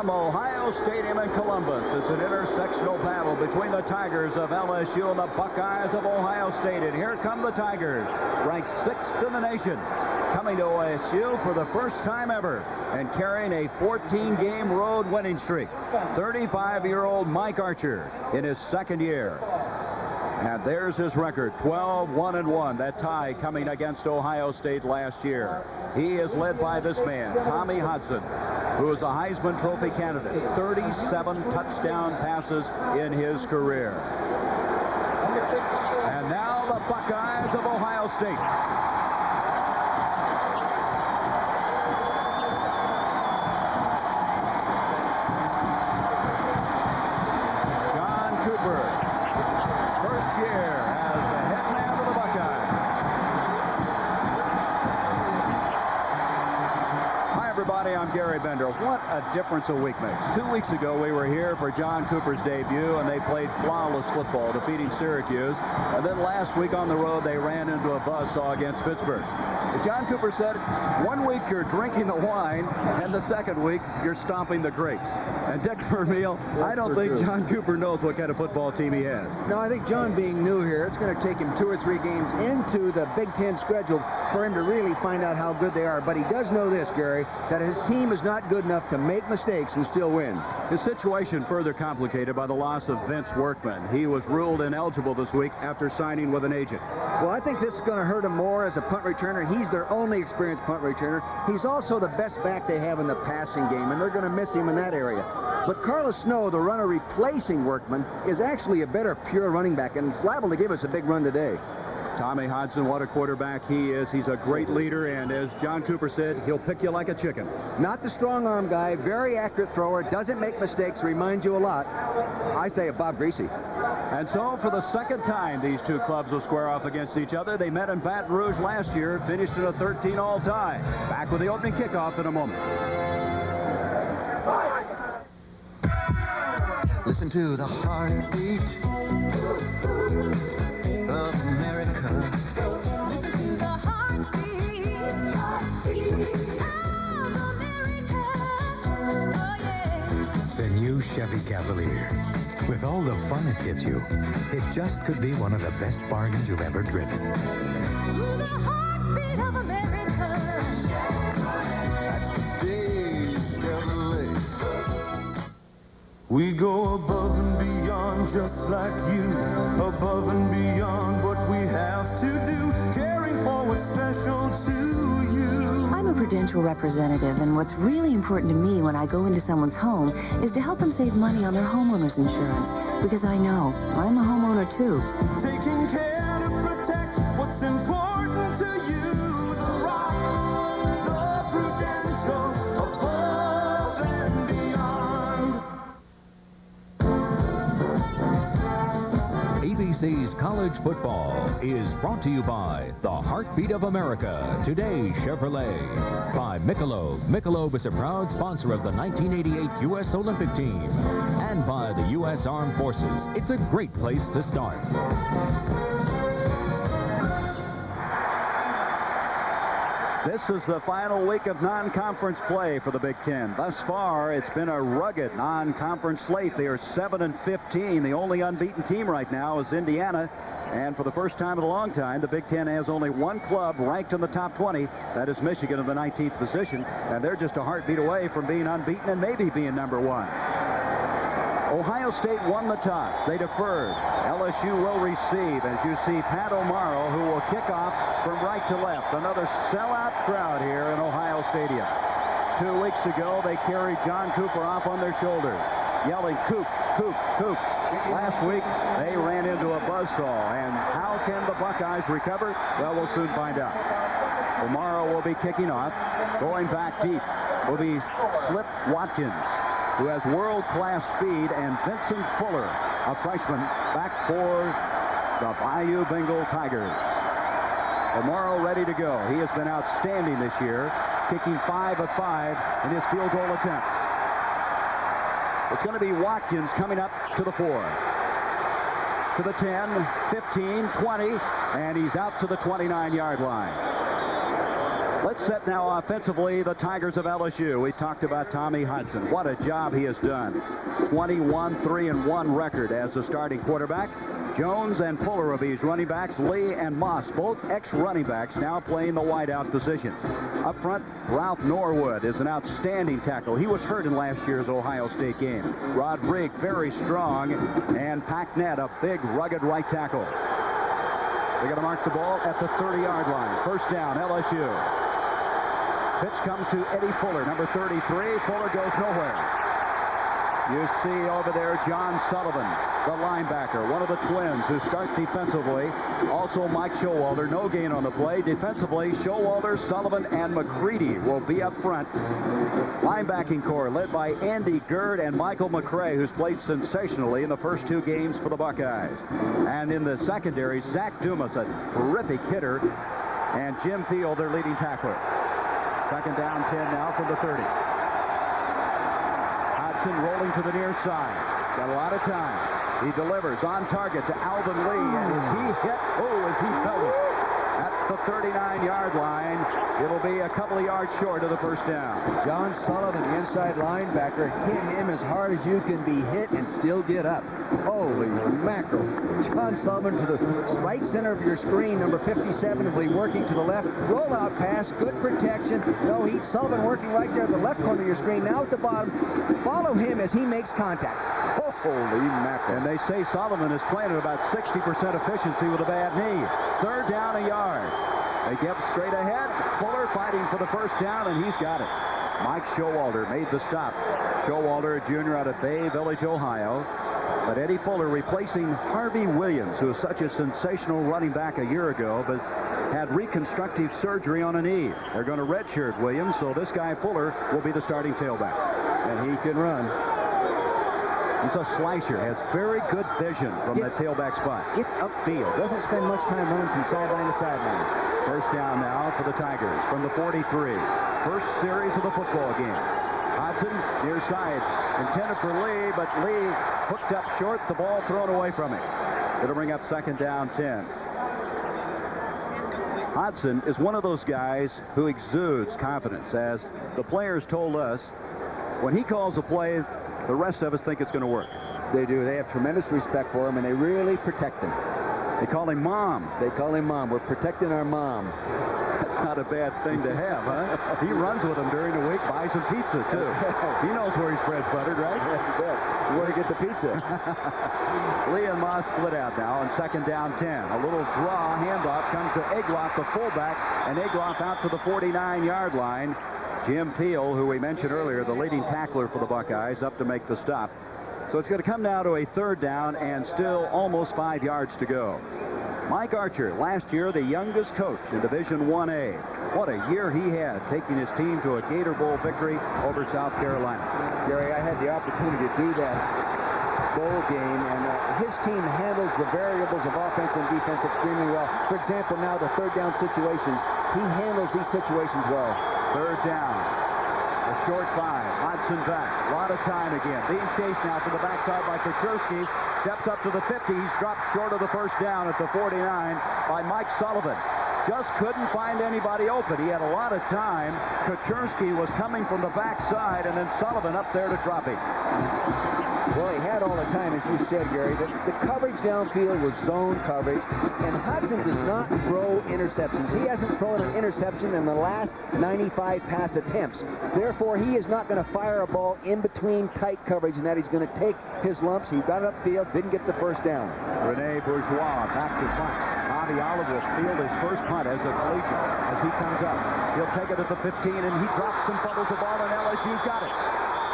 from Ohio Stadium in Columbus. It's an intersectional battle between the Tigers of LSU and the Buckeyes of Ohio State. And here come the Tigers, ranked 6th in the nation, coming to OSU for the first time ever and carrying a 14-game road winning streak. 35-year-old Mike Archer in his second year. And there's his record, 12-1-1. That tie coming against Ohio State last year. He is led by this man, Tommy Hudson, who is a Heisman Trophy candidate. 37 touchdown passes in his career. And now the Buckeyes of Ohio State. I'm Gary Bender. What a difference a week makes. 2 weeks ago, we were here for John Cooper's debut, and they played flawless football, defeating Syracuse. And then last week on the road, they ran into a buzzsaw against Pittsburgh. John Cooper said, 1 week you're drinking the wine, and the second week you're stomping the grapes. And Dick Vermeil, I don't think John Cooper knows what kind of football team he has. No, I think John, being new here, it's going to take him 2 or 3 games into the Big Ten schedule for him to really find out how good they are. But he does know this, Gary, that his team is not good enough to make mistakes and still win. His situation further complicated by the loss of Vince Workman. He was ruled ineligible this week after signing with an agent. Well, I think this is going to hurt him more as a punt returner. He's their only experienced punt returner. He's also the best back they have in the passing game, and they're going to miss him in that area. But Carlos Snow, the runner replacing Workman, is actually a better pure running back, and is liable to give us a big run today. Tommy Hodgson, what a quarterback he is. He's a great leader, and as John Cooper said, he'll pick you like a chicken. Not the strong arm guy, very accurate thrower, doesn't make mistakes, reminds you a lot, I say, of Bob Greasy. And so for the second time, these two clubs will square off against each other. They met in Baton Rouge last year, finished in a 13-all tie. Back with the opening kickoff in a moment. Listen to the heartbeat of America. Listen to the heartbeat of America. Oh, yeah. The new Chevy Cavalier. With all the fun it gives you, it just could be one of the best bargains you've ever driven. To the heartbeat of America. That's today's Chevrolet. We go above and beyond just like you, above and beyond what we have to do, caring for what's special to you. I'm a Prudential representative, and what's really important to me when I go into someone's home is to help them save money on their homeowner's insurance, because I know I'm a homeowner too. Taking care to protect what's important to you. The Rock, the Prudential, above and beyond. ABC's College Football is brought to you by the Heartbeat of America, Today Chevrolet, by Michelob. Michelob is a proud sponsor of the 1988 U.S. Olympic team, and by the U.S. Armed Forces. It's a great place to start. This is the final week of non-conference play for the Big Ten. Thus far, it's been a rugged non-conference slate. They are 7-15. The only unbeaten team right now is Indiana. And for the first time in a long time, the Big Ten has only one club ranked in the top 20. That is Michigan in the 19th position. And they're just a heartbeat away from being unbeaten and maybe being number 1. Ohio State won the toss. They deferred. LSU will receive, as you see Pat O'Mara, who will kick off from right to left. Another sellout crowd here in Ohio Stadium. 2 weeks ago, they carried John Cooper off on their shoulders, yelling, "Coop, Coop, Coop." Last week, they ran into a buzzsaw. And how can the Buckeyes recover? Well, we'll soon find out. O'Mara will be kicking off. Going back deep will be Slip Watkins, who has world-class speed, and Vincent Fuller, a freshman, back for the Bayou Bengal Tigers. O'Mara ready to go. He has been outstanding this year, kicking 5 of 5 in his field goal attempts. It's going to be Watkins coming up to the 4. To the 10, 15, 20, and he's out to the 29-yard line. Let's set now offensively the Tigers of LSU. We talked about Tommy Hudson. What a job he has done. 21-3-1 record as the starting quarterback. Jones and Fuller of these running backs. Lee and Moss, both ex-running backs, now playing the wideout position. Up front, Ralph Norwood is an outstanding tackle. He was hurt in last year's Ohio State game. Rodrigue, very strong. And Packnett, a big, rugged right tackle. They're going to mark the ball at the 30-yard line. First down, LSU. Pitch comes to Eddie Fuller, number 33. Fuller goes nowhere. You see over there John Sullivan, the linebacker, one of the twins who start defensively. Also Mike Showalter, no gain on the play. Defensively, Showalter, Sullivan, and McCready will be up front. Linebacking core led by Andy Gerd and Michael McCray, who's played sensationally in the first 2 games for the Buckeyes. And in the secondary, Zach Dumas, a terrific hitter, and Jim Field, their leading tackler. Second down, 10 now from the 30. Hudson rolling to the near side. Got a lot of time. He delivers on target to Alvin Lee. And is he hit? Oh, is he felt it? At the 39-yard line. It'll be a couple of yards short of the first down. John Sullivan, the inside linebacker, hit him as hard as you can be hit and still get up. Holy mackerel. John Sullivan to the right center of your screen, number 57, will be working to the left. Rollout pass, good protection. No heat. Sullivan working right there at the left corner of your screen. Now at the bottom. Follow him as he makes contact. Holy mackerel. And they say Sullivan is playing at about 60% efficiency with a bad knee. Third down, a yard. They get straight ahead. Fuller fighting for the first down, and he's got it. Mike Showalter made the stop. Showalter, a junior out of Bay Village, Ohio. But Eddie Fuller replacing Harvey Williams, who was such a sensational running back a year ago, but had reconstructive surgery on a knee. They're going to redshirt Williams, so this guy Fuller will be the starting tailback. And he can run. He's a slicer, has very good vision from that tailback spot. It's upfield. Doesn't spend much time running from sideline to sideline. First down now for the Tigers from the 43. First series of the football game. Hudson near side, intended for Lee, but Lee hooked up short, the ball thrown away from him. It'll bring up second down 10. Hudson is one of those guys who exudes confidence. As the players told us, when he calls a play, the rest of us think it's going to work. They do. They have tremendous respect for him, and they really protect him. They call him Mom. They call him Mom. We're protecting our mom. That's not a bad thing to have, huh? He runs with them during the week, buys some pizza, too. He knows where his bread's buttered, right? Yes, you bet. You want to get the pizza. Lee and Moss split out now on second down 10. A little draw handoff comes to Egloff, the fullback, and Egloff out to the 49-yard line. Jim Peel, who we mentioned earlier, the leading tackler for the Buckeyes, up to make the stop. So it's going to come now to a third down and still almost 5 yards to go. Mike Archer, last year the youngest coach in Division 1A. What a year he had, taking his team to a Gator Bowl victory over South Carolina. Gary, I had the opportunity to do that bowl game, and his team handles the variables of offense and defense extremely well. For example, now the third down situations, he handles these situations well. Third down. A short 5. Hudson back. A lot of time again. Being chased now from the backside by Kaczynski. Steps up to the 50. He's dropped short of the first down at the 49 by Mike Sullivan. Just couldn't find anybody open. He had a lot of time. Kaczynski was coming from the backside, and then Sullivan up there to drop him. Well, he had all the time, as you said, Gary. The coverage downfield was zone coverage, and Hudson does not throw interceptions. He hasn't thrown an interception in the last 95 pass attempts. Therefore, he is not going to fire a ball in between tight coverage, and that he's going to take his lumps. He got it upfield, didn't get the first down. Rene Bourgeois back to punt. Bobby Olive will field his first punt as a collegiate as he comes up. He'll take it at the 15, and he drops and fumbles the ball, and LSU's got it.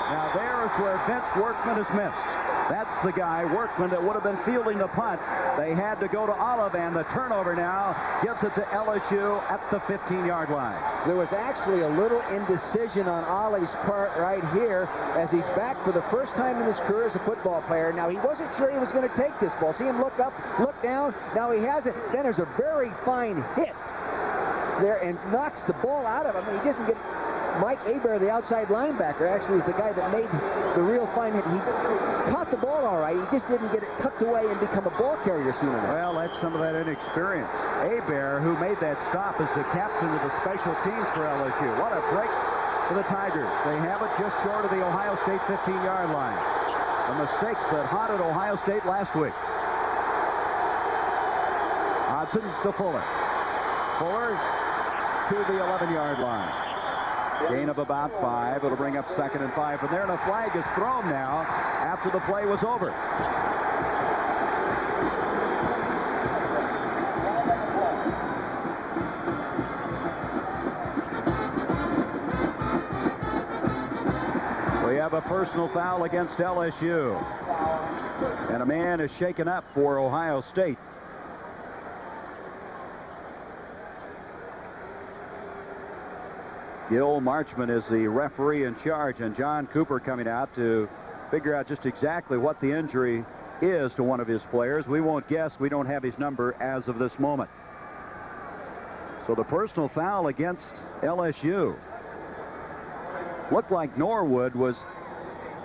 Now there's where Vince Workman has missed. That's the guy, Workman, that would have been fielding the punt. They had to go to Olive, and the turnover now gives it to LSU at the 15-yard line. There was actually a little indecision on Olive's part right here as he's back for the first time in his career as a football player. Now, he wasn't sure he was going to take this ball. See him look up, look down. Now he has it. Then there's a very fine hit there and knocks the ball out of him. He doesn't get Mike Hebert, the outside linebacker, actually is the guy that made the real fine hit. He caught the ball all right. He just didn't get it tucked away and become a ball carrier soon enough. Well, that's some of that inexperience. Hebert, who made that stop, is the captain of the special teams for LSU. What a break for the Tigers. They have it just short of the Ohio State 15-yard line. The mistakes that haunted Ohio State last week. Hodson to Fuller. Fuller to the 11-yard line. Gain of about 5. It'll bring up 2nd and 5 from there, and a flag is thrown now after the play was over. We have a personal foul against LSU. And a man is shaken up for Ohio State. Gil Marchman is the referee in charge, and John Cooper coming out to figure out just exactly what the injury is to one of his players. We won't guess. We don't have his number as of this moment. So the personal foul against LSU. Looked like Norwood was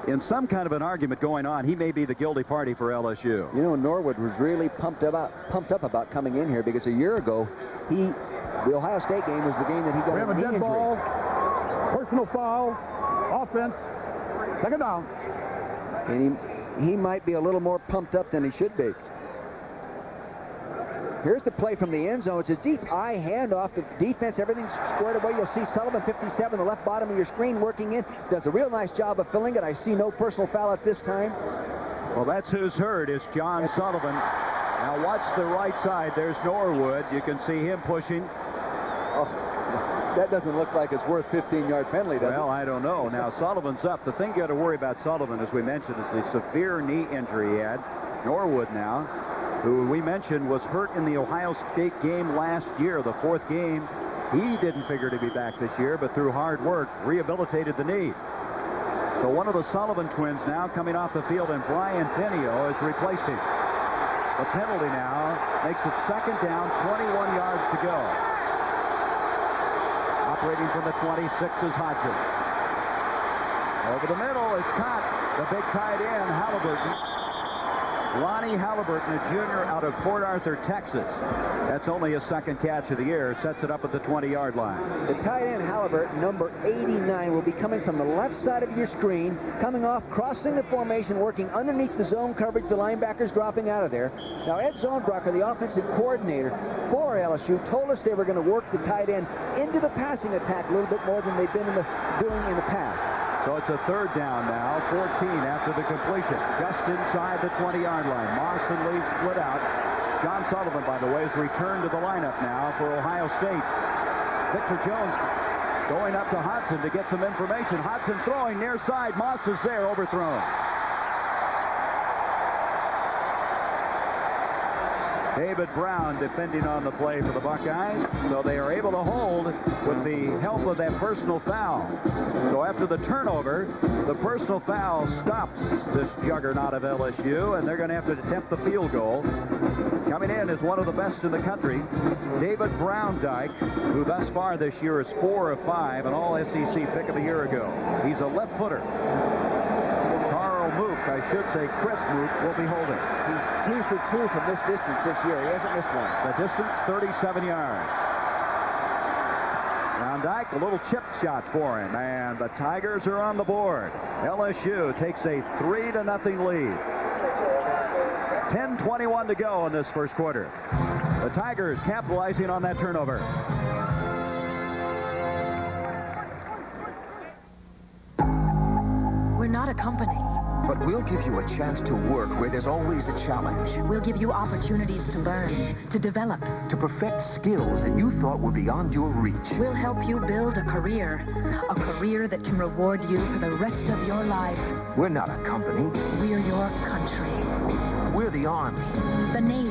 in some kind of an argument going on. He may be the guilty party for LSU. You know, Norwood was really pumped up about coming in here because a year ago, the Ohio State game was the game that he got We have a dead ball, personal foul, offense, 2nd down. And he might be a little more pumped up than he should be. Here's the play from the end zone. It's a deep eye handoff. The defense, everything's squared away. You'll see Sullivan, 57, the left bottom of your screen, working in. Does a real nice job of filling it. I see no personal foul at this time. Well, that's who's hurt is John Sullivan. Now watch the right side. There's Norwood. You can see him pushing. Oh, that doesn't look like it's worth 15-yard penalty, does it? Well, I don't know. Now Sullivan's up. The thing you got to worry about Sullivan, as we mentioned, is the severe knee injury he had. Norwood now, who we mentioned was hurt in the Ohio State game last year, the 4th game. He didn't figure to be back this year, but through hard work, rehabilitated the knee. So one of the Sullivan twins now coming off the field, and Brian Pinio has replaced him. The penalty now makes it 2nd down, 21 yards to go. Operating from the 26 is Hodgson. Over the middle is caught. The big tight end, Halliburton. Lonnie Halliburton, a junior out of Port Arthur, Texas. That's only his 2nd catch of the year. Sets it up at the 20-yard line. The tight end, Halliburton, number 89, will be coming from the left side of your screen, coming off, crossing the formation, working underneath the zone coverage. The linebackers dropping out of there. Now, Ed Zonbrocker, the offensive coordinator for LSU, told us they were going to work the tight end into the passing attack a little bit more than they've been doing in the past. So it's a 3rd down now, 14 after the completion. Just inside the 20-yard line. Moss and Lee split out. John Sullivan, by the way, has returned to the lineup now for Ohio State. Victor Jones going up to Hodgson to get some information. Hodgson throwing near side. Moss is there, overthrown. David Brown defending on the play for the Buckeyes. So they are able to hold with the help of that personal foul. So after the turnover, the personal foul stops this juggernaut of LSU, and they're going to have to attempt the field goal. Coming in is one of the best in the country, David Browndyke, who thus far this year is 4 of 5, an all-SEC pick of a year ago. He's a left footer. Mook, I should say Chris Mook, will be holding. He's 2 for 2 from this distance this year. He hasn't missed one. The distance, 37 yards. Browndyke, a little chip shot for him, and the Tigers are on the board. LSU takes a 3-0 lead. 10:21 to go in this 1st quarter. The Tigers capitalizing on that turnover. We're not a company. But we'll give you a chance to work where there's always a challenge. We'll give you opportunities to learn, to develop. To perfect skills that you thought were beyond your reach. We'll help you build a career that can reward you for the rest of your life. We're not a company. We're your country. We're the Army. The Navy.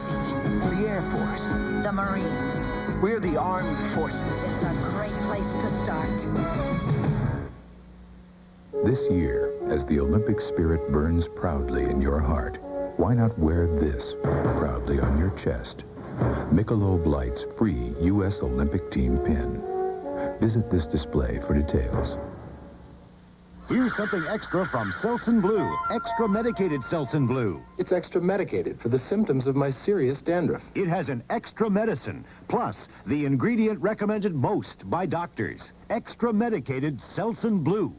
The Air Force. The Marines. We're the Armed Forces. It's a great place to start. This year, as the Olympic spirit burns proudly in your heart, why not wear this proudly on your chest? Michelob Light's free U.S. Olympic team pin. Visit this display for details. Here's something extra from Selsun Blue. Extra medicated Selsun Blue. It's extra medicated for the symptoms of my serious dandruff. It has an extra medicine, plus the ingredient recommended most by doctors. Extra medicated Selsun Blue.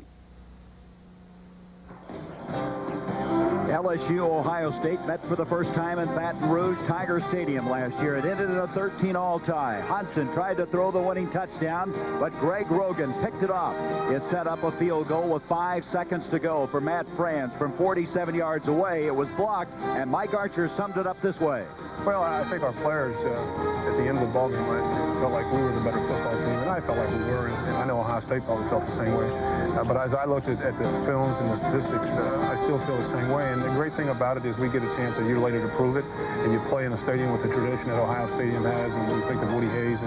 LSU, Ohio State met for the first time in Baton Rouge Tiger Stadium last year. It ended in a 13-all tie. Hudson tried to throw the winning touchdown, but Greg Rogan picked it off. It set up a field goal with 5 seconds to go for Matt Franz from 47 yards away. It was blocked, and Mike Archer summed it up this way. Well, I think our players at the end of the ballgame last year felt like we were the better football team, and I felt like we were, and I know Ohio State probably felt the same way. But as I looked at the films and the statistics, I still feel the same way. And the great thing about it is we get a chance a year later to prove it, and you play in a stadium with the tradition that Ohio Stadium has, and you think of Woody Hayes,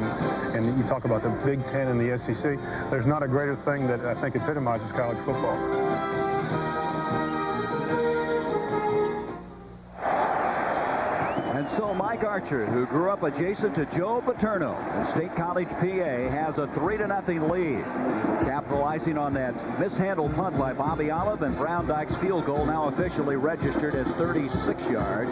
and you talk about the Big Ten and the SEC. There's not a greater thing that I think epitomizes college football. And so Mike Archer, who grew up adjacent to Joe Paterno in State College, PA, has a 3-0 lead. Capitalizing on that mishandled punt by Bobby Olive, and Brown Dyke's field goal now officially registered as 36 yards.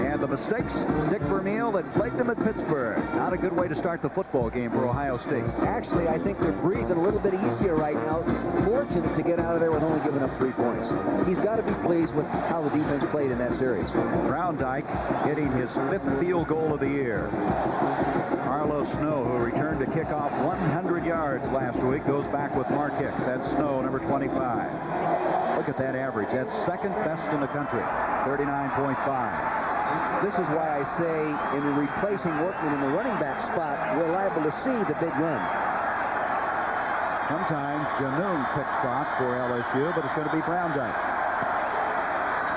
And the mistakes, Dick Vermeil, that plagued him at Pittsburgh. Not a good way to start the football game for Ohio State. Actually, I think they're breathing a little bit easier right now. Fortunate to get out of there with only giving up 3 points. He's got to be pleased with how the defense played in that series. Brown Dyke hitting his 5th field goal of the year. Carlos Snow, who returned to kick off 100 yards last week, goes back with Mark Hicks. That's Snow, number 25. Look at that average. That's second best in the country, 39.5. This is why I say in replacing Workman in the running back spot, we're liable to see the big run. Sometimes Janoon picks off for LSU, but it's going to be Brown Dyke.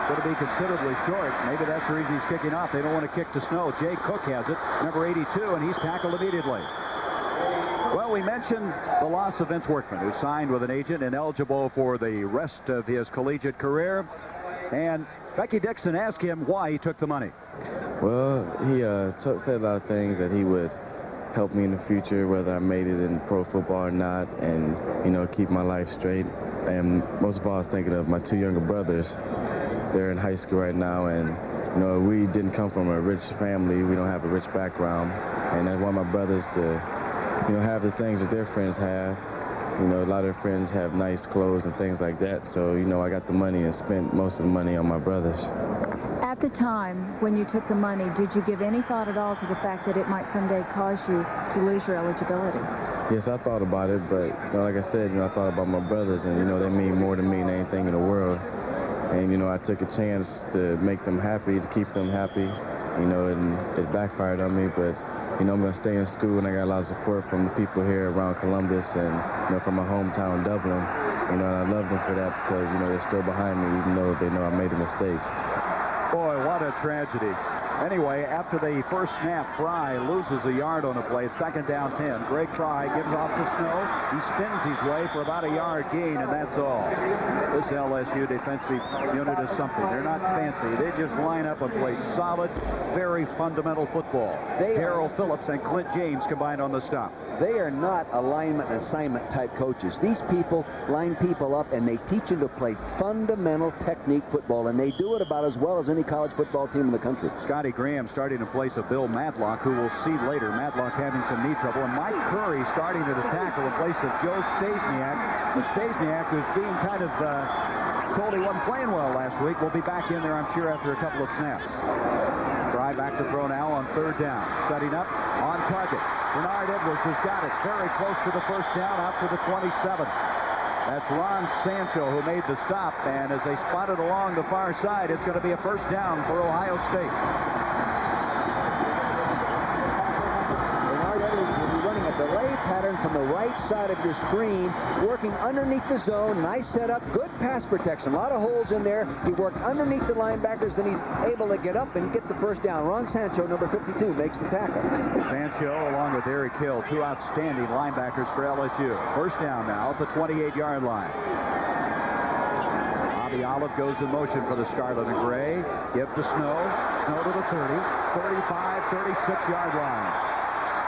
Going to be considerably short. Maybe that's the reason he's kicking off. They don't want to kick to Snow. Jay Cook has it, number 82, and he's tackled immediately. Well, we mentioned the loss of Vince Workman, who signed with an agent and eligible for the rest of his collegiate career. And Becky Dixon asked him why he took the money. Well, he said a lot of things that he would help me in the future, whether I made it in pro football or not, and, you know, keep my life straight. And most of all, I was thinking of my 2 younger brothers. They're in high school right now, and, you know, we didn't come from a rich family. We don't have a rich background. And I want my brothers to, you know, have the things that their friends have. You know, a lot of their friends have nice clothes and things like that. So, you know, I got the money and spent most of the money on my brothers. At the time when you took the money, did you give any thought at all to the fact that it might someday cause you to lose your eligibility? Yes, I thought about it, but, you know, like I said, you know, I thought about my brothers, and, you know, they mean more to me than anything in the world. And, you know, I took a chance to make them happy, to keep them happy, you know, and it backfired on me, but, you know, I'm going to stay in school, and I got a lot of support from the people here around Columbus and, you know, from my hometown, Dublin. You know, and I love them for that because, you know, they're still behind me, even though they know I made a mistake. Boy, what a tragedy. Anyway, after the first snap, Fry loses a yard on a play. It's 2nd down 10. Greg Fry gives off to Snow. He spins his way for about a yard gain, and that's all. This LSU defensive unit is something. They're not fancy. They just line up and play solid, very fundamental football. Darrell Phillips and Clint James combined on the stop. They are not alignment and assignment type coaches. These people line people up, and they teach them to play fundamental technique football, and they do it about as well as any college football team in the country. Scotty Graham starting in place of Bill Matlock, who we'll see later. Matlock having some knee trouble, and Mike Curry starting at a tackle in place of Joe Stasiak. But Stasiak, who's being kind of told he wasn't playing well last week, will be back in there, I'm sure, after a couple of snaps. Fry back to throw now on 3rd down. Setting up on target. Bernard Edwards has got it very close to the 1st down, out to the 27. That's Ron Sancho who made the stop, and as they spot it along the far side, it's going to be a 1st down for Ohio State. Bernard Edwards will be running a delay pattern from the right side of your screen, working underneath the zone. Nice setup, good pass protection. A lot of holes in there. He worked underneath the linebackers, then he's able to get up and get the 1st down. Ron Sancho, number 52, makes the tackle. Sancho, along with Eric Hill, 2 outstanding linebackers for LSU. 1st down now at the 28-yard line. Bobby Olive goes in motion for the Scarlet and Gray. Give to Snow. Snow to the 30, 35, 36-yard line.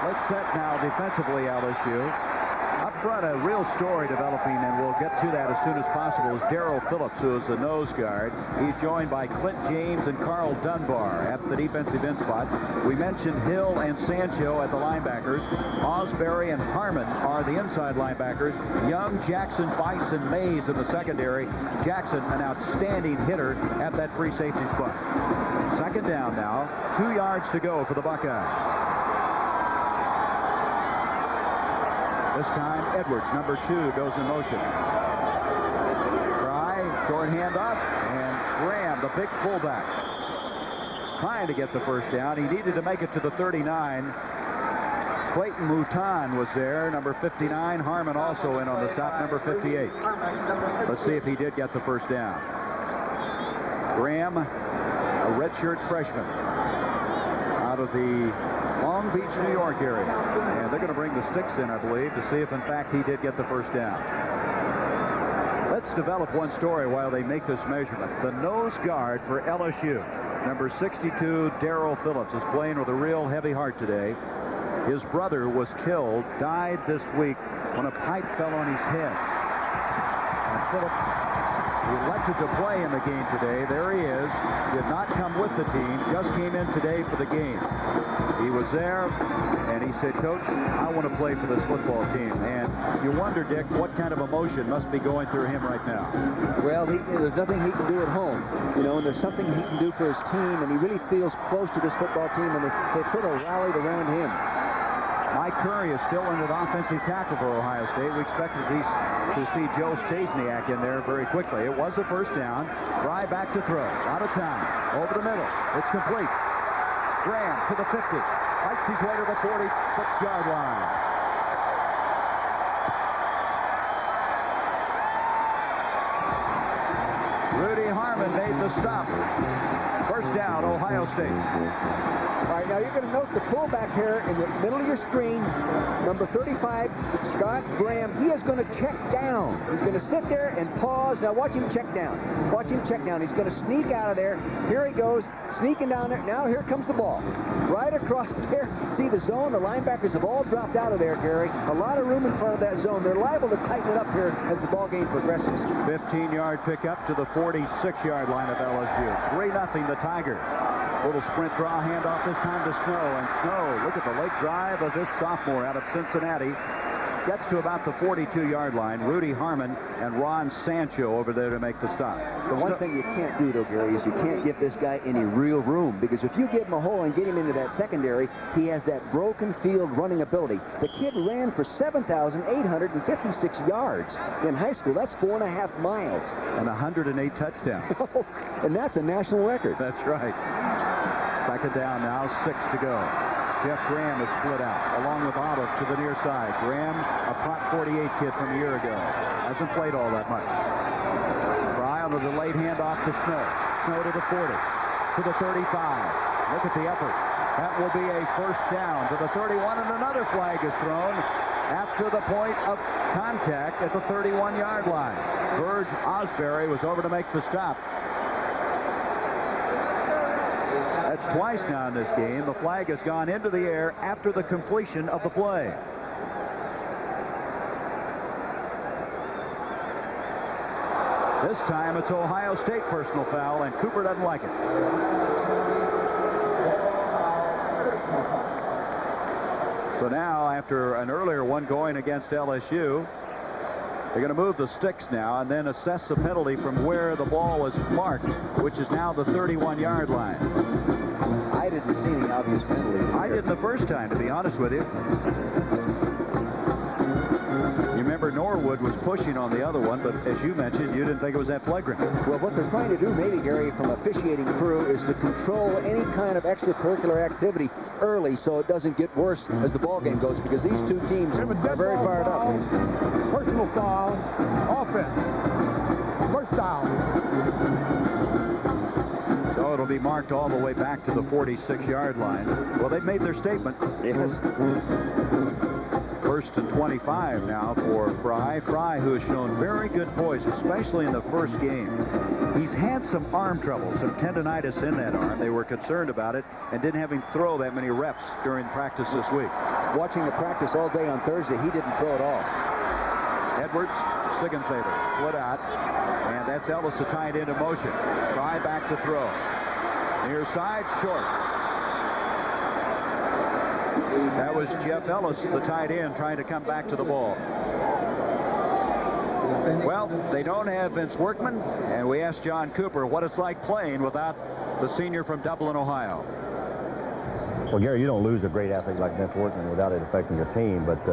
Let's set now defensively, LSU. Up front, a real story developing, and we'll get to that as soon as possible, is Darrell Phillips, who is the nose guard. He's joined by Clint James and Carl Dunbar at the defensive end spots. We mentioned Hill and Sancho at the linebackers. Osbury and Harmon are the inside linebackers. Young, Jackson, Bice, and Mays in the secondary. Jackson, an outstanding hitter at that free safety spot. Second down now. 2 yards to go for the Buckeyes. This time, Edwards, number 2, goes in motion. Fry, short handoff, and Graham, the big fullback, trying to get the first down. He needed to make it to the 39. Clayton Mouton was there, number 59. Harmon also in on the stop, number 58. Let's see if he did get the first down. Graham, a redshirt freshman out of the Long Beach, New York area. And they're going to bring the sticks in, I believe, to see if, in fact, he did get the first down. Let's develop one story while they make this measurement. The nose guard for LSU, number 62, Darrell Phillips, is playing with a real heavy heart today. His brother was killed, died this week when a pipe fell on his head. And Phillips elected to play in the game today. There he is. Did not come with the team. Just came in today for the game. He was there, and he said, "Coach, I want to play for this football team." And you wonder, Dick, what kind of emotion must be going through him right now. Well, there's nothing he can do at home, you know, and there's something he can do for his team, and he really feels close to this football team, and they sort of rallied around him. Mike Curry is still in at offensive tackle for Ohio State. We expected to see Joe Stasiak in there very quickly. It was a first down. Fry back to throw. Out of time. Over the middle. It's complete. Graham to the 50. Fights his way to the 46-yard line. Rudy Harmon made the stop. First down, Ohio State. All right, now you're going to note the fullback here in the middle of your screen, number 35, Scott Graham. He is going to check down. He's going to sit there and pause. Now watch him check down. Watch him check down. He's going to sneak out of there. Here he goes, sneaking down there. Now here comes the ball. Right across there. See the zone? The linebackers have all dropped out of there, Gary. A lot of room in front of that zone. They're liable to tighten it up here as the ball game progresses. 15-yard pickup to the 46-yard line of LSU. 3-0 the Tigers. Little sprint draw handoff this time to Snow. And Snow, look at the late drive of this sophomore out of Cincinnati. Gets to about the 42-yard line. Rudy Harmon and Ron Sancho over there to make the stop. The one thing you can't do, though, Gary, is you can't give this guy any real room, because if you give him a hole and get him into that secondary, he has that broken field running ability. The kid ran for 7,856 yards in high school. That's 4.5 miles. And 108 touchdowns. And that's a national record. That's right. Second down now, 6 to go. Jeff Graham is split out, along with Otto to the near side. Graham, a Prop 48 kid from a year ago. Hasn't played all that much. Fry on the delayed handoff to Snow. Snow to the 40, to the 35. Look at the effort. That will be a first down to the 31, and another flag is thrown after the point of contact at the 31-yard line. Verge Osbury was over to make the stop. That's twice now in this game. The flag has gone into the air after the completion of the play. This time it's Ohio State personal foul, and Cooper doesn't like it. So now, after an earlier one going against LSU, they're going to move the sticks now and then assess the penalty from where the ball was marked, which is now the 31-yard line. I didn't see any obvious penalty. I didn't the first time, to be honest with you. You remember Norwood was pushing on the other one, but as you mentioned, you didn't think it was that flagrant. Well, what they're trying to do, maybe, Gary, from officiating crew, is to control any kind of extracurricular activity early so it doesn't get worse as the ball game goes, because these two teams are very fired up. Personal foul, offense, first down. So it'll be marked all the way back to the 46-yard line. Well, they've made their statement. Yes. First and 25 now for Fry. Fry, who has shown very good poise, especially in the first game. He's had some arm trouble, some tendonitis in that arm. They were concerned about it and didn't have him throw that many reps during practice this week. watching the practice all day on Thursday, he didn't throw at all. Edwards, Siggenfaber, split out. And that's Ellis, the tight end in motion. Try back to throw. Near side, short. That was Jeff Ellis, the tight end, trying to come back to the ball. Well, they don't have Vince Workman, and we asked John Cooper what it's like playing without the senior from Dublin, Ohio. Well, Gary, you don't lose a great athlete like Vince Workman without it affecting the team, but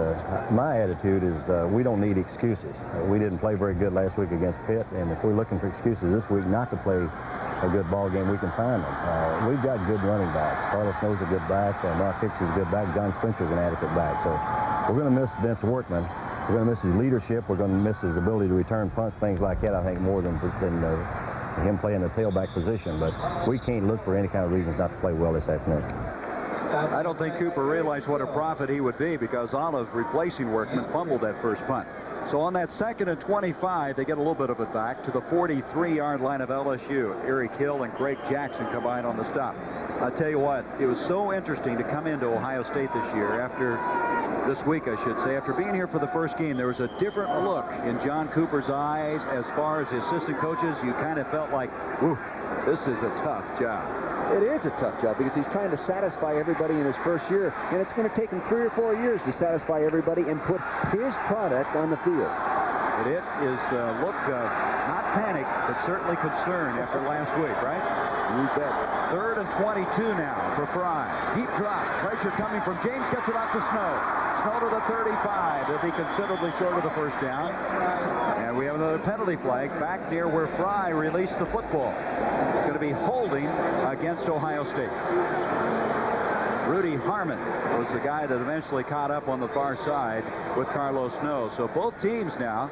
my attitude is we don't need excuses. We didn't play very good last week against Pitt, and if we're looking for excuses this week not to play a good ball game, we can find them. We've got good running backs. Carlos Snow's a good back. Mark Hicks is a good back. John Spencer's an adequate back. So we're going to miss Vince Workman. We're going to miss his leadership. We're going to miss his ability to return punts, things like that, I think, more than him playing the tailback position. But we can't look for any kind of reasons not to play well this afternoon. I don't think Cooper realized what a profit he would be because Olive, replacing Workman, fumbled that first punt. So on that 2nd and 25, they get a little bit of it back to the 43-yard line of LSU. Eric Hill and Greg Jackson combined on the stop. I tell you what, it was so interesting to come into Ohio State this year this week, I should say. After being here for the first game, there was a different look in John Cooper's eyes as far as the assistant coaches. You kind of felt like, whew, this is a tough job. It is a tough job because he's trying to satisfy everybody in his first year, and it's going to take him 3 or 4 years to satisfy everybody and put his product on the field. And it is look not panic, but certainly concern after last week, right? You bet. 3rd and 22 now for Fry. Deep drop. Pressure coming from James. Gets it out to Snow. Snow to the 35. They'll be considerably short of the first down. And we have another penalty flag back near where Fry released the football. It's going to be holding against Ohio State. Rudy Harmon was the guy that eventually caught up on the far side with Carlos Snow. So both teams now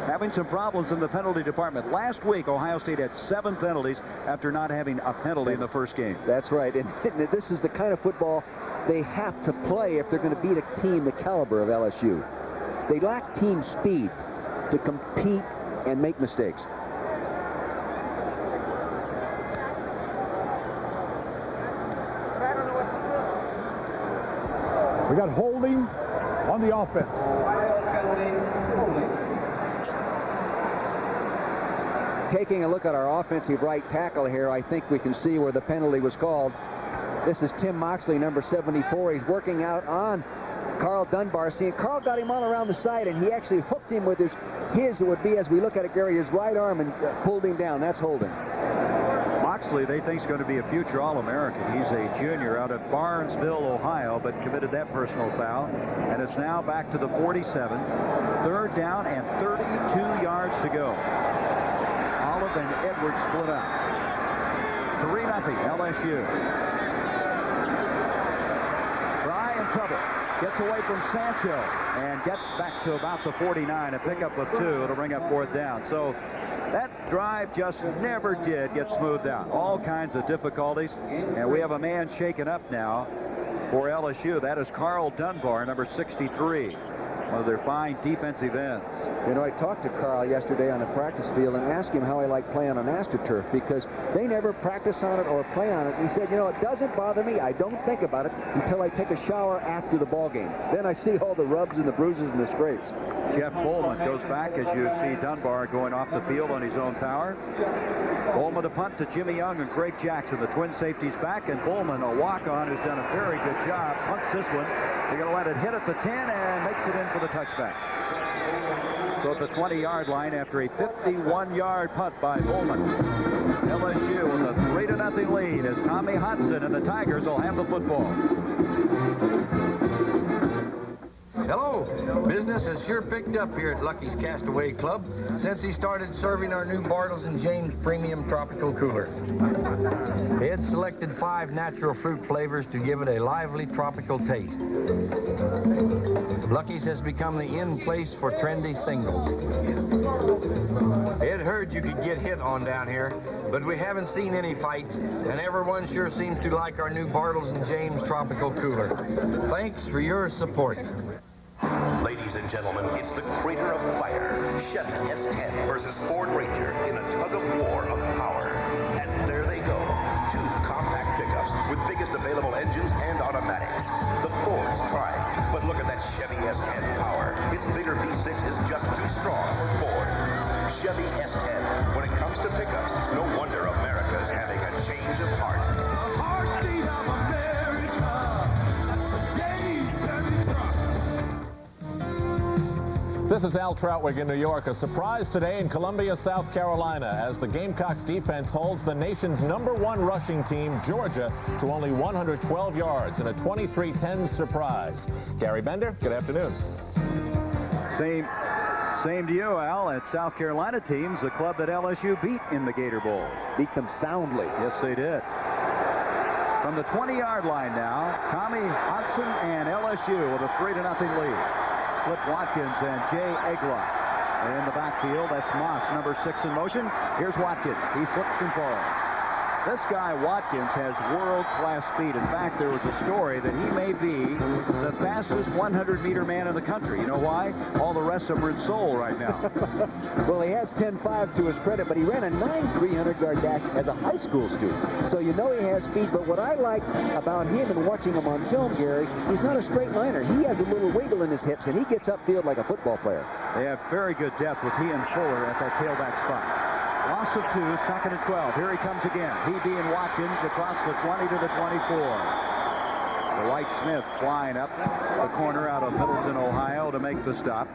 having some problems in the penalty department. Last week, Ohio State had 7 penalties after not having a penalty in the first game. That's right. And this is the kind of football they have to play if they're going to beat a team the caliber of LSU. They lack team speed to compete and make mistakes. We got holding on the offense. Taking a look at our offensive right tackle here, I think we can see where the penalty was called. This is Tim Moxley, number 74. He's working out on Carl Dunbar. See, Carl got him all around the side, and he actually hooked him with his would be, as we look at it, Gary, his right arm and pulled him down. That's holding. Moxley, they think, is going to be a future All-American. He's a junior out at Barnesville, Ohio, but committed that personal foul. And it's now back to the 47. 3rd down and 32 yards to go. Olive and Edwards split up. 3-0 LSU. Fry in trouble. Gets away from Sancho and gets back to about the 49. A pickup of 2. It'll bring up 4th down. So that drive just never did get smoothed out. All kinds of difficulties. And we have a man shaken up now for LSU. That is Carl Dunbar, number 63. One of their fine defensive ends. You know, I talked to Carl yesterday on the practice field and asked him how he liked playing on AstroTurf because they never practice on it or play on it. He said, you know, it doesn't bother me. I don't think about it until I take a shower after the ball game. Then I see all the rubs and the bruises and the scrapes. Jeff Bowman goes back as you see Dunbar going off the field on his own power. Bowman to punt to Jimmy Young and Greg Jackson. The twin safeties back, and Bowman, a walk-on, who's done a very good job, punts this one. They're going to let it hit at the 10 and makes it in for the touchback. So at the 20-yard line after a 51-yard punt by Bowman. LSU with a 3-0 lead as Tommy Hudson and the Tigers will have the football. Hello. Business has sure picked up here at Lucky's Castaway Club since he started serving our new Bartles and James Premium Tropical Cooler. It selected 5 natural fruit flavors to give it a lively tropical taste. Lucky's has become the in-place for trendy singles. It heard you could get hit on down here, but we haven't seen any fights, and everyone sure seems to like our new Bartles and James Tropical Cooler. Thanks for your support. Ladies and gentlemen, it's the Crater of Fire, Chevy S10 versus Ford Ranger in a tug-of-war of power. And there they go, 2 compact pickups with biggest available engines and automatics. The Ford's tried, but This is Al Troutwig in New York. A surprise today in Columbia, South Carolina, as the Gamecocks defense holds the nation's #1 rushing team, Georgia, to only 112 yards in a 23-10 surprise. Gary Bender, good afternoon. Same to you, Al. At South Carolina teams, the club that LSU beat in the Gator Bowl. Beat them soundly. Yes, they did. From the 20-yard line now, Tommy Hodgson and LSU with a 3-0 lead. Flip Watkins and Jay Egloff in the backfield. That's Moss, number 6 in motion. Here's Watkins. He slips and falls. This guy, Watkins, has world-class speed. In fact, there was a story that he may be the fastest 100-meter man in the country. You know why? All the rest of them are in Seoul right now. Well, he has 10.5 to his credit, but he ran a 9-300-yard dash as a high school student. So you know he has speed. But what I like about him and watching him on film, Gary, he's not a straight liner. He has a little wiggle in his hips, and he gets upfield like a football player. They have very good depth with he and Fuller at that tailback spot. Loss of 2, 2nd and 12. Here he comes again. He being Watkins across the 20 to the 24. Dwight Smith flying up the corner out of Middleton, Ohio to make the stop.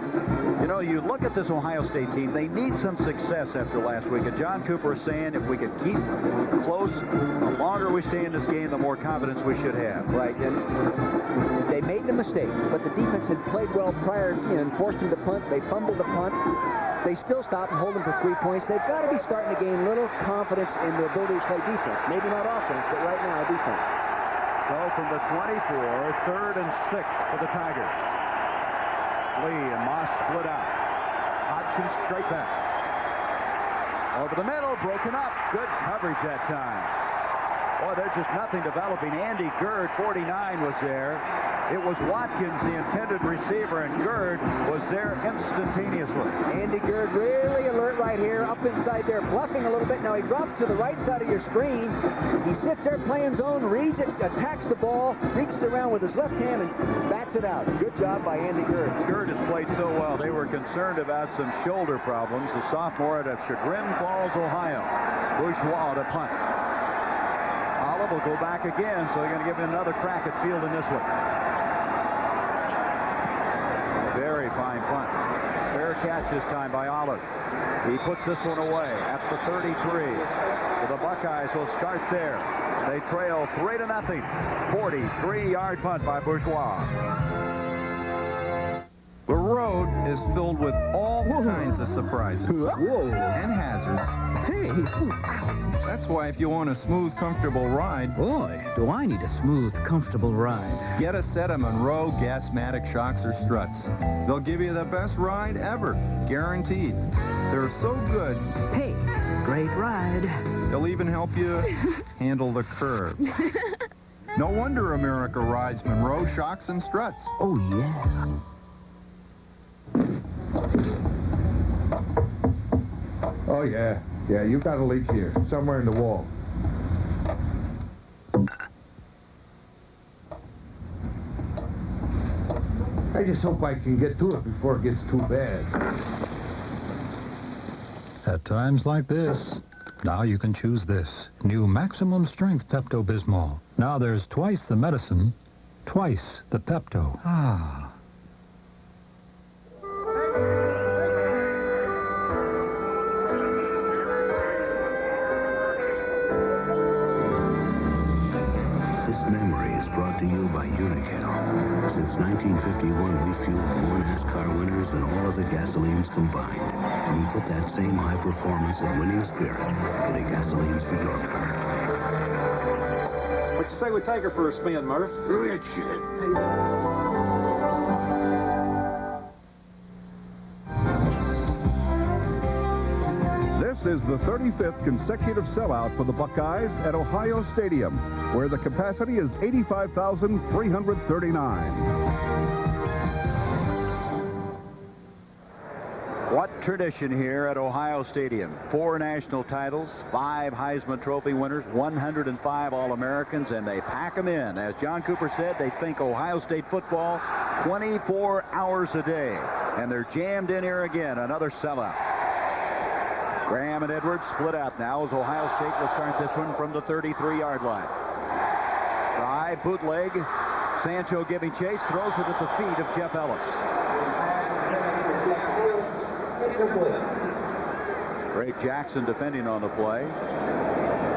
You know, you look at this Ohio State team, they need some success after last week. And John Cooper is saying if we could keep close, the longer we stay in this game, the more confidence we should have. Right, and they made the mistake, but the defense had played well prior to and forced them to punt. They fumbled the punt. They still stop and hold them for 3 points. They've got to be starting to gain little confidence in their ability to play defense. Maybe not offense, but right now defense. So from the 24, 3rd and 6 for the Tigers. Lee and Moss split out. Hodgson straight back. Over the middle, broken up. Good coverage that time. Boy, there's just nothing developing. Andy Gerd, 49, was there. It was Watkins, the intended receiver, and Gerd was there instantaneously. Andy Gerd really alert right here, up inside there, bluffing a little bit. Now he drops to the right side of your screen. He sits there playing zone, reads it, attacks the ball, reaches around with his left hand, and bats it out. Good job by Andy Gerd. Gerd has played so well. They were concerned about some shoulder problems. The sophomore out of Chagrin Falls, Ohio. Bourgeois to punt. Olive will go back again, so they're going to give him another crack at fielding this one. Very fine punt. Fair catch this time by Olive. He puts this one away at the 33. So the Buckeyes will start there. They trail 3-0. 43-yard punt by Bourgeois. The road is filled with all kinds of surprises and hazards. Hey! That's why if you want a smooth, comfortable ride... Boy, do I need a smooth, comfortable ride. Get a set of Monroe Gasmatic shocks or struts. They'll give you the best ride ever, guaranteed. They're so good. Hey, great ride. They'll even help you handle the curves. No wonder America rides Monroe shocks and struts. Oh, yeah. Oh, yeah. Yeah, you've got a leak here, somewhere in the wall. I just hope I can get to it before it gets too bad. At times like this, now you can choose this. New Maximum Strength Pepto-Bismol. Now there's twice the medicine, twice the Pepto. Ah. Brought to you by Unical. Since 1951, we fueled more NASCAR winners than all other gasolines combined. And we put that same high performance and winning spirit into gasolines for your car. What you say we take her for a spin, Murph? Richard. This is the 35th consecutive sellout for the Buckeyes at Ohio Stadium, where the capacity is 85,339. What tradition here at Ohio Stadium. 4 national titles, 5 Heisman Trophy winners, 105 All-Americans, and they pack them in. As John Cooper said, they think Ohio State football 24 hours a day. And they're jammed in here again, another sellout. Graham and Edwards split out now as Ohio State will start this one from the 33-yard line. Drive, bootleg. Sancho giving chase, throws it at the feet of Jeff Ellis. Ray Jackson defending on the play.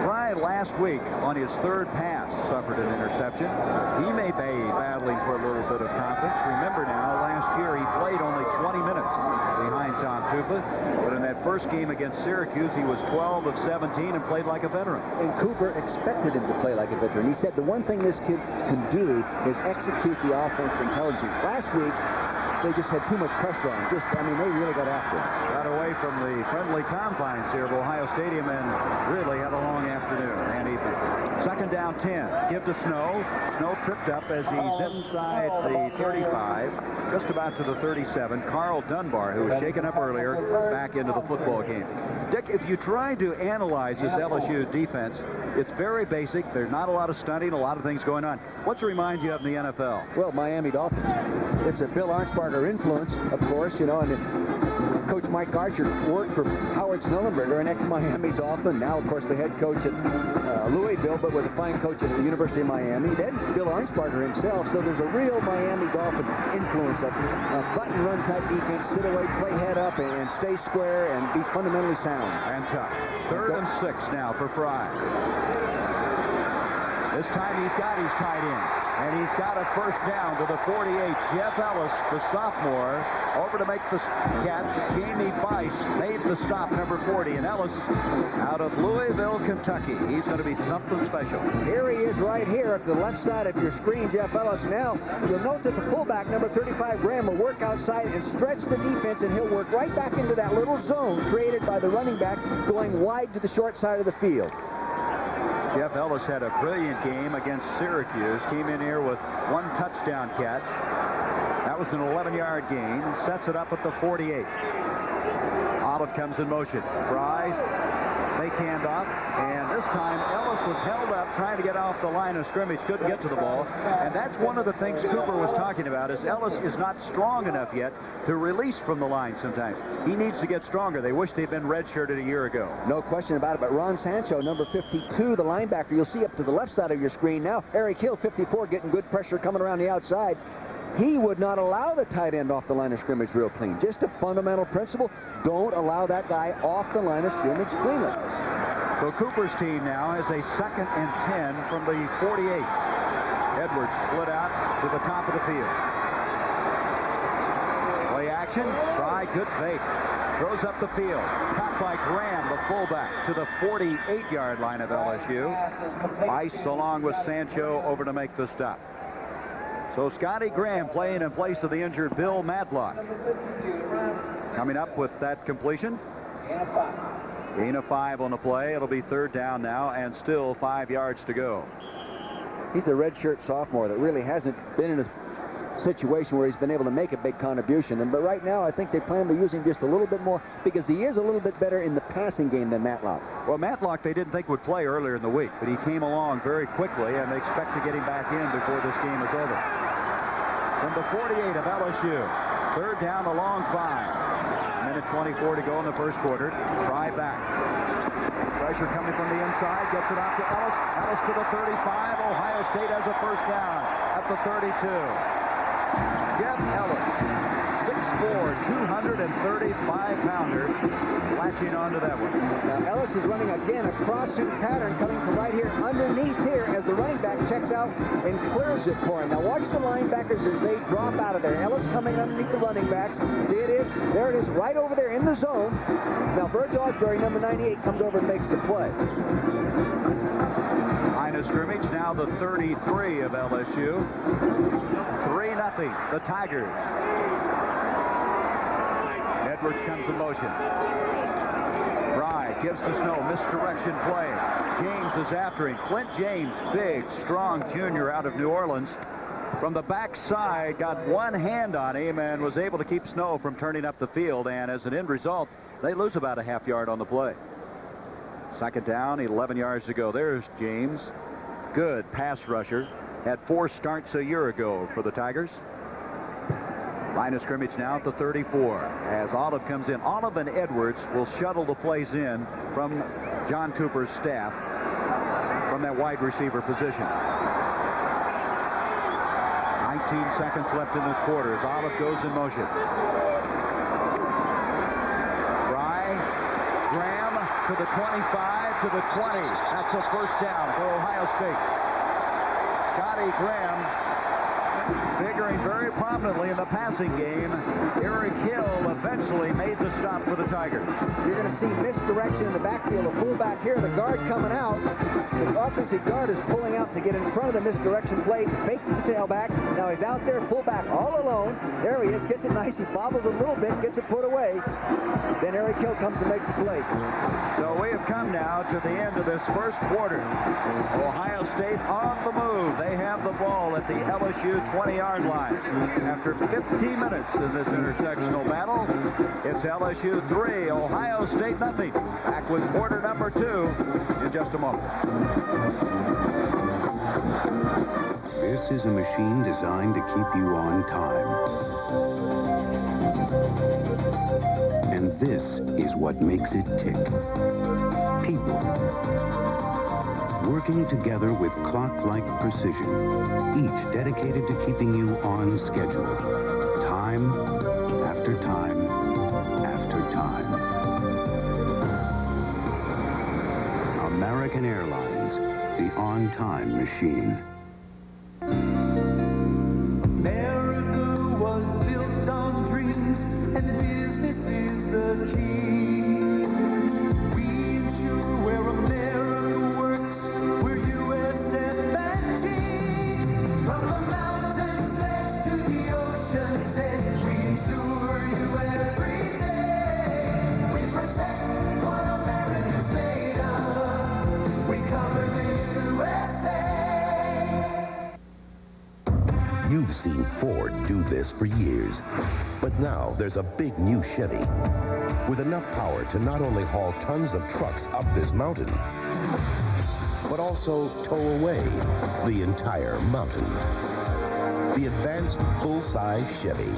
Fry last week on his third pass suffered an interception. He may be battling for a little bit of confidence. Remember now, last year he played only 20 minutes behind Tom Tupa. But in that first game against Syracuse, he was 12 of 17 and played like a veteran. And Cooper expected him to play like a veteran. He said the one thing this kid can do is execute the offense intelligently. Last week, they just had too much pressure on him. They really got after him. Got away from the friendly confines here of Ohio Stadium and really had a long afternoon and evening. Second down 10. Give to Snow. Snow tripped up as he's inside the 35, just about to the 37. Carl Dunbar, who was shaken up earlier, back into the football game. Dick, if you try to analyze this LSU defense, it's very basic. There's not a lot of stunting, a lot of things going on. What's it remind you of in the NFL? Well, Miami Dolphins. It's a Bill Arnsparger influence, of course, and Coach Mike Archer worked for Howard Snellenberger, an ex-Miami Dolphin. Now, of course, the head coach at Louisville, but with a fine coach at the University of Miami. Then Bill Arnsparger himself. So there's a real Miami Dolphin influence of button run type defense, sit away, play head up, and stay square and be fundamentally sound. And tough. Third and 6 now for Fry. This time he's got his tight end. And he's got a first down to the 48. Jeff Ellis, the sophomore, over to make the catch. Jamie Bice made the stop, number 40. And Ellis out of Louisville, Kentucky. He's going to be something special. Here he is right here at the left side of your screen, Jeff Ellis. Now, you'll note that the fullback, number 35, Graham, will work outside and stretch the defense, and he'll work right back into that little zone created by the running back going wide to the short side of the field. Jeff Ellis had a brilliant game against Syracuse. Came in here with one touchdown catch. That was an 11-yard gain. Sets it up at the 48. Olive comes in motion. Fries, fake handoff, and this time Ellis was held up trying to get off the line of scrimmage. Couldn't get to the ball, and that's one of the things Cooper was talking about. Is Ellis is not strong enough yet to release from the line sometimes. He needs to get stronger. They wish they'd been redshirted a year ago. No question about it, but Ron Sancho, number 52, the linebacker, you'll see up to the left side of your screen now. Eric Hill, 54, getting good pressure coming around the outside. He would not allow the tight end off the line of scrimmage real clean. Just a fundamental principle. Don't allow that guy off the line of scrimmage cleanly. So Cooper's team now has a 2nd and 10 from the 48. Edwards split out to the top of the field. Play action. Fry, good fake. Throws up the field. Caught by Graham, the fullback, to the 48-yard line of LSU. Ice along with Sancho over to make the stop. So Scotty Graham playing in place of the injured Bill Madlock. Coming up with that completion. Gain of 5 on the play. It'll be 3rd down now and still 5 yards to go. He's a redshirt sophomore that really hasn't been in a situation where he's been able to make a big contribution. But right now, I think they plan to use him just a little bit more because he is a little bit better in the passing game than Matlock. Well, Matlock they didn't think would play earlier in the week, but he came along very quickly, and they expect to get him back in before this game is over. From the 48 of LSU, 3rd down, a long 5. Minute 24 to go in the first quarter. Fry back. Pressure coming from the inside. Gets it off to Ellis. Ellis to the 35. Ohio State has a first down at the 32. Jeff Ellis, 6'4", 235-pounder, latching onto that one. Now Ellis is running again a crossing pattern coming from right here underneath here as the running back checks out and clears it for him. Now watch the linebackers as they drop out of there. Ellis coming underneath the running backs. See it is. There it is right over there in the zone. Now Bert Osbury, number 98, comes over and makes the play. Line of scrimmage now the 33 of LSU. 3-0, the Tigers. Edwards comes in motion. Fry gives to Snow. Misdirection play. James is after him. Clint James, big, strong junior out of New Orleans. From the backside, got one hand on him and was able to keep Snow from turning up the field. And as an end result, they lose about a half yard on the play. 2nd down, 11 yards to go. There's James. Good pass rusher. Had 4 starts a year ago for the Tigers. Line of scrimmage now at the 34 as Olive comes in. Olive and Edwards will shuttle the plays in from John Cooper's staff from that wide receiver position. 19 seconds left in this quarter as Olive goes in motion. to the 25, to the 20. That's a first down for Ohio State. Scotty Graham figuring very prominently in the passing game. Eric Hill eventually made the stop for the Tigers. You're going to see misdirection in the backfield. A fullback here, the guard coming out. The offensive guard is pulling out to get in front of the misdirection play. Fake to the tailback. Now he's out there, fullback all alone. There he is, gets it nice. He bobbles a little bit, gets it put away. Then Eric Hill comes and makes the play. So we have come now to the end of this first quarter. Ohio State on the move. They have the ball at the LSU 20-yard line. After 15 minutes in this intersectional battle, it's LSU 3, Ohio State nothing. Back with quarter number 2 in just a moment. This is a machine designed to keep you on time. And this is what makes it tick. People. Working together with clock-like precision, each dedicated to keeping you on schedule. Time after time after time. American Airlines, the on-time machine. America was built on dreams, and business is the key. We ensure where America works, we're USFNT. From the mountains edge to the ocean's edge, we ensure you every day. We protect what America's made of. We cover the USA. You've seen Ford do this for years. But now there's a big new Chevy with enough power to not only haul tons of trucks up this mountain, but also tow away the entire mountain. The advanced full-size Chevy.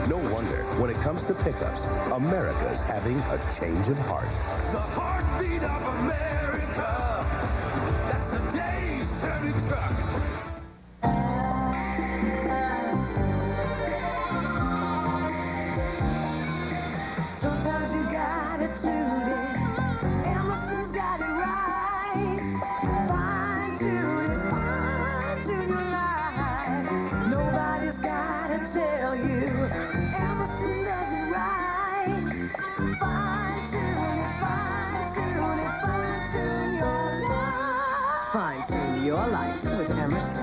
No wonder, when it comes to pickups, America's having a change of heart. The heartbeat of America. That's today's Chevy truck. Sometimes you gotta tune in. Emerson's got it right. Fine tune your life. Nobody's gotta tell you. Emerson does it right. Fine tune your life. Fine tune your life with Emerson.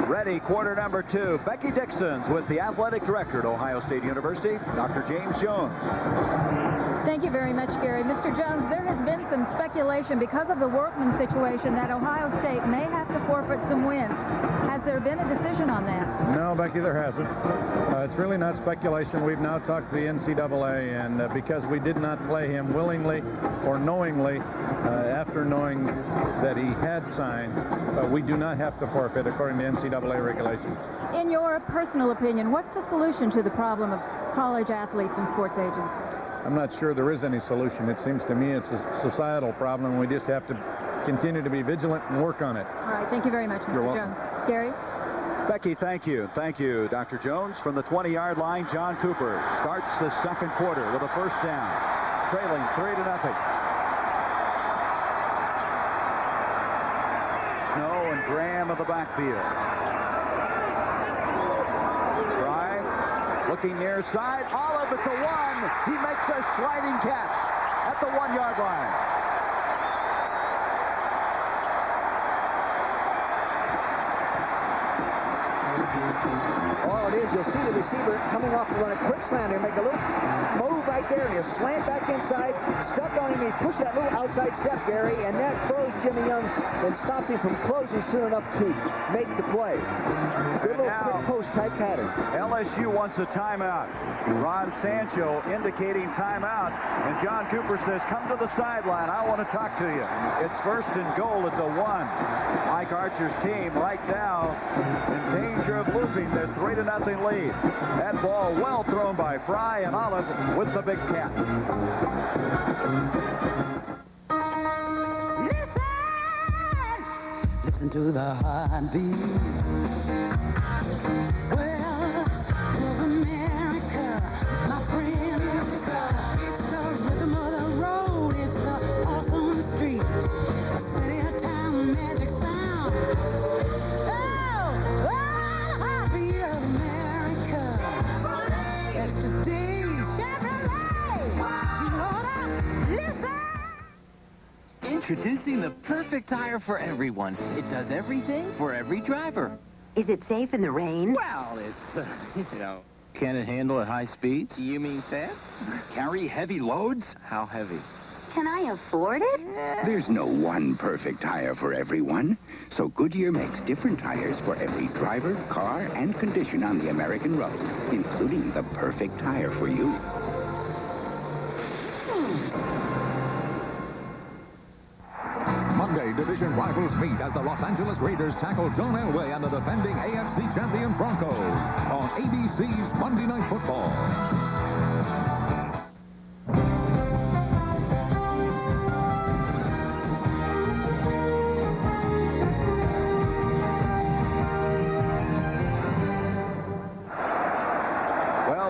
Ready, quarter number 2. Becky Dixons with the athletic director at Ohio State University, Dr. James Jones. Thank you very much, Gary. Mr. Jones, there has been some speculation because of the Workman situation that Ohio State may have to forfeit some wins. Has there been a decision on that? No, Becky, there hasn't. It's really not speculation. We've now talked to the NCAA, and because we did not play him willingly or knowingly, after knowing that he had signed, we do not have to forfeit according to NCAA regulations. In your personal opinion, what's the solution to the problem of college athletes and sports agents? I'm not sure there is any solution. It seems to me it's a societal problem, and we just have to continue to be vigilant and work on it. All right, thank you very much, Mr. You're welcome. Jones. Gary? Becky, thank you. Thank you, Dr. Jones. From the 20-yard line, John Cooper starts the second quarter with a first down, trailing 3-0. Snow and Graham of the backfield. Drive, looking near side, Olive at the 1. He makes a sliding catch at the 1-yard line. All it is, you'll see the receiver coming off to run a quick slant and make a little move right there, and he'll slant back inside, stuck on him, he pushed that little outside step, Gary, and that froze Jimmy Young and stopped him from closing soon enough to make the play. Good little quick post type pattern. LSU wants a timeout. Ron Sancho indicating timeout, and John Cooper says, come to the sideline, I want to talk to you. It's first and goal at the 1. Mike Archer's team right now in danger of losing their 3-0 lead. That ball well thrown by Fry, and Olive with the big catch. Listen Listen to the heartbeat. Well, of America, my friend, it's the rhythm of the road. It's the awesome street. City of town, magic sound. Oh, the heartbeat of America. That's today's Chevrolet. You know that? Listen. Introducing the perfect tire for everyone. It does everything for every driver. Is it safe in the rain? Well, it's, Can it handle at high speeds? You mean fast? Carry heavy loads? How heavy? Can I afford it? There's no one perfect tire for everyone. So Goodyear makes different tires for every driver, car, and condition on the American road, including the perfect tire for you. Monday, division rivals meet as the Los Angeles Raiders tackle John Elway and the defending AFC champion Broncos on ABC's Monday Night Football.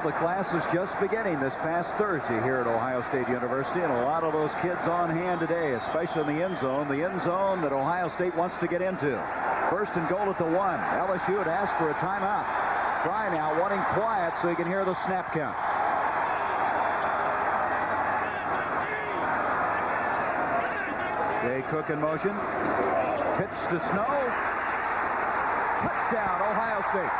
The class is just beginning this past Thursday here at Ohio State University, and a lot of those kids on hand today, especially in the end zone that Ohio State wants to get into. First and goal at the 1. LSU had asked for a timeout. Fry now wanting quiet so he can hear the snap count. Jay Cook in motion. Pitch to Snow. Touchdown, Ohio State.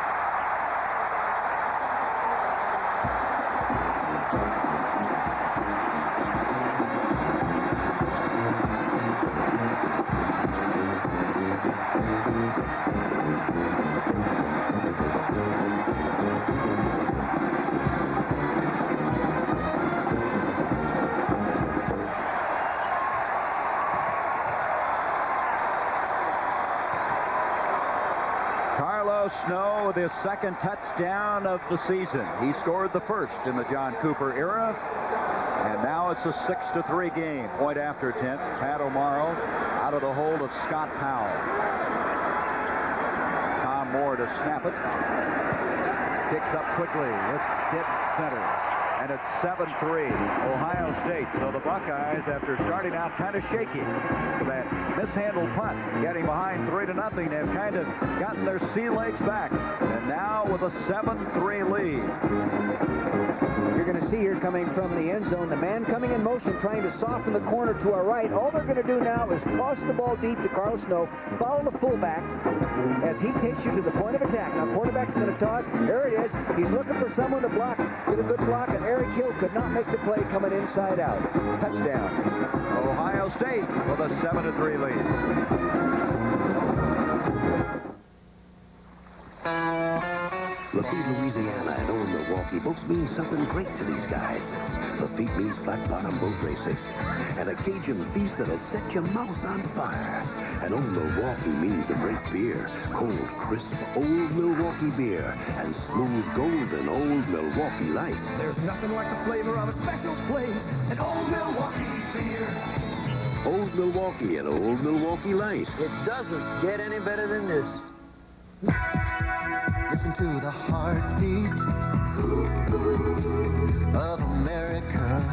Snow with his second touchdown of the season. He scored the first in the John Cooper era, and now it's a 6-3 game. Point after 10. Pat O'Morrow out of the hold of Scott Powell. Tom Moore to snap it. Kicks up quickly. It's dead center. And it's 7-3, Ohio State. So the Buckeyes, after starting out kind of shaky with that mishandled punt, getting behind 3-0, have kind of gotten their sea legs back. And now with a 7-3 lead. You're going to see here coming from the end zone, the man coming in motion, trying to soften the corner to our right. All they're going to do now is toss the ball deep to Carlos Snow, follow the fullback as he takes you to the point of attack. Now, quarterback's going to toss. There it is. He's looking for someone to block. Get a good block, and Eric Hill could not make the play coming inside out. Touchdown. Ohio State with a 7-3 lead. Lafitte, Louisiana and Old Milwaukee both mean something great to these guys. Lafitte means flat-bottom boat racing and a Cajun feast that'll set your mouth on fire. And Old Milwaukee means a great beer, cold, crisp, Old Milwaukee beer and smooth, golden Old Milwaukee Light. There's nothing like the flavor of a special place, an Old Milwaukee beer. Old Milwaukee and Old Milwaukee Light. It doesn't get any better than this. Listen to the heartbeat of America.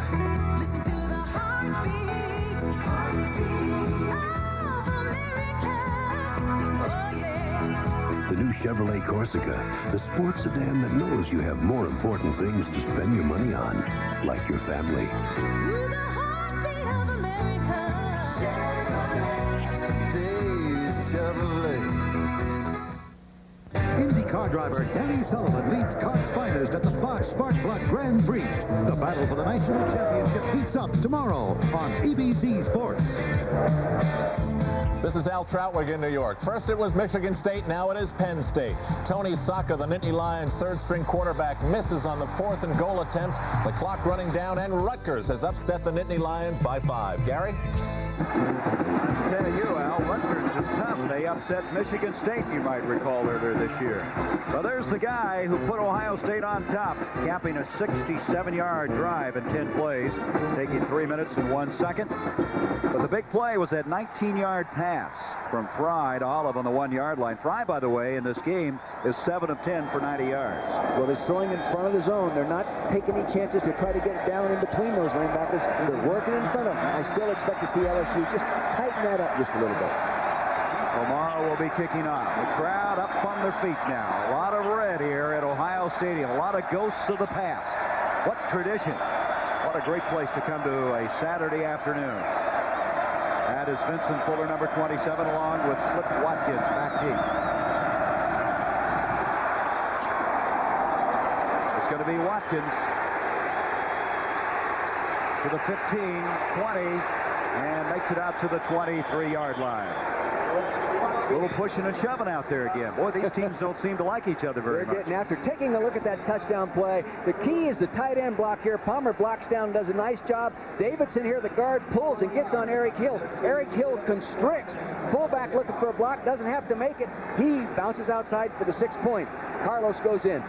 Listen to the heartbeat of America. Oh, yeah. The new Chevrolet Corsica, the sports sedan that knows you have more important things to spend your money on, like your family. To the heartbeat of America. Today's Chevrolet. IndyCar driver Danny Sullivan leads Cart's finest at the Fox Sparkplug Grand Prix. The battle for the national championship heats up tomorrow on ABC Sports. This is Al Troutwig in New York. First it was Michigan State, now it is Penn State. Tony Saka, the Nittany Lions third-string quarterback, misses on the 4th and goal attempt. The clock running down, and Rutgers has upset the Nittany Lions by 5. Gary? I'm telling you, Al, Rutgers is tough. They upset Michigan State, you might recall, earlier this year. Well, there's the guy who put Ohio State on top, capping a 67-yard drive in 10 plays, taking 3 minutes and 1 second. But the big play was that 19-yard pass from Fry to Olive on the 1-yard line. Fry, by the way, in this game is 7 of 10 for 90 yards. Well, they're throwing in front of the zone. They're not taking any chances to try to get down in between those linebackers. They're working in front of them. I still expect to see LSU just tighten that up just a little bit. O'Mara will be kicking off. The crowd up on their feet now. A lot of red here at Ohio Stadium. A lot of ghosts of the past. What tradition. What a great place to come to a Saturday afternoon. That is Vincent Fuller, number 27, along with Flip Watkins back deep. It's going to be Watkins to the 15, 20, and makes it out to the 23-yard line. A little pushing and shoving out there again. Boy, these teams don't seem to like each other very much. They're getting after. Taking a look at that touchdown play. The key is the tight end block here. Palmer blocks down, does a nice job. Davidson here, the guard, pulls and gets on Eric Hill. Eric Hill constricts. Fullback looking for a block, doesn't have to make it. He bounces outside for the 6 points. Carlos goes in.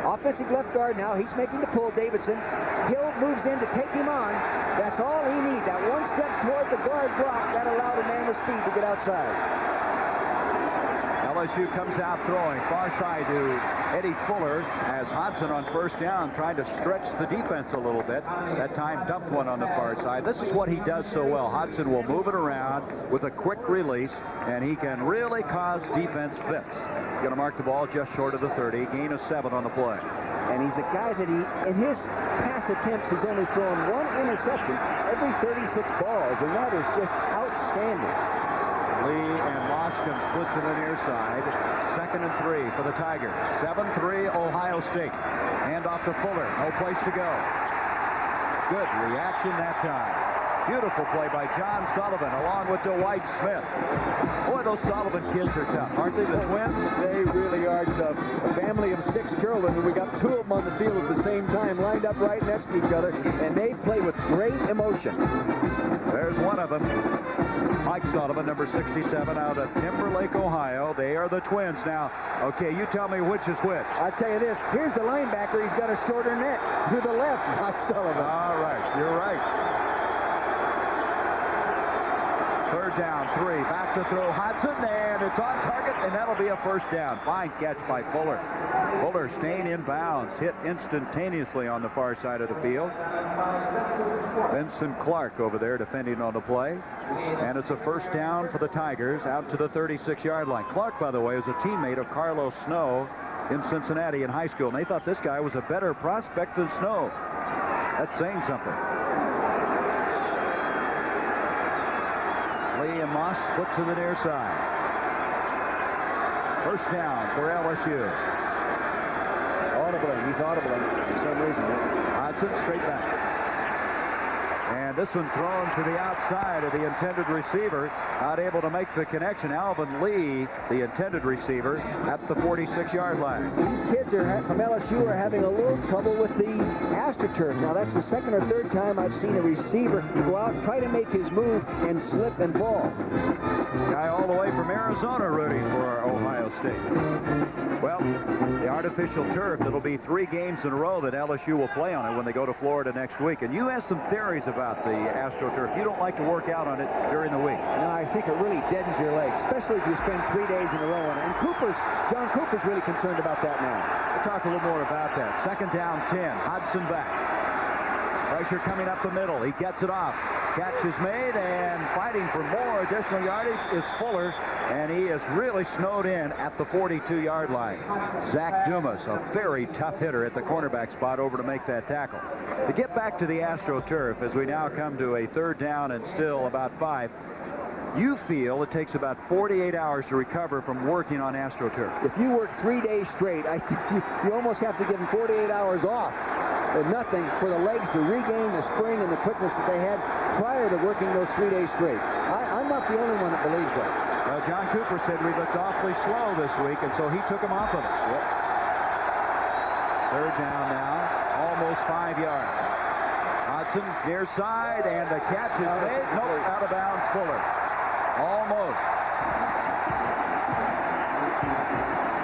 Offensive left guard now. He's making the pull. Davidson. Hill moves in to take him on. That's all he needs. That one step toward the guard block, that allowed a man with speed to get outside. LSU comes out throwing far side to Eddie Fuller as Hodson on first down trying to stretch the defense a little bit. That time dumped one on the far side. This is what he does so well. Hodson will move it around with a quick release, and he can really cause defense fits. Going to mark the ball just short of the 30. Gain of 7 on the play. And he's a guy that in his pass attempts, he's only thrown 1 interception every 36 balls, and that is just outstanding. Lee and Loscombe split to the near side. 2nd and 3 for the Tigers. 7-3 Ohio State. Hand off to Fuller. No place to go. Good reaction that time. Beautiful play by John Sullivan along with Dwight Smith. Boy, those Sullivan kids are tough, aren't they, the twins? They really are tough. A family of 6 children, and we got 2 of them on the field at the same time, lined up right next to each other, and they play with great emotion. There's one of them. Mike Sullivan, number 67, out of Timberlake, Ohio. They are the twins now. Okay, you tell me which is which. I'll tell you this. Here's the linebacker. He's got a shorter neck. To the left, Mike Sullivan. All right, you're right. 3rd down, 3. Back to throw Hodson, and it's on target, and that'll be a first down. Fine catch by Fuller. Fuller staying in bounds, hit instantaneously on the far side of the field. Vincent Clark over there defending on the play. And it's a first down for the Tigers out to the 36-yard line. Clark, by the way, is a teammate of Carlos Snow in Cincinnati in high school, and they thought this guy was a better prospect than Snow. That's saying something. Lee and Moss split to the near side. First down for LSU. Audibling. He's audibling for some reason. Hodson straight back. And this one thrown to the outside of the intended receiver. Not able to make the connection. Alvin Lee, the intended receiver, at the 46-yard line. These kids from LSU are having a little trouble with the AstroTurf. Now, that's the 2nd or 3rd time I've seen a receiver go out and try to make his move and slip and fall. Guy all the way from Arizona rooting for Ohio State. Well, the artificial turf, it'll be 3 games in a row that LSU will play on it when they go to Florida next week. And you have some theories about the AstroTurf. You don't like to work out on it during the week. No, I think it really deadens your legs, especially if you spend 3 days in a row on it. And John Cooper's really concerned about that now. We'll talk a little more about that. 2nd down, 10. Hodson back. Pressure coming up the middle. He gets it off. Catch is made, and fighting for more additional yardage is Fuller, and he is really snowed in at the 42-yard line. Zach Dumas, a very tough hitter at the cornerback spot, over to make that tackle. To get back to the AstroTurf, as we now come to a 3rd down and still about 5, you feel it takes about 48 hours to recover from working on AstroTurf. If you work 3 days straight, I think you almost have to give them 48 hours off. Nothing for the legs to regain the spring and the quickness that they had prior to working those 3 days straight. I'm not the only one that believes that. Well, John Cooper said we looked awfully slow this week, and so he took him off of it. Yep. 3rd down now, almost 5 yards. Hodson near side, and the catch is made. Nope, out of bounds, Fuller. Almost.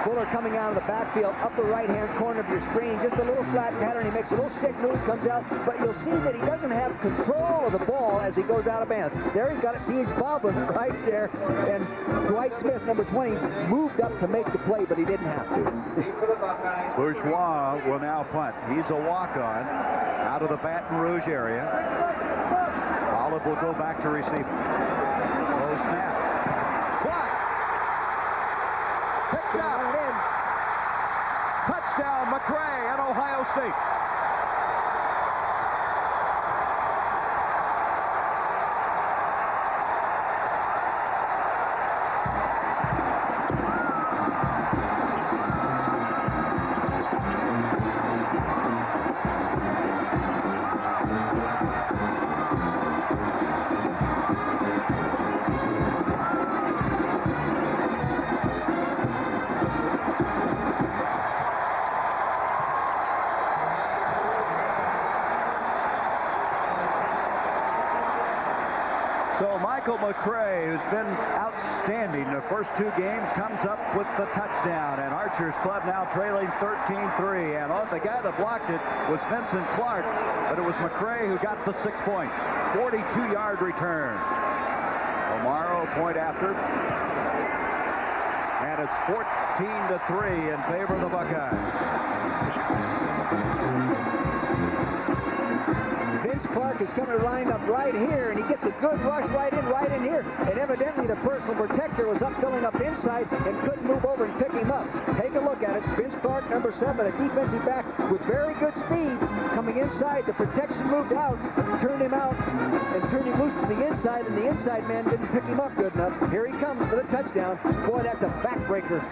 Fuller coming out of the backfield, upper right-hand corner of your screen, just a little flat pattern. He makes a little stick move, comes out, but you'll see that he doesn't have control of the ball as he goes out of bounds. There he's got it. See, he's bobbling it right there. And Dwight Smith, number 20, moved up to make the play, but he didn't have to. Bourgeois will now punt. He's a walk-on out of the Baton Rouge area. Olive will go back to receive. Low snap. Blocked. Picked up. Touchdown, McCray at Ohio State. So Michael McCray, who's been outstanding the first two games, comes up with the touchdown. And Archer's Club now trailing 13-3. And the guy that blocked it was Vincent Clark, but it was McCray who got the 6 points. 42-yard return. Omaro point after. And it's 14-3 in favor of the Buckeyes. Vince Clark is coming lined up right here, and he gets a good rush right in here. And evidently the personal protector was up filling up inside and couldn't move over and pick him up. Take a look at it. Vince Clark, number 7, a defensive back with very good speed, coming inside. The protection moved out, turned him out, and turned him loose to the inside, and the inside man didn't pick him up good enough. Here he comes for the touchdown. Boy, that's a backbreaker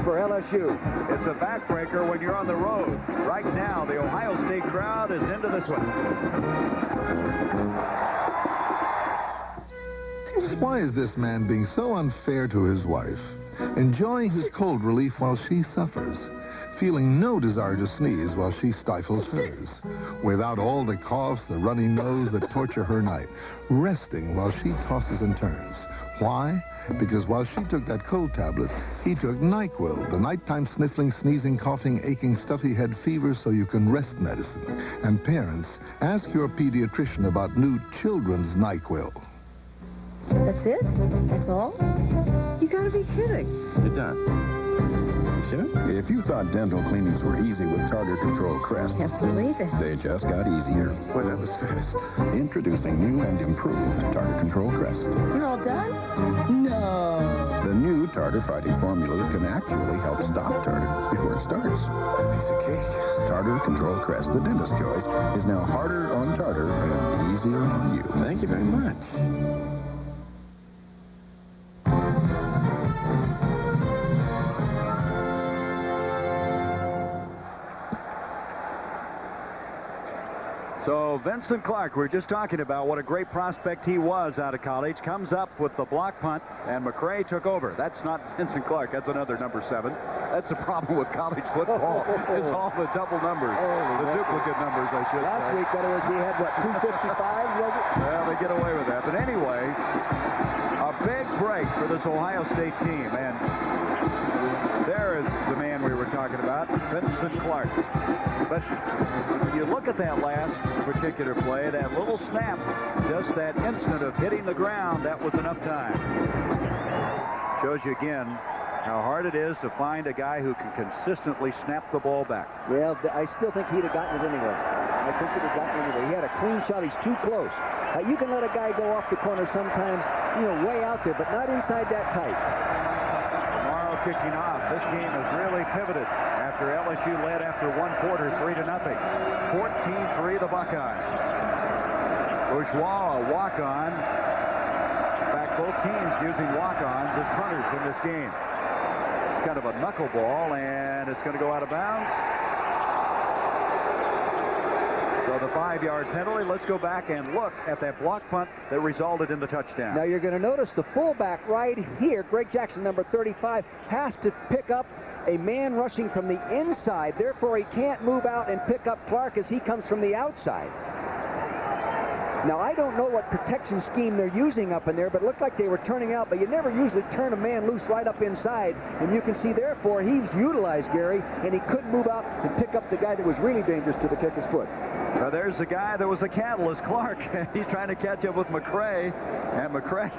for LSU. It's a backbreaker when you're on the road. Right now, the Ohio State crowd is into this one. Why is this man being so unfair to his wife? Enjoying his cold relief while she suffers. Feeling no desire to sneeze while she stifles hers. Without all the coughs, the runny nose that torture her night. Resting while she tosses and turns. Why? Because while she took that cold tablet, he took NyQuil, the nighttime sniffling, sneezing, coughing, aching, stuffy head fever so you can rest medicine. And parents, ask your pediatrician about new children's NyQuil. That's it? That's all? You gotta be kidding. You're done. You sure? If you thought dental cleanings were easy with Tartar Control Crest, Can't believe it. they just got easier. Boy, that was fast. Introducing new and improved Tartar Control Crest. You're all done? No. The new tartar fighting formula can actually help stop tartar before it starts. Piece of cake. Tartar Control Crest, the dentist's choice, is now harder on tartar and easier on you. Thank you very much. So Vincent Clark, we were just talking about what a great prospect he was out of college, comes up with the block punt, and McCray took over. That's not Vincent Clark. That's another number 7. That's the problem with college football. It's all the double numbers, the duplicate numbers, I should say. Last week, that was, we had, what, 255, was it? Well, they get away with that. But anyway, a big break for this Ohio State team. And there is the man we were talking about, Vincent Clark. But when you look at that last particular play, that little snap, just that instant of hitting the ground, that was enough time. Shows you again how hard it is to find a guy who can consistently snap the ball back. Well, I still think he'd have gotten it anyway. I think he'd have gotten it anyway. He had a clean shot. He's too close. You can let a guy go off the corner sometimes, you know, way out there, but not inside that tight. Tomorrow kicking off. This game has really pivoted after LSU led after one quarter, 3-0. 14-3 the Buckeyes. Bourgeois, a walk-on. In fact, both teams using walk-ons as punters in this game. It's kind of a knuckleball, and it's going to go out of bounds. So the 5-yard penalty. Let's go back and look at that block punt that resulted in the touchdown. Now you're going to notice the fullback right here, Greg Jackson, number 35, has to pick up a man rushing from the inside. Therefore, he can't move out and pick up Clark as he comes from the outside. Now, I don't know what protection scheme they're using up in there, but it looked like they were turning out, but you never usually turn a man loose right up inside, and you can see, therefore, he's utilized, Gary, and he couldn't move out and pick up the guy that was really dangerous to the kicker's foot. Well, there's the guy that was a catalyst, Clark. He's trying to catch up with McCray, and McCray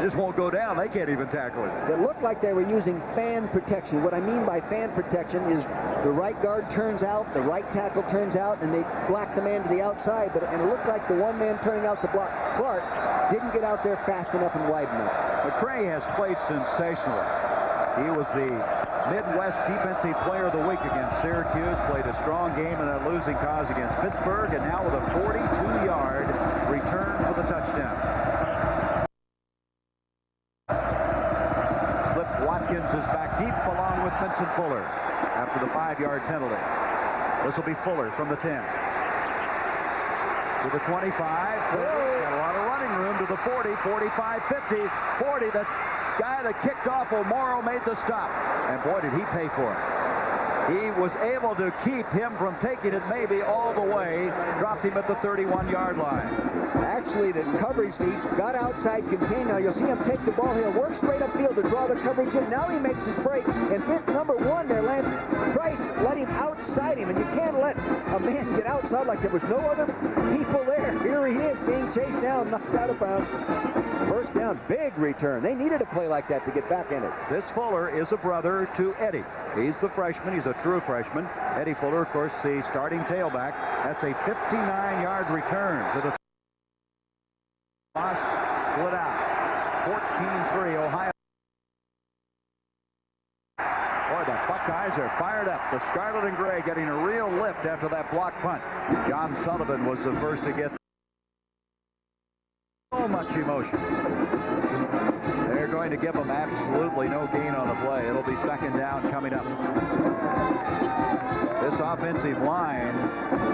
just won't go down. They can't even tackle it. It looked like they were using fan protection. What I mean by fan protection is the right guard turns out, the right tackle turns out, and they block the man to the outside. And it looked like the one man turning out to block Clark didn't get out there fast enough and wide enough. McCray has played sensationally. He was the Midwest Defensive Player of the Week against Syracuse, played a strong game in that losing cause against Pittsburgh, and now with a 42-yard return for the touchdown. Flip Watkins is back deep along with Vincent Fuller after the 5-yard penalty. This will be Fuller from the 10. To the 25, got a lot of running room to the 40, 45, 50, 40. The guy that kicked off O'Morrow made the stop. And boy, did he pay for it. He was able to keep him from taking it maybe all the way, dropped him at the 31-yard line. Actually, the coverage, he got outside contained. Now, you'll see him take the ball. He'll work straight upfield to draw the coverage in. Now he makes his break. And fifth, number 1 there, Lance Price, let him outside him. And you can't let a man get outside like there was no other people there. Here he is being chased down, knocked out of bounds. First down, big return. They needed a play like that to get back in it. This Fuller is a brother to Eddie. He's the freshman. He's a true freshman. Eddie Fuller, of course, the starting tailback. That's a 59-yard return to the Moss split out. 14-3, Ohio. Boy, the Buckeyes are fired up. The Scarlet and Gray getting a real lift after that block punt. John Sullivan was the first to get so much emotion. They're going to give them absolutely no gain on the play. It'll be second down coming up. This offensive line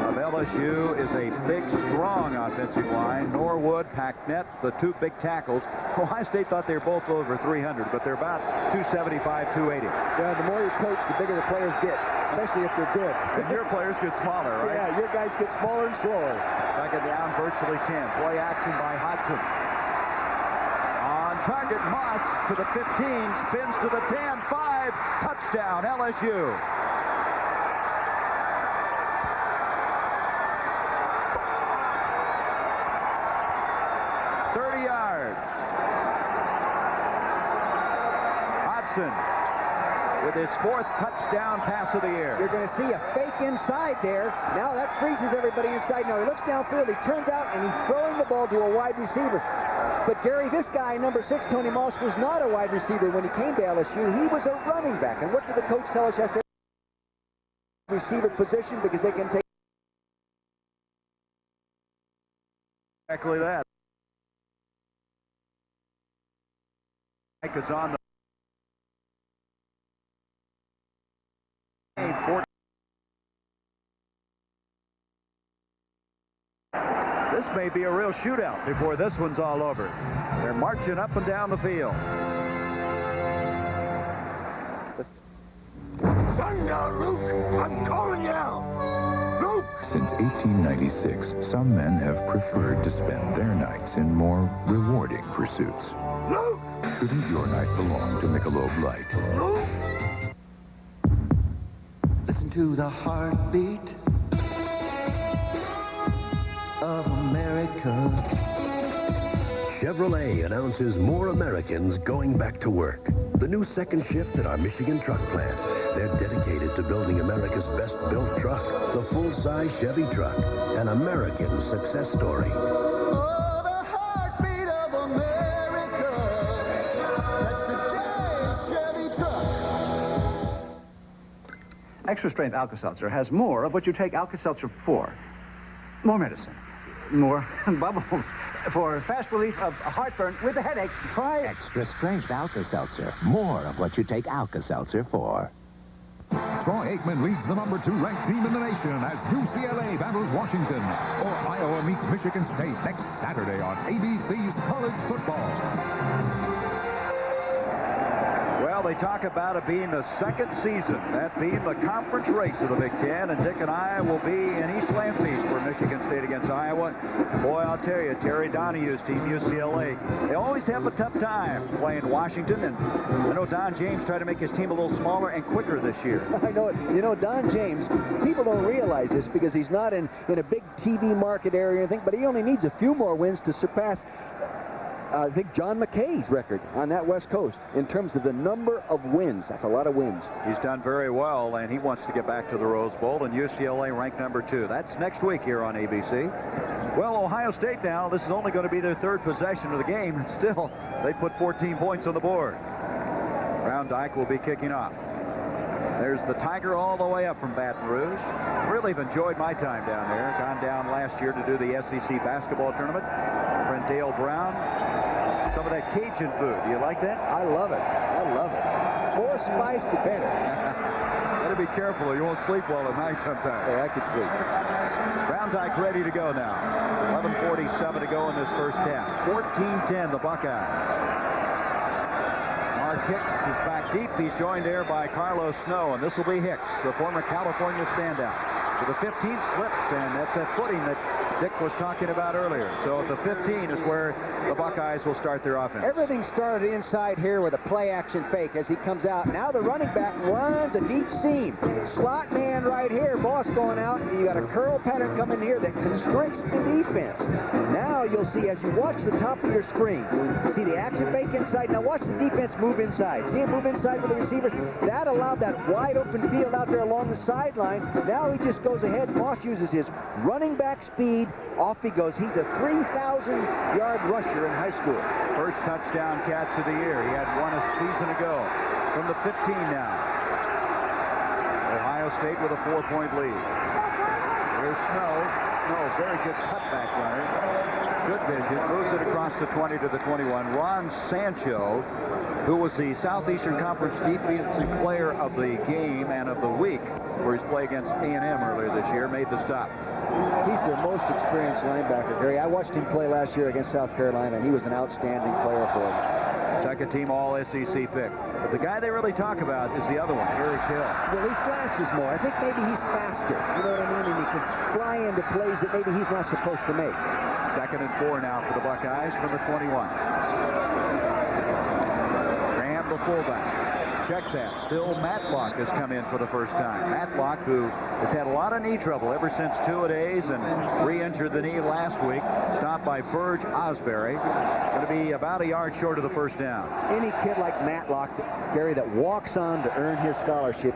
of LSU is a big, strong offensive line. Norwood, Packnett, the two big tackles. Ohio State thought they were both over 300, but they're about 275, 280. Yeah, the more you coach, the bigger the players get, especially if they're good. And your players get smaller, right? Yeah, your guys get smaller and slower. Second down, virtually 10. Play action by Hodgson. On target, Moss to the 15, spins to the 10, 5, touchdown, LSU. With his 4th touchdown pass of the year. You're going to see a fake inside there. Now that freezes everybody inside. Now he looks downfield, he turns out, and he's throwing the ball to a wide receiver. But Gary, this guy, number 6, Tony Moss, was not a wide receiver when he came to LSU. He was a running back. And what did the coach tell us yesterday? Receiver position, because they can take exactly that. Mike is on the This may be a real shootout before this one's all over. They're marching up and down the field. Sundown, Luke! I'm calling you out! Luke! Since 1896, some men have preferred to spend their nights in more rewarding pursuits. Luke! Shouldn't your night belong to Michelob Light? Luke! Listen to the heartbeat of America. Chevrolet announces more Americans going back to work. The new second shift at our Michigan truck plant. They're dedicated to building America's best-built truck, the full-size Chevy truck, an American success story. Oh, the heartbeat of America. That's the Chevy truck. Extra Strength Alka-Seltzer has more of what you take Alka-Seltzer for. More medicine. More bubbles. For fast relief of heartburn with a headache, try Extra Strength Alka-Seltzer. More of what you take Alka-Seltzer for. Troy Aikman leads the number 2 ranked team in the nation as UCLA battles Washington, or Iowa meets Michigan State next Saturday on ABC's College Football. Well, Well, they talk about it being the second season, that being the conference race of the Big Ten, and Dick and I will be in East Lansing for Michigan State against Iowa. Boy, I'll tell you, Terry Donohue's team, UCLA, they always have a tough time playing Washington, and I know Don James tried to make his team a little smaller and quicker this year. I know it. You know, Don James, people don't realize this because he's not in a big TV market area or anything, but he only needs a few more wins to surpass I think John McKay's record on that West Coast in terms of the number of wins. That's a lot of wins. He's done very well, and he wants to get back to the Rose Bowl, and UCLA ranked number 2. That's next week here on ABC. Well, Ohio State now, this is only going to be their third possession of the game, and still, they put 14 points on the board. Brown Dyke will be kicking off. There's the Tiger all the way up from Baton Rouge. Really have enjoyed my time down there. Gone down last year to do the SEC basketball tournament. Friend Dale Brown. Some of that Cajun food. Do you like that? I love it. I love it. More spice, the better. Better be careful or you won't sleep well at night sometimes. Hey, I could sleep. Brown Dyke ready to go now. 11:47 to go in this first half. 14-10, the Buckeyes. Hicks is back deep. He's joined there by Carlos Snow, and this will be Hicks, the former California standout. To the 15 slips, and that's that footing that Dick was talking about earlier. So at the 15 is where the Buckeyes will start their offense. Everything started inside here with a play-action fake as he comes out. Now the running back runs a deep seam. Slot man right here, Boss going out. You got a curl pattern coming here that constricts the defense. Now you'll see as you watch the top of your screen, see the action fake inside. Now watch the defense move inside. See him move inside with the receivers. That allowed that wide open field out there along the sideline. Now he just goes ahead. Moss uses his running back speed. Off he goes. He's a 3,000-yard rusher in high school. First touchdown catch of the year. He had one a season ago. From the 15 now. Ohio State with a 4-point lead. Here's Snow. Snow, very good cutback runner. Good vision. Moves it across the 20 to the 21. Ron Sancho, who was the Southeastern Conference Defensive Player of the Game and of the Week for his play against A&M earlier this year, made the stop. He's their most experienced linebacker, Gary. I watched him play last year against South Carolina, and he was an outstanding player for them. Second team All-SEC pick. But the guy they really talk about is the other one, Eric Hill. Well, he flashes more. I think maybe he's faster. You know what I mean? And he can fly into plays that maybe he's not supposed to make. 2nd and 4 now for the Buckeyes from the 21. Graham, the fullback. Check that. Bill Matlock has come in for the first time. Matlock, who has had a lot of knee trouble ever since two-a-days and re-injured the knee last week. Stopped by Burge Osbury. Going to be about a yard short of the first down. Any kid like Matlock, Gary, that walks on to earn his scholarship,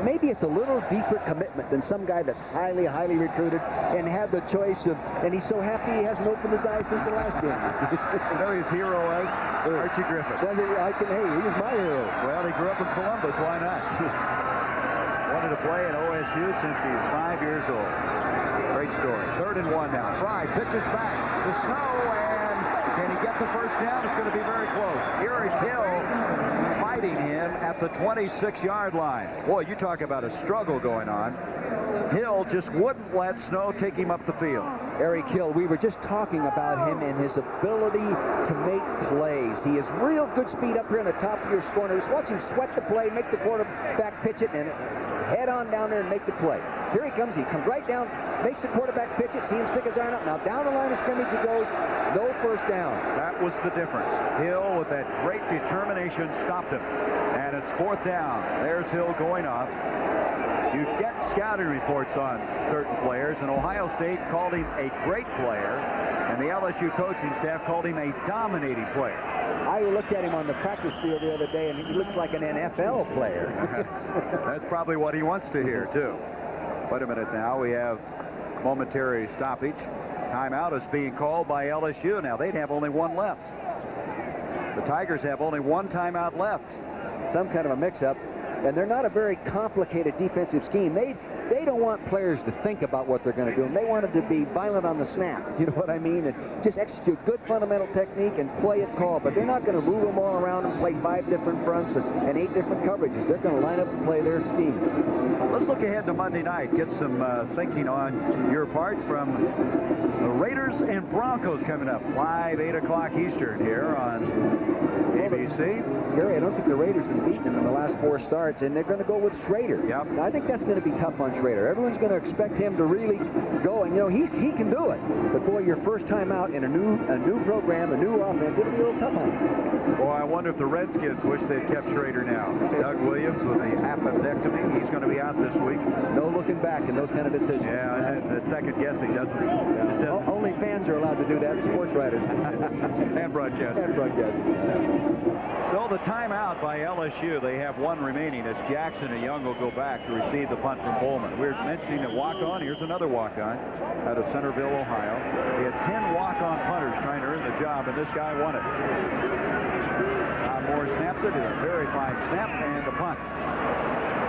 maybe it's a little deeper commitment than some guy that's highly, highly recruited and had the choice of, and he's so happy he hasn't opened his eyes since the last game. You know his hero was Archie Griffin. Hey, he was my hero. Well, he grew up in Columbus. Why not? Wanted to play at OSU since he was 5 years old. Great story. 3rd and 1 now. Fry pitches back to Snow, and can he get the first down? It's going to be very close. Eric Hill fighting him at the 26-yard line. Boy, you talk about a struggle going on. Hill just wouldn't let Snow take him up the field. Eric Hill, we were just talking about him and his ability to make plays. He has real good speed up here on the top of your corner. Just watch him sweat the play, make the quarterback pitch it, and head on down there and make the play. Here he comes. He comes right down, makes the quarterback pitch it. See him stick his iron up. Now down the line of scrimmage he goes. No first down. That was the difference. Hill, with that great determination, stopped him. And it's 4th down. There's Hill going off. You get scouting reports on certain players, and Ohio State called him a great player, and the LSU coaching staff called him a dominating player. I looked at him on the practice field the other day, and he looked like an NFL player. That's probably what he wants to hear, too. Wait a minute now. We have momentary stoppage. Timeout is being called by LSU. Now, they'd have only one left. The Tigers have only one timeout left. Some kind of a mix-up. And they're not a very complicated defensive scheme. They don't want players to think about what they're going to do. And they want them to be violent on the snap. You know what I mean? And just execute good fundamental technique and play it call. But they're not going to move them all around and play 5 different fronts and 8 different coverages. They're going to line up and play their scheme. Let's look ahead to Monday night. Get some thinking on your part from the Raiders and Broncos coming up. Live 8 o'clock Eastern here on ABC. Gary, I don't think the Raiders have beaten them in the last 4 starts, and they're going to go with Schrader. Yep. I think that's going to be tough on Schrader. Everyone's going to expect him to really go, and, you know, he can do it. But, boy, your first time out in a new program, a new offense, it'll be a little tough on him. Boy, I wonder if the Redskins wish they'd kept Schrader now. Doug Williams with the appendectomy. He's going to be out this week. No looking back in those kind of decisions. Yeah, and second guessing, doesn't he? Yeah. Only fans are allowed to do that, sports writers. And broadcasters. And broadcasters. So the timeout by LSU, they have 1 remaining as Jackson and Young will go back to receive the punt from Bowman. We're mentioning a walk-on. Here's another walk-on out of Centerville, Ohio. They had 10 walk-on punters trying to earn the job, and this guy won it. Moore snapped it. A very fine snap, and the punt.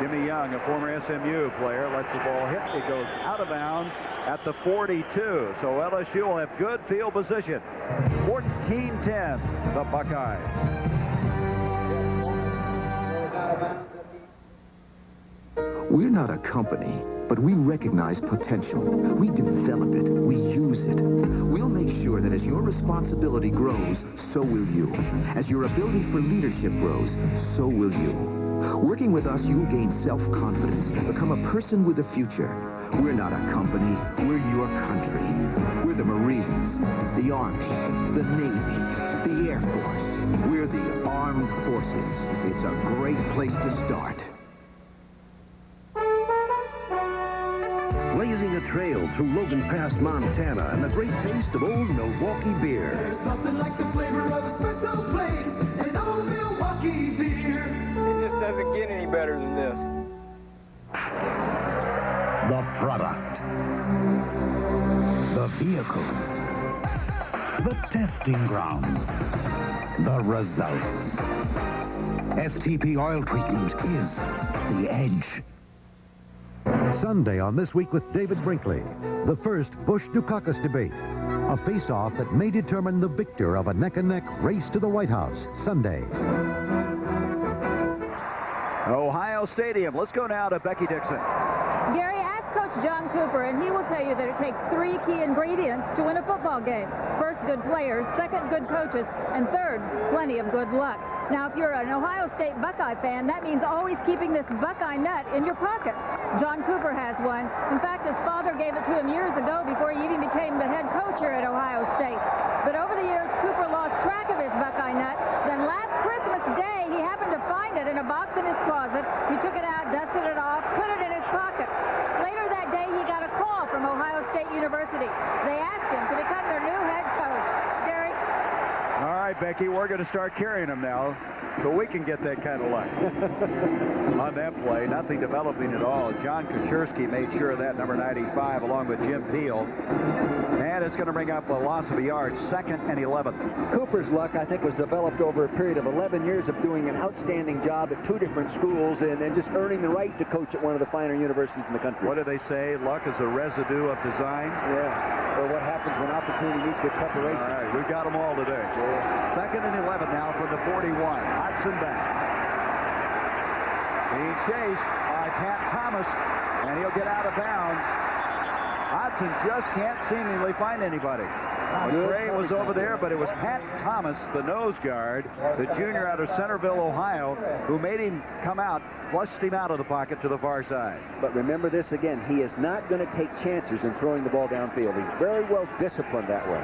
Jimmy Young, a former SMU player, lets the ball hit. It goes out of bounds at the 42. So LSU will have good field position. 14-10, the Buckeyes. We're not a company, but we recognize potential. We develop it. We use it. We'll make sure that as your responsibility grows, so will you. As your ability for leadership grows, so will you. Working with us, you'll gain self-confidence, become a person with a future. We're not a company. We're your country. We're the Marines, the Army, the Navy, the Air Force. We're the Armed Forces. It's a great place to start. Blazing a trail through Logan Pass, Montana, and the great taste of old Milwaukee beer. There's nothing like the flavor of a special place in old Milwaukee beer. It just doesn't get any better than this. The product. The vehicles. The testing grounds. The results. STP oil treatment is the edge. Sunday on This Week with David Brinkley, the first Bush-Dukakis debate. A face-off that may determine the victor of a neck-and-neck race to the White House Sunday. Ohio Stadium. Let's go now to Becky Dixon. Gary, ask Coach John Cooper, and he will tell you that it takes 3 key ingredients to win a football game. First, good players. Second, good coaches. And third, plenty of good luck. Now, if you're an Ohio State Buckeye fan, that means always keeping this Buckeye nut in your pocket. John Cooper has one. In fact, his father gave it to him years ago before he even became the head coach here at Ohio State. But over the years, Cooper lost track of his Buckeye nut. Then last Christmas Day, he happened to find it in a box in his closet. He took it out, dusted it off, put it in his pocket. Later that day, he got a call from Ohio State University. They asked him to become their new head coach. Gary? All right, Becky, we're going to start carrying them now, so we can get that kind of luck. On that play, nothing developing at all. John Kaczerski made sure of that, number 95, along with Jim Peel. And it's going to bring up a loss of a yard, 2nd and 11. Cooper's luck, I think, was developed over a period of 11 years of doing an outstanding job at 2 different schools and just earning the right to coach at one of the finer universities in the country. What do they say? Luck is a residue of design? Yeah. Or what happens when opportunity meets with preparation. All right, we've got them all today. Yeah. 2nd and 11 now from the 41. Hodgson back. Being chased by Pat Thomas, and he'll get out of bounds. Hodgson just can't seemingly find anybody. Gray was over there, but it was Pat Thomas, the nose guard, the junior out of Centerville, Ohio, who made him come out, flushed him out of the pocket to the far side. But remember this again, he is not going to take chances in throwing the ball downfield. He's very well disciplined that way.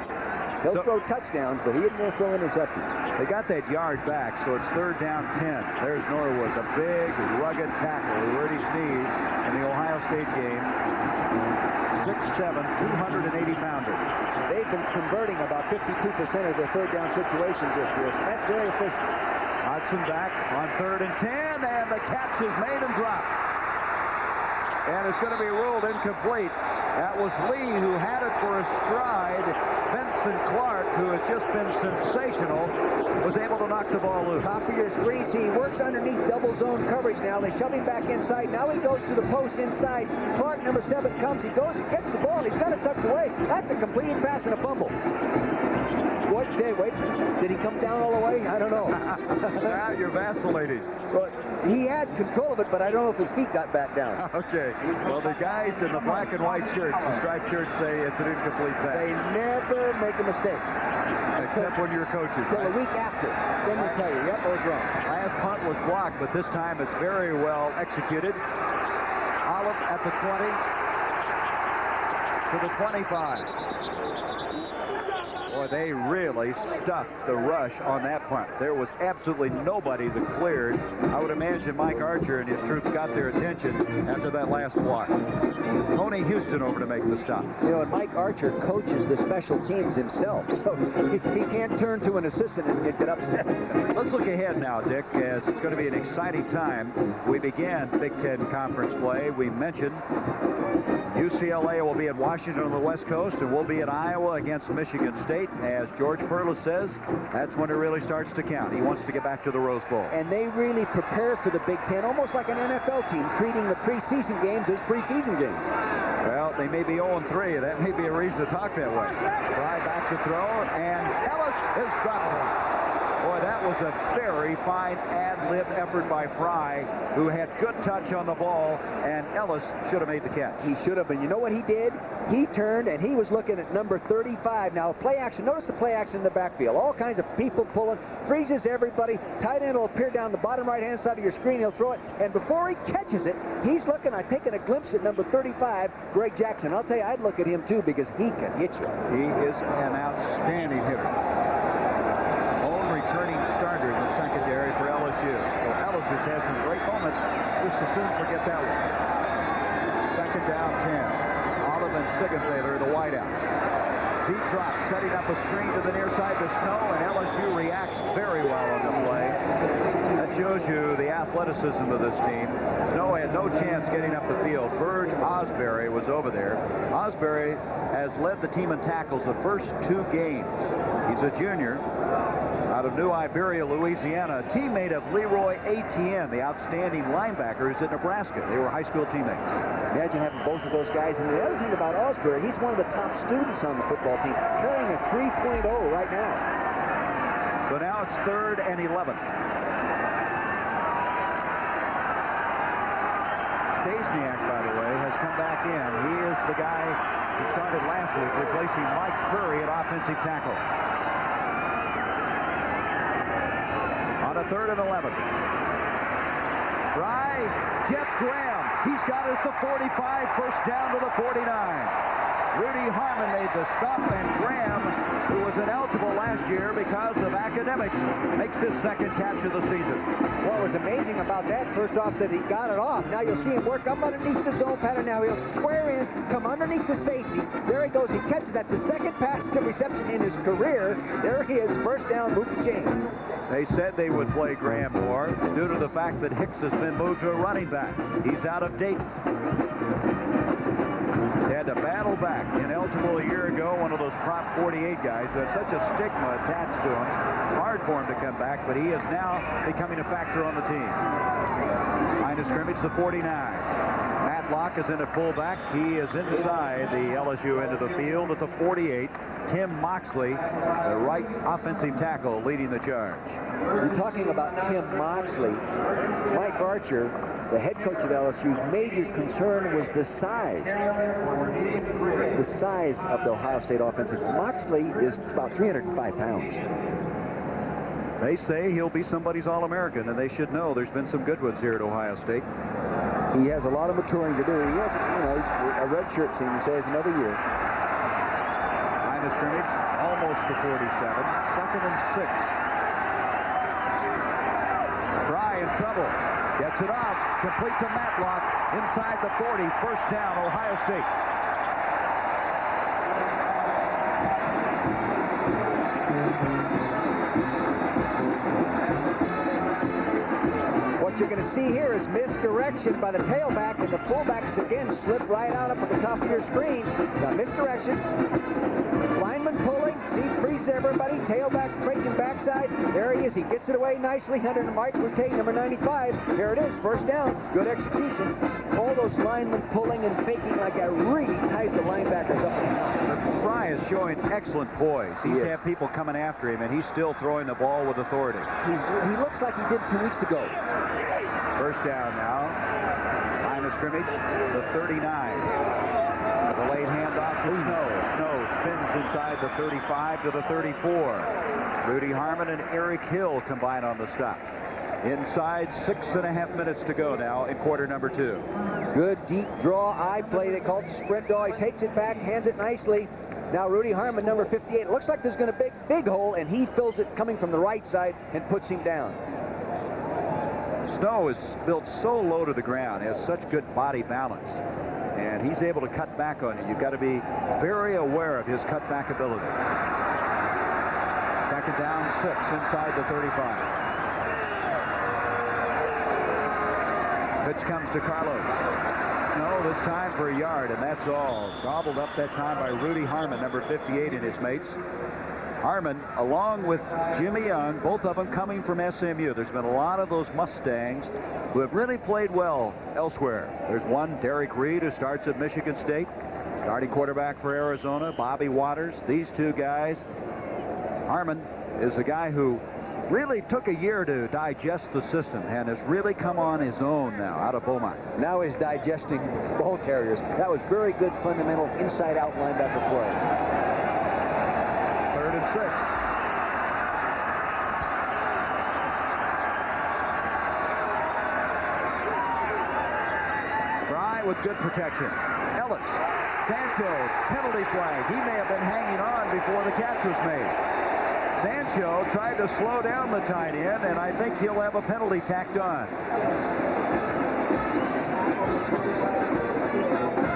He'll throw touchdowns, but he isn't going to throw interceptions. They got that yard back, so it's 3rd down 10. There's Norwood, a big, rugged tackle who already sneezed in the Ohio State game. 6'7", 280-pounder. They've been converting about 52% of their 3rd down situations this year, so that's very efficient. Hodgson back on 3rd and 10, and the catch is made and dropped. And it's going to be ruled incomplete. That was Lee who had it for a stride. Benson Clark, who has just been sensational, was able to knock the ball loose. Top of your screen, see, he works underneath double zone coverage now. They shove him back inside. Now he goes to the post inside. Clark, number 7, comes. He goes and gets the ball. He's got it tucked away. That's a completed pass and a fumble. What? Wait, did he come down all the way? I don't know. Now you're vacillating. But He had control of it, but I don't know if his feet got back down. Okay. Well, the guys in the black and white shirts, the striped shirts, say it's an incomplete pass. They never make a mistake. Except when you're coaching. Till a week after. Then they tell you, yep, it was wrong. Last punt was blocked, but this time it's very well executed. Olive at the 20 to the 25. Boy, they really stuffed the rush on that punt. There was absolutely nobody that cleared. I would imagine Mike Archer and his troops got their attention after that last block. Tony Houston over to make the stop. You know, and Mike Archer coaches the special teams himself, so he can't turn to an assistant and get upset. Let's look ahead now, Dick, as it's going to be an exciting time. We began Big Ten Conference play. We mentioned UCLA will be at Washington on the West Coast, and we'll be at Iowa against Michigan State. As George Perlis says, that's when it really starts to count. He wants to get back to the Rose Bowl. And they really prepare for the Big Ten, almost like an NFL team, treating the preseason games as preseason games. Well, they may be 0-3. That may be a reason to talk that way. Fry back to throw, and Ellis is dropped. Boy, that was a very fine ad-lib effort by Fry, who had good touch on the ball, and Ellis should have made the catch. He should have, and you know what he did? He turned, and he was looking at number 35. Now, play action. Notice the play action in the backfield. All kinds of people pulling, freezes everybody. Tight end will appear down the bottom right-hand side of your screen. He'll throw it, and before he catches it, he's looking, I'm taking a glimpse at number 35, Greg Jackson. I'll tell you, I'd look at him, too, because he can hit you. He is an outstanding hitter. Returning starter in the secondary for LSU. Well, Ellis has had some great moments. Just as soon forget that one. Second down, 10. Olive and Siegenthaler, the wideouts. Deep drop, setting up a screen to the near side to Snow, and LSU reacts very well on the play. That shows you the athleticism of this team. Snow had no chance getting up the field. Burge Osbury was over there. Osbury has led the team in tackles the first 2 games. He's a junior out of New Iberia, Louisiana, a teammate of Leroy Etienne, the outstanding linebackers at Nebraska. They were high school teammates. Imagine having both of those guys. And the other thing about Osbury, he's one of the top students on the football team, carrying a 3.0 right now. So now it's 3rd and 11. Stasiak, by the way, has come back in. He is the guy who started last week, replacing Mike Curry at offensive tackle. On a 3rd and 11. Fry, Jeff Graham. He's got it at the 45, first down to the 49. Rudy Harmon made the stop, and Graham, who was ineligible last year because of academics, makes his second catch of the season. What was amazing about that, first off, that he got it off. Now you'll see him work up underneath the zone pattern. Now he'll square in, come underneath the safety. There he goes. He catches. That's his second pass reception in his career. There he is, first down, move the chains. They said they would play Graham more due to the fact that Hicks has been moved to a running back. He's out of date. He had to battle back. Ineligible a year ago, one of those Prop 48 guys who had such a stigma attached to him. It's hard for him to come back, but he is now becoming a factor on the team. Line of scrimmage, the 49. Matlock is in at fullback. He is inside the LSU end of the field at the 48. Tim Moxley, the right offensive tackle, leading the charge. You're talking about Tim Moxley. Mike Archer, the head coach of LSU's major concern was the size. The size of the Ohio State offense. Moxley is about 305 pounds. They say he'll be somebody's All-American, and they should know there's been some good ones here at Ohio State. He has a lot of maturing to do. He has, he's a redshirt senior, so he has another year. Line of scrimmage, almost to 47. 2nd and 6. Fry in trouble. Gets it off. Complete to Matlock. Inside the 40. First down, Ohio State. What you're going to see here is misdirection by the tailback, and the fullbacks again slip right out up at the top of your screen. Now misdirection, lineman pulling, see, freezes everybody, tailback breaking backside. There he is, he gets it away nicely under Mike Routine, number 95. Here it is, first down, good execution. All those linemen pulling and faking like that really ties the linebackers up. Fry is showing excellent poise. He's had people coming after him, and he's still throwing the ball with authority. He looks like he did 2 weeks ago. First down now. Line of scrimmage, the 39. The late handoff to Snow. Snow spins inside the 35 to the 34. Rudy Harmon and Eric Hill combine on the stop. Inside 6.5 minutes to go now in quarter number 2. Good deep draw eye play. They call it the sprint draw. He takes it back, hands it nicely. Now Rudy Harmon, number 58. It looks like there's going to be a big hole, and he fills it coming from the right side and puts him down. Snow is built so low to the ground, has such good body balance, and he's able to cut back on you. You've got to be very aware of his cutback ability. Second down, 6 inside the 35. Pitch comes to Carlos. No, this time for a yard, and that's all. Gobbled up that time by Rudy Harmon, number 58, and his mates. Harmon, along with Jimmy Young, both of them coming from SMU. There's been a lot of those Mustangs who have really played well elsewhere. There's one, Derek Reed, who starts at Michigan State. Starting quarterback for Arizona, Bobby Waters. These two guys. Harmon is a guy who really took a year to digest the system and has really come on his own now out of Beaumont. Now he's digesting ball carriers. That was very good fundamental inside-out linebacker play. 3rd and 6. Fry with good protection. Ellis. Sancho, penalty flag. He may have been hanging on before the catch was made. Sancho tried to slow down the tight end, and I think he'll have a penalty tacked on.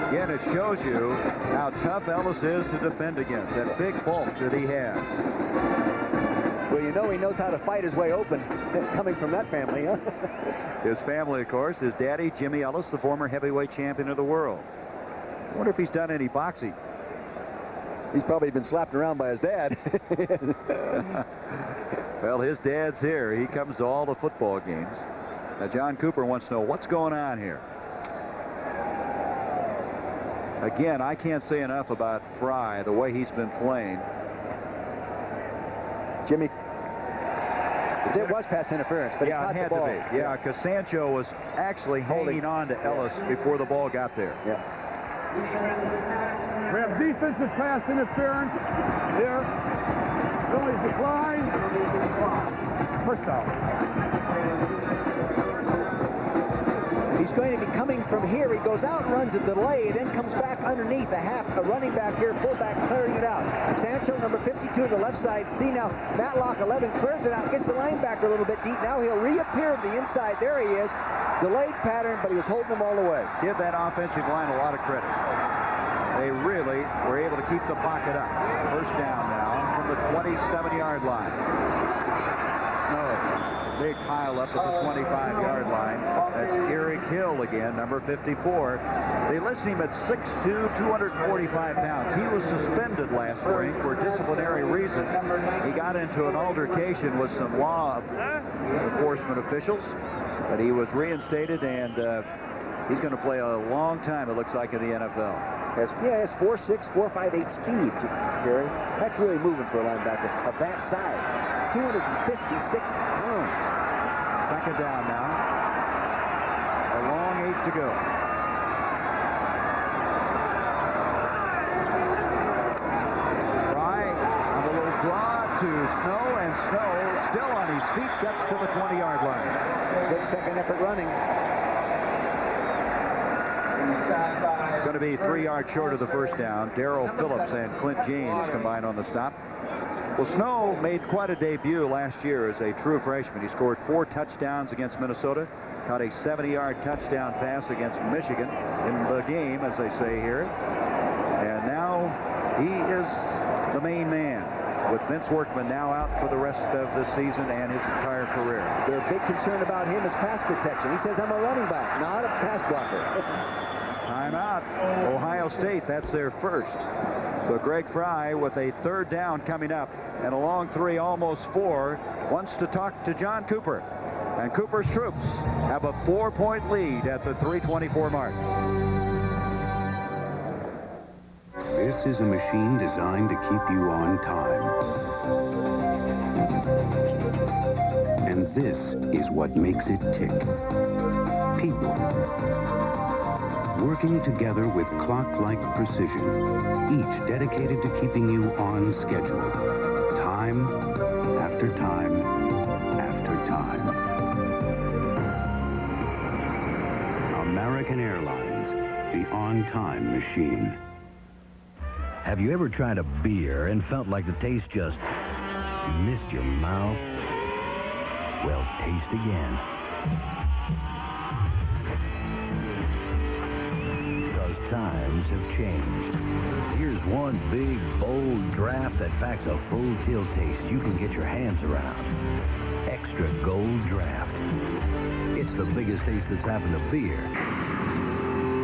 Again, it shows you how tough Ellis is to defend against, that big bulk that he has. Well, you know he knows how to fight his way open, coming from that family, huh? His family, of course, his daddy, Jimmy Ellis, the former heavyweight champion of the world. I wonder if he's done any boxing. He's probably been slapped around by his dad. Well, his dad's here. He comes to all the football games. Now, John Cooper wants to know what's going on here. Again, I can't say enough about Fry, the way he's been playing. Jimmy, it was pass interference, but yeah, it had to be. Yeah, because Sancho was actually hanging on to Ellis before the ball got there. Yeah. We have defensive pass interference here. Penalties decline. First down. He's going to be coming from here. He goes out and runs a delay, then comes back underneath the half, a running back here, fullback clearing it out. Sancho, number 52 to the left side. See now, Matlock, 11, clears it out, gets the linebacker a little bit deep. Now he'll reappear to the inside. There he is. Delayed pattern, but he was holding them all the way. Give that offensive line a lot of credit. They really were able to keep the pocket up. First down now from the 27-yard line. No, big pile up at the 25-yard line. That's Eric Hill again, number 54. They list him at 6'2", 245 pounds. He was suspended last spring for disciplinary reasons. He got into an altercation with some law enforcement officials, but he was reinstated, and he's going to play a long time, it looks like, in the NFL. Has 4'6", 4'5", 8 speed, Jerry. That's really moving for a linebacker of that size. 256 pounds. Second down now. A long 8 to go. Fry on a little draw to Snow, and Snow still on his feet, gets to the 20-yard line. Good second effort running. Going to be 3 yards short of the first down. Darrell Phillips and Clint James combined on the stop. Well, Snow made quite a debut last year as a true freshman. He scored 4 touchdowns against Minnesota, caught a 70-yard touchdown pass against Michigan in the game, as they say here. And now he is the main man, with Vince Workman now out for the rest of the season and his entire career. Their big concern about him is pass protection. He says, I'm a running back, not a pass blocker. Timeout. Ohio State, that's their first. So Greg Fry with a 3rd down coming up, and a long 3, almost 4, wants to talk to John Cooper. And Cooper's troops have a 4-point lead at the 3:24 mark. This is a machine designed to keep you on time. And this is what makes it tick. people. Working together with clock-like precision, each dedicated to keeping you on schedule. Time after time after time. American Airlines, the on-time machine. Have you ever tried a beer and felt like the taste just missed your mouth? Well, taste again. Because times have changed. Here's one big, bold draft that packs a full-till taste you can get your hands around. Extra Gold Draft. It's the biggest taste that's happened to beer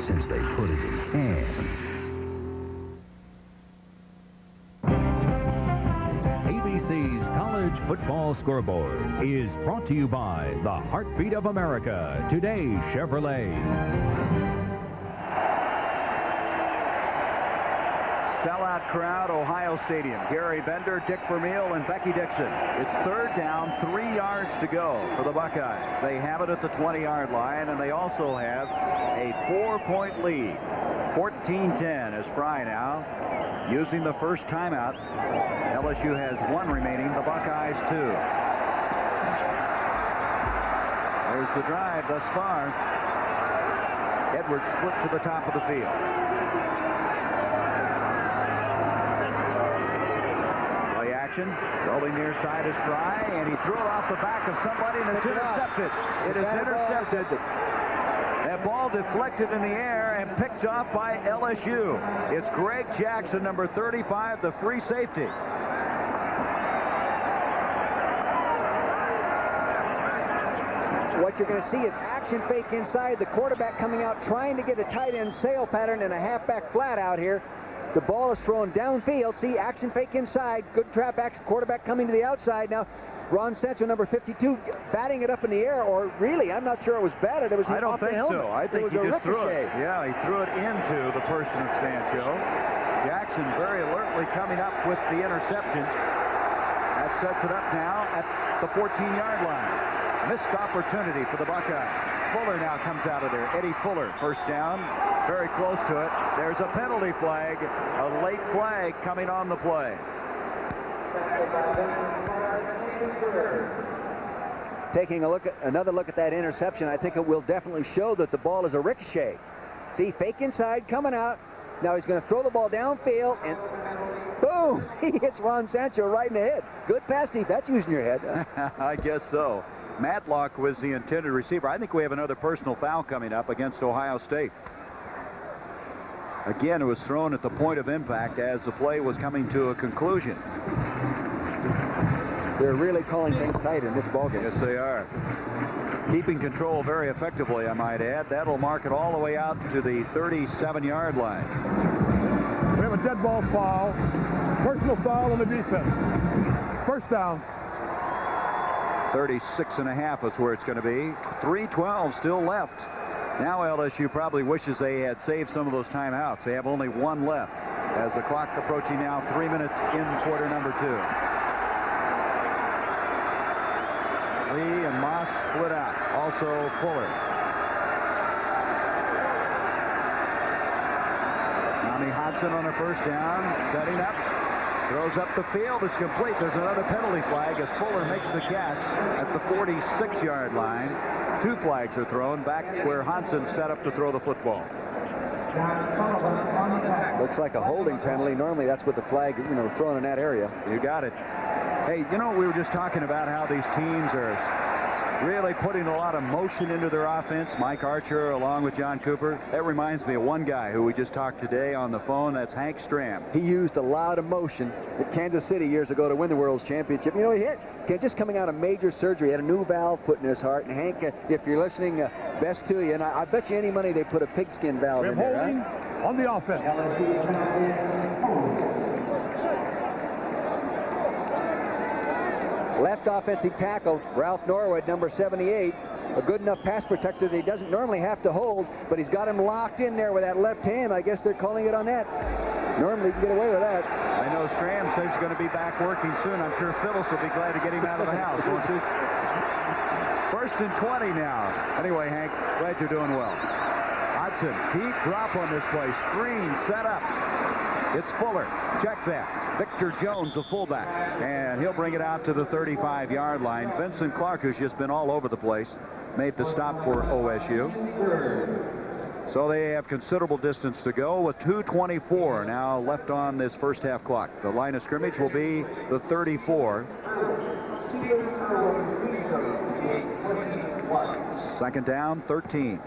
since they put it in cans. ABC's College Football Scoreboard is brought to you by the Heartbeat of America, Today Chevrolet. Sellout crowd, Ohio Stadium. Gary Bender, Dick Vermeil, and Becky Dixon. It's third down, 3 yards to go for the Buckeyes. They have it at the 20-yard line, and they also have a 4-point lead. 14-10 is Fry now using the first timeout. LSU has 1 remaining, the Buckeyes 2. There's the drive thus far. Edwards split to the top of the field. Rolling near side is Fry, and he threw it off the back of somebody, and it's intercepted. It is intercepted. That ball deflected in the air and picked off by LSU. It's Greg Jackson, number 35, the free safety. What you're going to see is action fake inside, the quarterback coming out trying to get a tight end sail pattern and a halfback flat out here. The ball is thrown downfield. See, action fake inside. Good trap action. Quarterback coming to the outside now. Ron Sancho, number 52, batting it up in the air, or really, I'm not sure it was batted. It was I don't off think the helmet. so. I think he just threw it. Yeah, he threw it into the person of Sancho. Jackson very alertly coming up with the interception. That sets it up now at the 14-yard line. Missed opportunity for the Buckeyes. Fuller now comes out of there. Eddie Fuller, first down, very close to it. There's a penalty flag, a late flag coming on the play. Taking another look at that interception, I think it will definitely show that the ball is a ricochet. See, fake inside, coming out. Now he's going to throw the ball downfield, and boom! He hits Ron Sancho right in the head. Good pass, Steve. That's using your head. I guess so. Matlock was the intended receiver. I think we have another personal foul coming up against Ohio State. Again, it was thrown at the point of impact as the play was coming to a conclusion. They're really calling things tight in this ballgame. Yes, they are. Keeping control very effectively, I might add. That'll mark it all the way out to the 37-yard line. We have a dead ball foul. Personal foul on the defense. First down. 36.5 is where it's going to be. 3:12 still left. Now LSU probably wishes they had saved some of those timeouts. They have only 1 left as the clock approaching now 3 minutes in quarter number 2. Lee and Moss split out. Also Fuller. Tommy Hodson on a first down, setting up. Throws up the field. It's complete. There's another penalty flag as Fuller makes the catch at the 46-yard line. 2 flags are thrown back where Hansen set up to throw the football. Looks like a holding penalty. Normally that's what the flag, thrown in that area. You got it. Hey, we were just talking about how these teams are really putting a lot of motion into their offense. Mike Archer along with John Cooper. That reminds me of one guy who we just talked today on the phone. That's Hank Stram. He used a lot of motion at Kansas City years ago to win the World's Championship. He hit just coming out of major surgery. He had a new valve put in his heart. And Hank, if you're listening, best to you. And I bet you any money they put a pigskin valve in there. Holding on the offense. Left offensive tackle, Ralph Norwood, number 78. A good enough pass protector that he doesn't normally have to hold, but he's got him locked in there with that left hand. I guess they're calling it on that. Normally you can get away with that. I know Stram says he's going to be back working soon. I'm sure Phyllis will be glad to get him out of the house, won't she? First and 20 now. Anyway, Hank, glad you're doing well. Hodgson, deep drop on this play. Screen set up. It's Fuller. Check that. Victor Jones, the fullback. And he'll bring it out to the 35-yard line. Vincent Clark, who's just been all over the place, made the stop for OSU. So they have considerable distance to go with 2:24 now left on this first half clock. The line of scrimmage will be the 34. Second down, 13.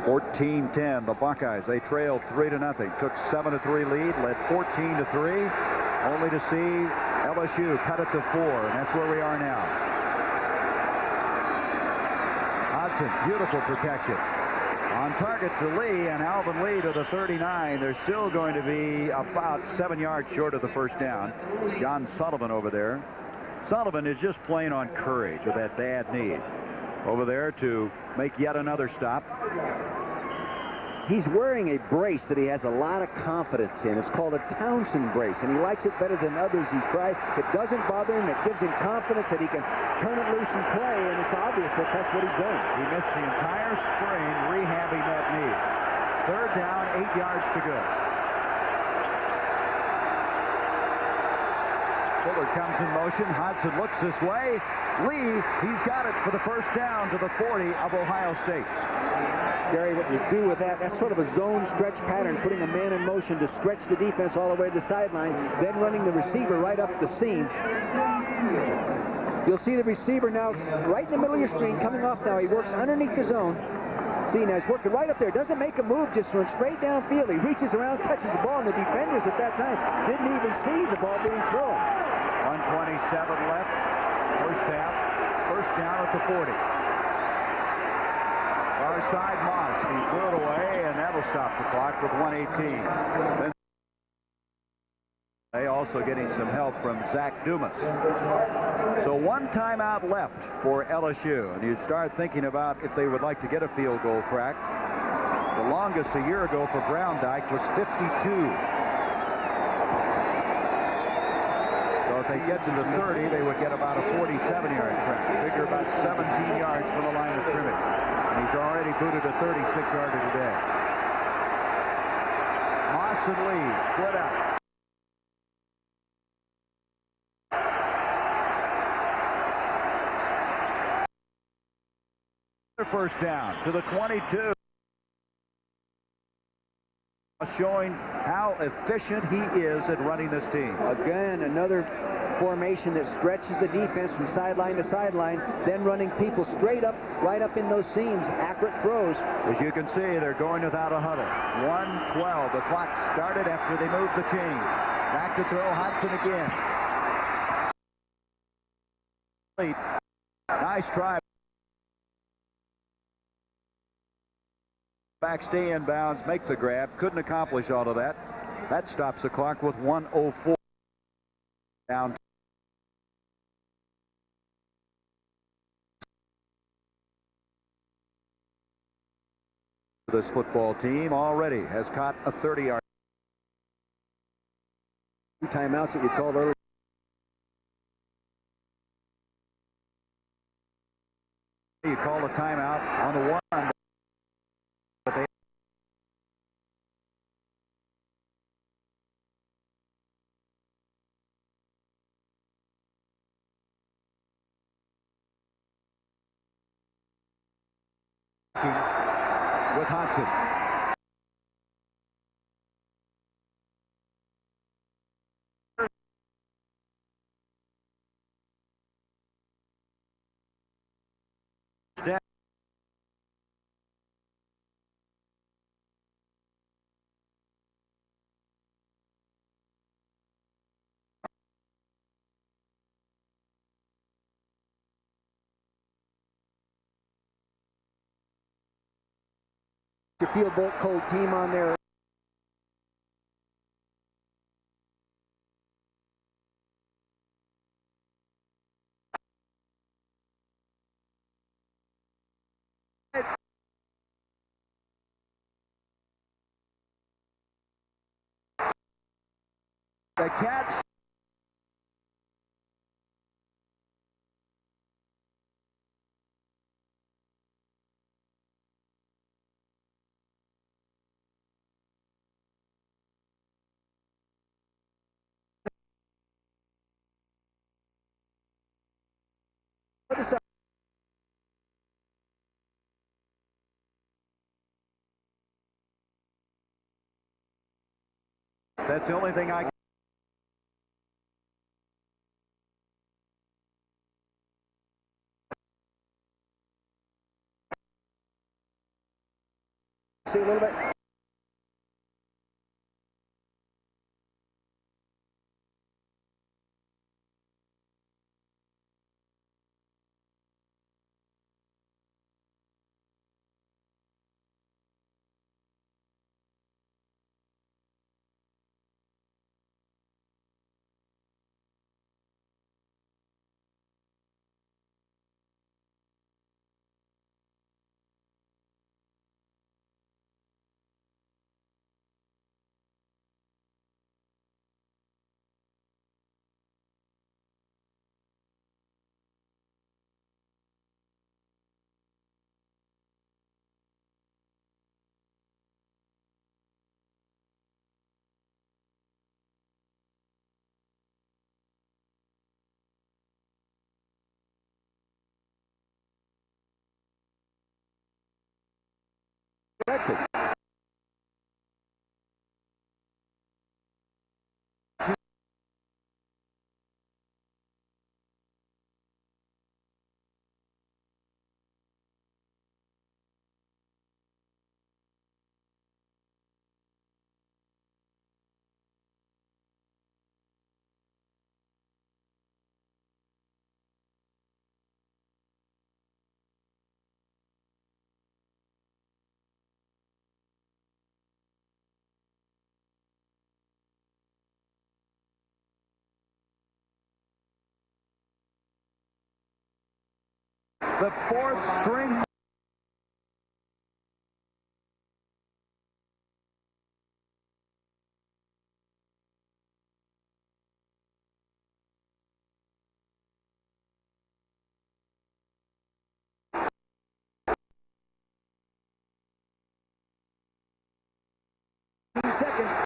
14-10, the Buckeyes. They trailed 3-0. Took 7-3 lead, led 14-3, only to see LSU cut it to 4, and that's where we are now. Hodgson, beautiful protection. On target to Lee, and Alvin Lee to the 39. They're still going to be about 7 yards short of the first down. John Sullivan over there. Sullivan is just playing on courage with that bad knee. Over there to make yet another stop. He's wearing a brace that he has a lot of confidence in. It's called a Townsend brace, and he likes it better than others he's tried. It doesn't bother him. It gives him confidence that he can turn it loose and play, and it's obvious that that's what he's doing. He missed the entire spring rehabbing that knee. Third down, 8 yards to go. Fuller comes in motion. Hodgson looks this way. Lee, he's got it for the first down to the 40 of Ohio State. Gary, what you do with that, that's sort of a zone stretch pattern, putting a man in motion to stretch the defense all the way to the sideline, then running the receiver right up the seam. You'll see the receiver now right in the middle of your screen, coming off now. He works underneath the zone. See, now he's working right up there. Doesn't make a move, just runs straight downfield. He reaches around, catches the ball, and the defenders at that time didn't even see the ball being thrown. 1:27 left, first half. First down at the 40. Far side Moss. He threw it away, and that'll stop the clock with 1:18. Then they also getting some help from Zach Dumas. So one timeout left for LSU, and you start thinking about if they would like to get a field goal crack. The longest a year ago for Brown Dyke was 52. So if they get to the 30, they would get about a 47-yard crack. Figure about 17 yards from the line of scrimmage. And he's already booted a 36-yarder today. Moss and Lee split out. First down to the 22. Showing how efficient he is at running this team. Again, another formation that stretches the defense from sideline to sideline, then running people straight up, right up in those seams. Accurate throws. As you can see, they're going without a huddle. 1:12. The clock started after they moved the chain. Back to throw. Hodgson again. Nice try. Back, stay in bounds, make the grab. Couldn't accomplish all of that. That stops the clock with 1:04 down. This football team already has caught a 30-yard. Timeouts that you called earlier. You call a timeout on the one. But they with Hodgson. Your field goal cold team on there. The catch. That's the only thing I can. See a little bit. Corrected. The fourth string. Seconds.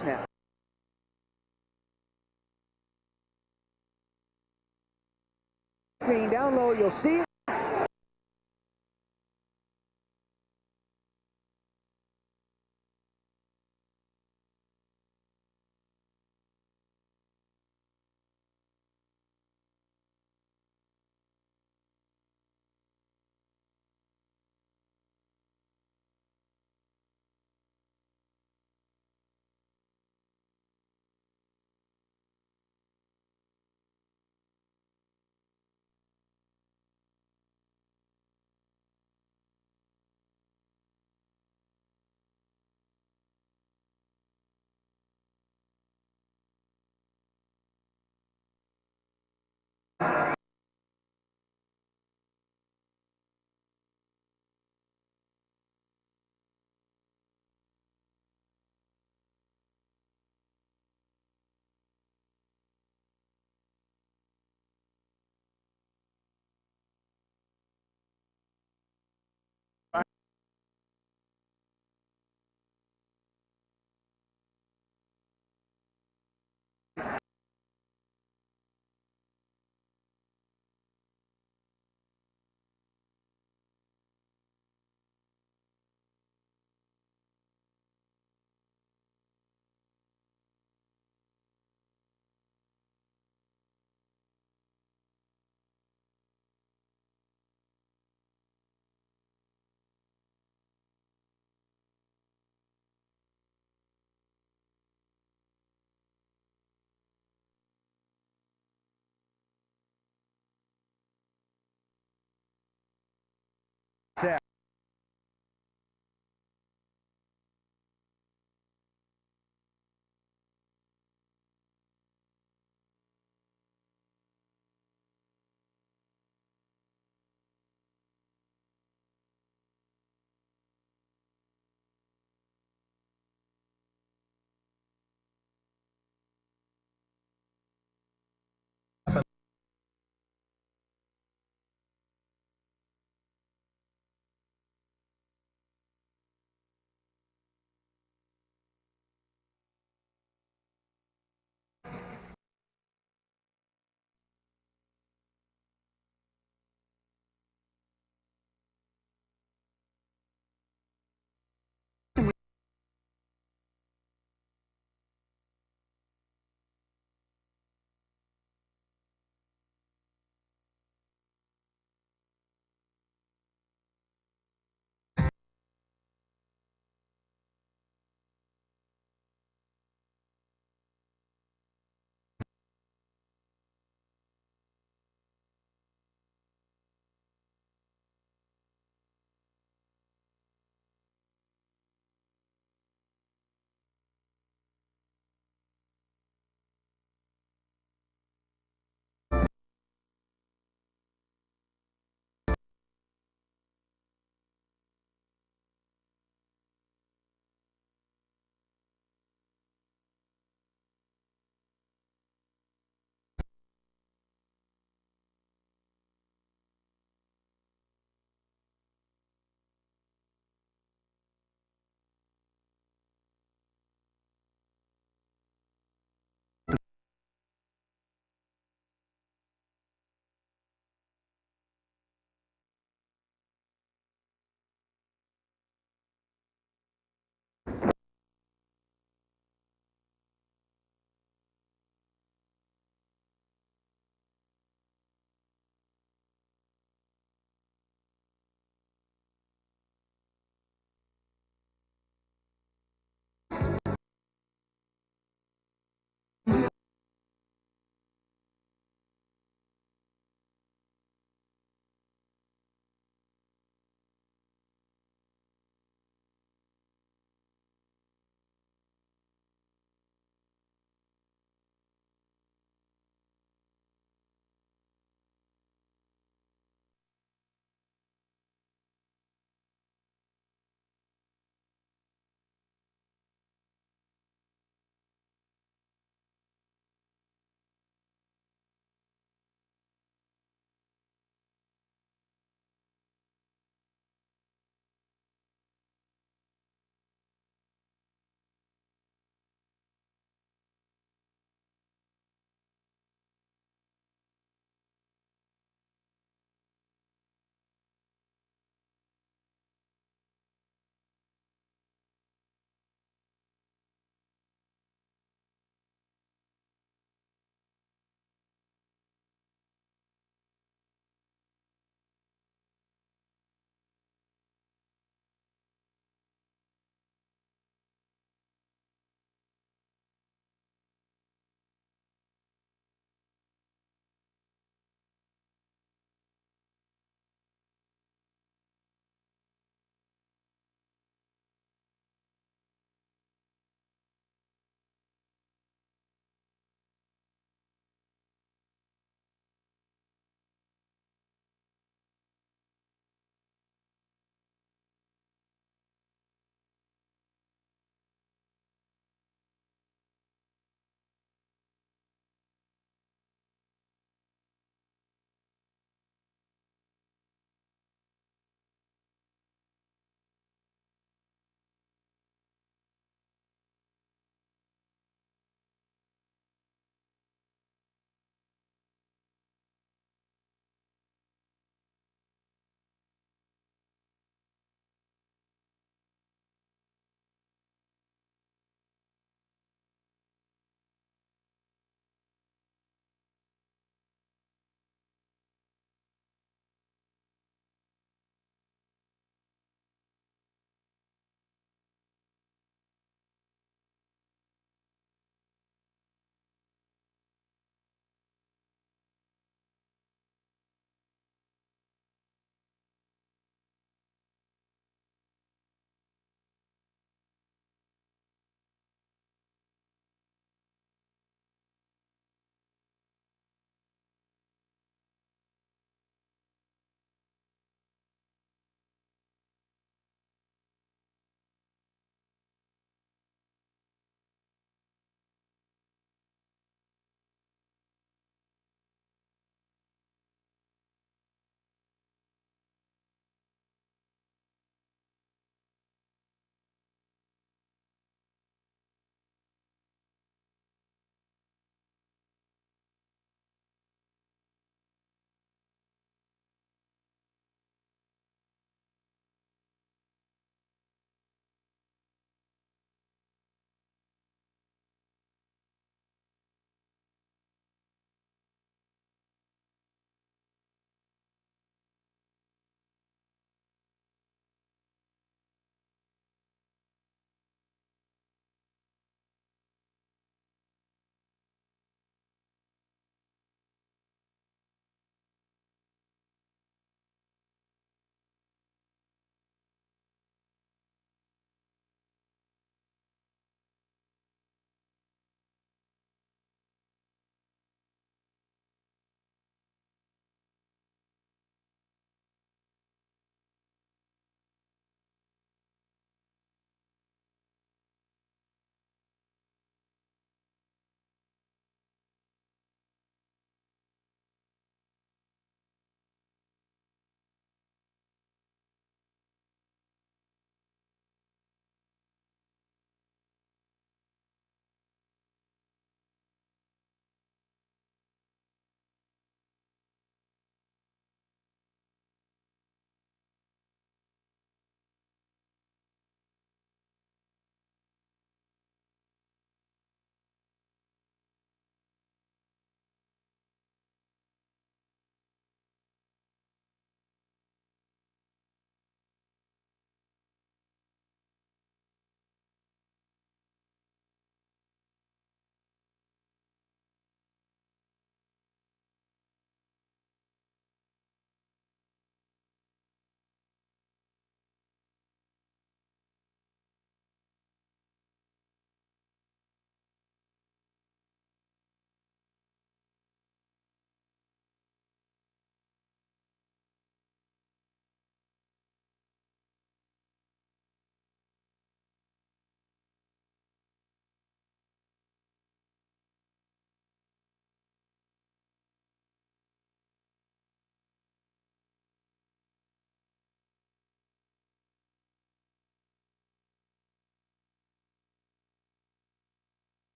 Snap. Screen down low, you'll see it.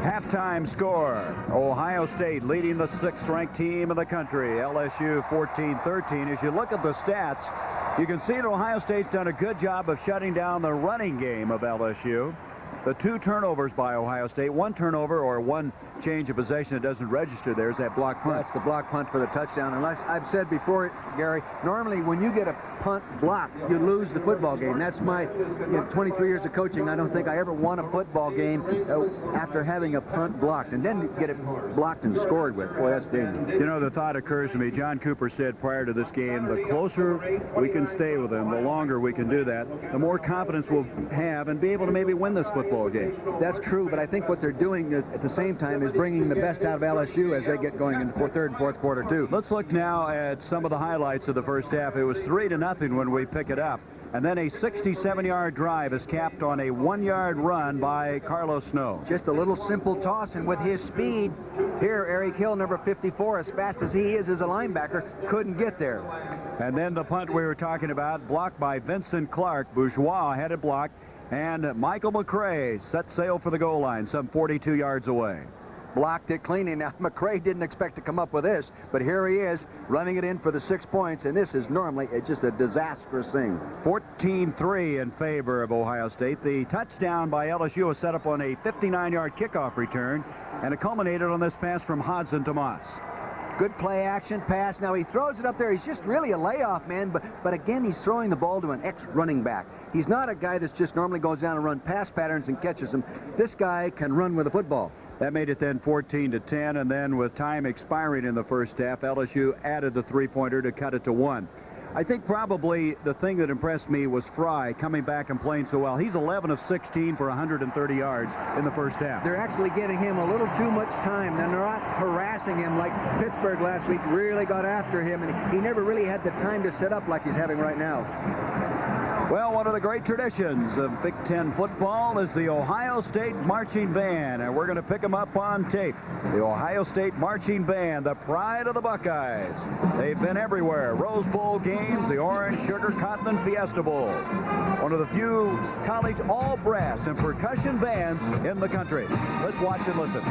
Halftime score, Ohio State leading the 6th-ranked team in the country, LSU 14-13. As you look at the stats, you can see that Ohio State's done a good job of shutting down the running game of LSU. The 2 turnovers by Ohio State, 1 turnover or 1 change of possession that doesn't register. There's that block punt. That's the block punt for the touchdown. Unless, I've said before, Gary, normally when you get a punt blocked, you lose the football game. That's my 23 years of coaching. I don't think I ever won a football game after having a punt blocked. And then get it blocked and scored with. Boy, that's dangerous. You know, the thought occurs to me, John Cooper said prior to this game, the closer we can stay with them, the longer we can do that, the more confidence we'll have and be able to maybe win this football game. That's true, but I think what they're doing at the same time is bringing the best out of LSU as they get going into third and fourth quarter, too. Let's look now at some of the highlights of the first half. It was 3-0 when we pick it up. And then a 67-yard drive is capped on a 1-yard run by Carlos Snow. Just a little simple toss, and with his speed, here, Eric Hill, number 54, as fast as he is as a linebacker, couldn't get there. And then the punt we were talking about, blocked by Vincent Clark. Bourgeois had it blocked, and Michael McCray set sail for the goal line, some 42 yards away. Blocked it cleanly. Now, McCray didn't expect to come up with this, but here he is, running it in for the 6 points, and this is normally just a disastrous thing. 14-3 in favor of Ohio State. The touchdown by LSU was set up on a 59-yard kickoff return, and it culminated on this pass from Hodson to Moss. Good play action pass. Now he throws it up there. He's just really a layoff man, but again, he's throwing the ball to an ex-running back. He's not a guy that's just normally goes down and run pass patterns and catches them. This guy can run with the football. That made it then 14-10, and then with time expiring in the first half, LSU added the 3-pointer to cut it to 1. I think probably the thing that impressed me was Fry coming back and playing so well. He's 11 of 16 for 130 yards in the first half. They're actually getting him a little too much time. They're not harassing him like Pittsburgh last week really got after him, and he never really had the time to set up like he's having right now. Well, one of the great traditions of Big Ten football is the Ohio State Marching Band, and we're going to pick them up on tape. The Ohio State Marching Band, the pride of the Buckeyes. They've been everywhere. Rose Bowl games, the Orange Sugar Continent Fiesta Bowl. One of the few college all-brass and percussion bands in the country. Let's watch and listen.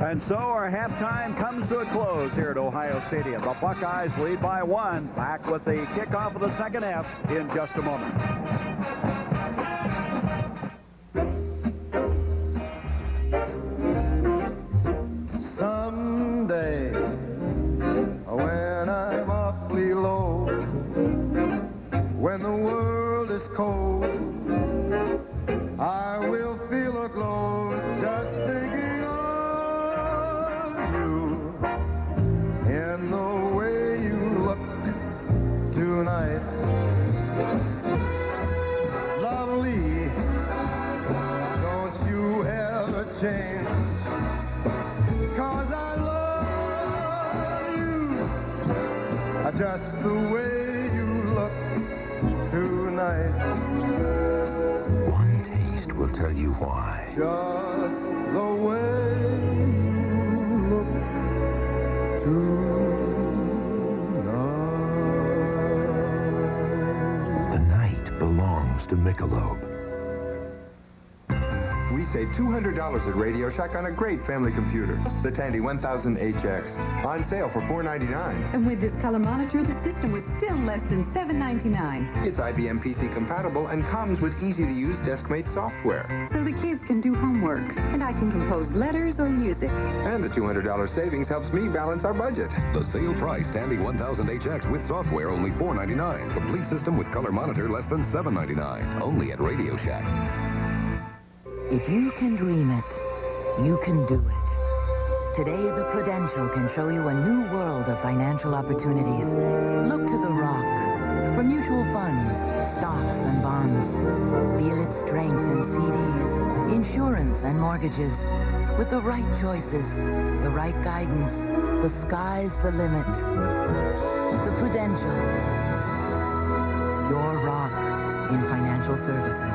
And so our halftime comes to a close here at Ohio Stadium. The Buckeyes lead by 1. Back with the kickoff of the second half in just a moment. Someday, when I'm awfully low, when the world is cold, I will feel a glow just thinking of you in the way you look tonight. Lovely, don't you ever change, 'cause I love you just the way you look tonight. One taste will tell you why. Just the way you look tonight. The night belongs to Michelob. We save $200 at Radio Shack on a great family computer, the Tandy 1000HX, on sale for $499. And with this color monitor, the system was still less than $7.99. It's IBM PC compatible and comes with easy-to-use DeskMate software. So the kids can do homework, and I can compose letters or music. And the $200 savings helps me balance our budget. The sale price, Tandy 1000HX with software, only $499. Complete system with color monitor, less than $799. Only at Radio Shack. If you can dream it, you can do it. Today, the Prudential can show you a new world of financial opportunities. Look to the Rock for mutual funds, stocks, and bonds. Feel its strength in CDs, insurance, and mortgages. With the right choices, the right guidance, the sky's the limit. The Prudential. Your Rock in financial services.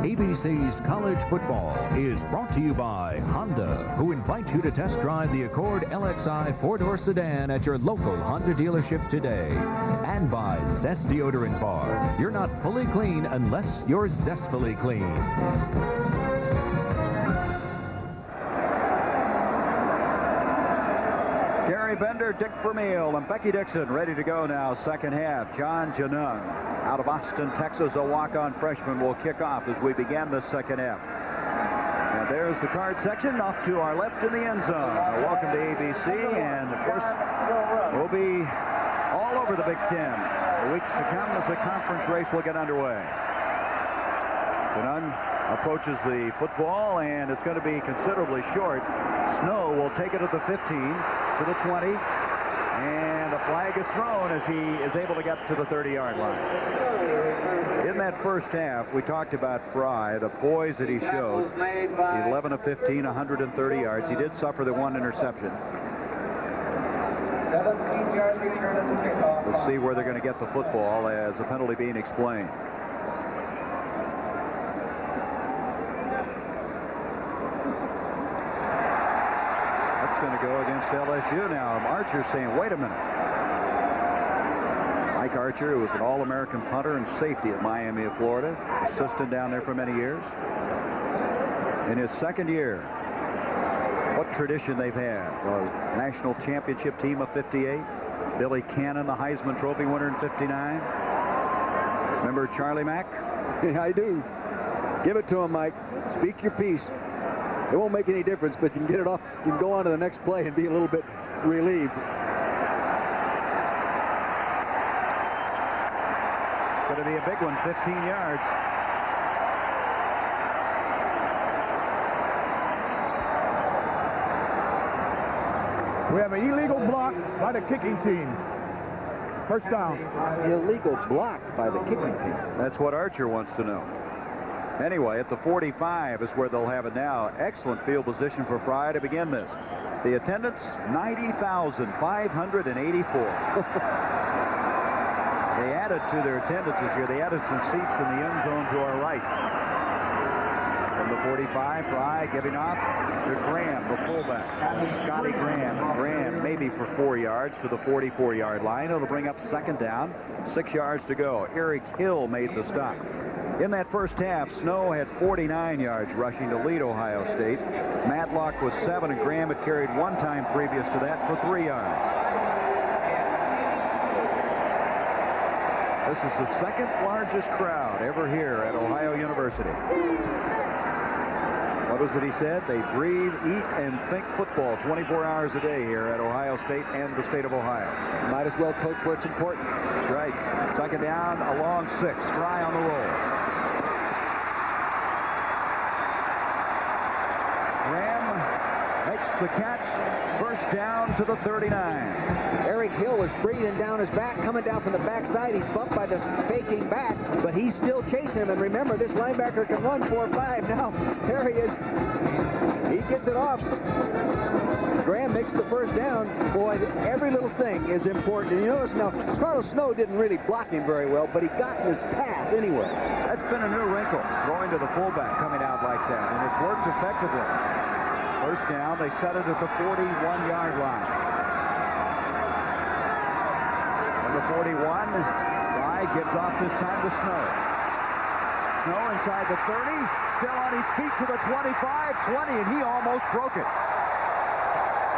ABC's College Football is brought to you by Honda, who invites you to test drive the Accord LXI four-door sedan at your local Honda dealership today. And by Zest Deodorant Bar. You're not fully clean unless you're zestfully clean. Gary Bender, Dick Vermeil, and Becky Dixon ready to go now. Second half. John Janung out of Austin, Texas, a walk-on freshman, will kick off as we begin the second half. And there's the card section off to our left in the end zone. Welcome to ABC, and of course, we'll be all over the Big Ten. The weeks to come as the conference race will get underway. Janung approaches the football, and it's going to be considerably short. Snow will take it at the 15 to the 20, and a flag is thrown as he is able to get to the 30-yard line. In that first half, we talked about Fry, the poise that he showed. 11 of 15, 130 yards. He did suffer the one interception. 17-yard return at the kickoff. We'll see where they're going to get the football as a penalty being explained. Going to go against LSU now. Archer saying, wait a minute. Mike Archer, who was an All-American punter and safety at Miami of Florida, assistant down there for many years. In his second year, what tradition they've had. The national championship team of 58. Billy Cannon, the Heisman Trophy winner in 59. Remember Charlie Mack? Yeah, I do. Give it to him, Mike. Speak your piece. It won't make any difference, but you can get it off. You can go on to the next play and be a little bit relieved. Going to be a big one, 15 yards. We have an illegal block by the kicking team. First down. Illegal block by the kicking team. That's what Archer wants to know. Anyway, at the 45 is where they'll have it now. Excellent field position for Fry to begin this. The attendance, 90,584. They added to their attendance this year. They added some seats in the end zone to our right. From the 45, Fry giving off to Graham, the fullback. Scotty Graham. Graham maybe for 4 yards to the 44-yard line. It'll bring up second down. 6 yards to go. Eric Hill made the stop. In that first half, Snow had 49 yards rushing to lead Ohio State. Matlock was 7, and Graham had carried one time previous to that for 3 yards. This is the second largest crowd ever here at Ohio University. What was it he said? They breathe, eat, and think football 24 hours a day here at Ohio State and the state of Ohio. Might as well coach where it's important. That's right. Second down, a long 6. Fry on the roll. The catch, first down to the 39. Eric Hill was breathing down his back, coming down from the backside. He's bumped by the faking back, but he's still chasing him. And remember, this linebacker can run 4-5. Now, there he is. He gets it off. Graham makes the first down. Boy, every little thing is important. And you notice now, Carlos Snow didn't really block him very well, but he got in his path anyway. That's been a new wrinkle, going to the fullback, coming out like that, and it's worked effectively. First down, they set it at the 41-yard line. And the 41, Fry gives off this time to Snow. Snow inside the 30, still on his feet to the 25, 20, and he almost broke it.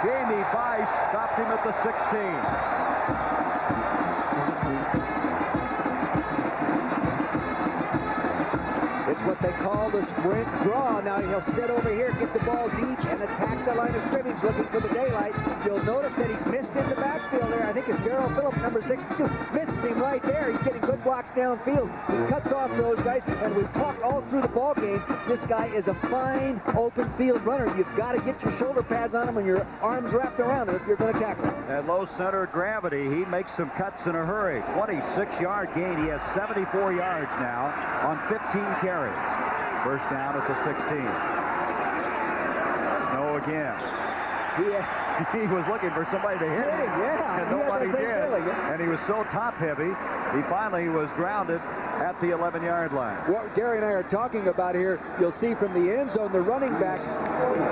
Jamie Bice stopped him at the 16. It's what they call the sprint draw. Now he'll sit over here, get the ball deep, and attack the line of scrimmage looking for the daylight. You'll notice that he's missed in the backfield there. I think it's Darrell Phillips, number 62. Misses him right there. He's getting good blocks downfield. He cuts off those guys, and we've talked all through the ball game. This guy is a fine open field runner. You've got to get your shoulder pads on him and your arms wrapped around him if you're going to tackle him. At low center of gravity, he makes some cuts in a hurry. 26-yard gain. He has 74 yards now on 15 carries. First down at the 16. Snow again. He was looking for somebody to hit him. Yeah, and nobody did. And he was so top-heavy, he finally was grounded at the 11-yard line. What Gary and I are talking about here, you'll see from the end zone, the running back,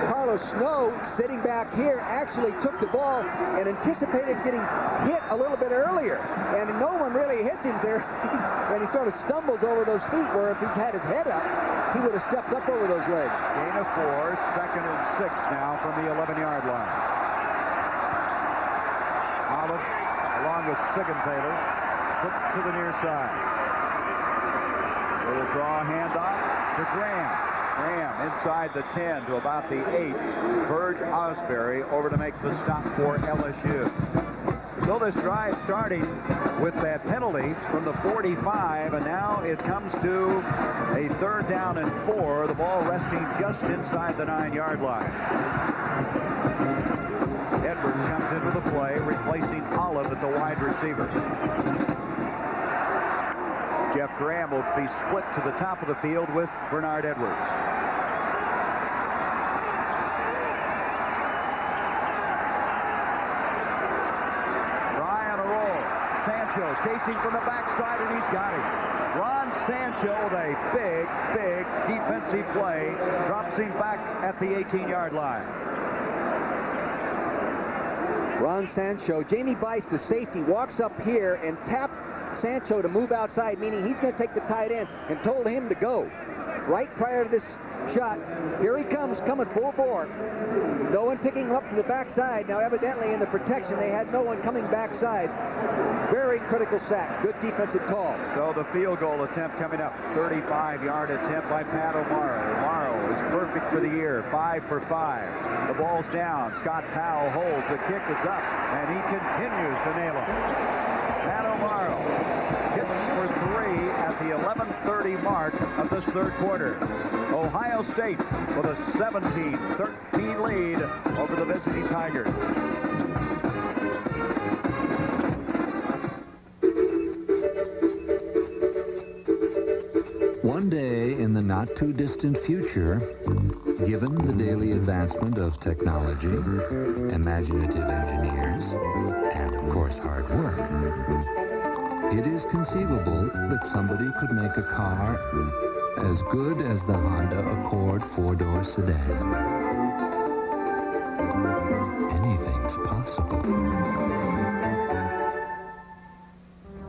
Carlos Snow, sitting back here, actually took the ball and anticipated getting hit a little bit earlier. And no one really hits him there. And he sort of stumbles over those feet, where if he had his head up, he would have stepped up over those legs. Gain of 4, second and 6 now from the 11-yard line. Olive, along with Sigenthaler, put to the near side. Little draw handoff to Graham. Graham inside the 10 to about the 8. Burge Osbury over to make the stop for LSU. So this drive starting with that penalty from the 45, and now it comes to a 3rd down and 4. The ball resting just inside the 9-yard line. Edwards comes into the play, replacing Olive at the wide receiver. Jeff Graham will be split to the top of the field with Bernard Edwards. Sancho chasing from the backside, and he's got him. Ron Sancho with a big defensive play, drops him back at the 18-yard line. Ron Sancho, Jamie Bice, the safety, walks up here and tapped Sancho to move outside, meaning he's going to take the tight end, and told him to go. Right prior to this shot, here he comes, coming full bore. No one picking him up to the backside. Now, evidently, in the protection, they had no one coming backside. Very critical sack. Good defensive call. So the field goal attempt coming up. 35-yard attempt by Pat O'Mara. O'Mara is perfect for the year. 5 for 5. The ball's down. Scott Powell holds. The kick is up, and he continues to nail it. Pat O'Mara hits for 3 at the 11:30 mark of this 3rd quarter. Ohio State with a 17-13 lead over the visiting Tigers. One day in the not-too-distant future, given the daily advancement of technology, imaginative engineers, and, of course, hard work, it is conceivable that somebody could make a car as good as the Honda Accord 4-door sedan. Anything's possible.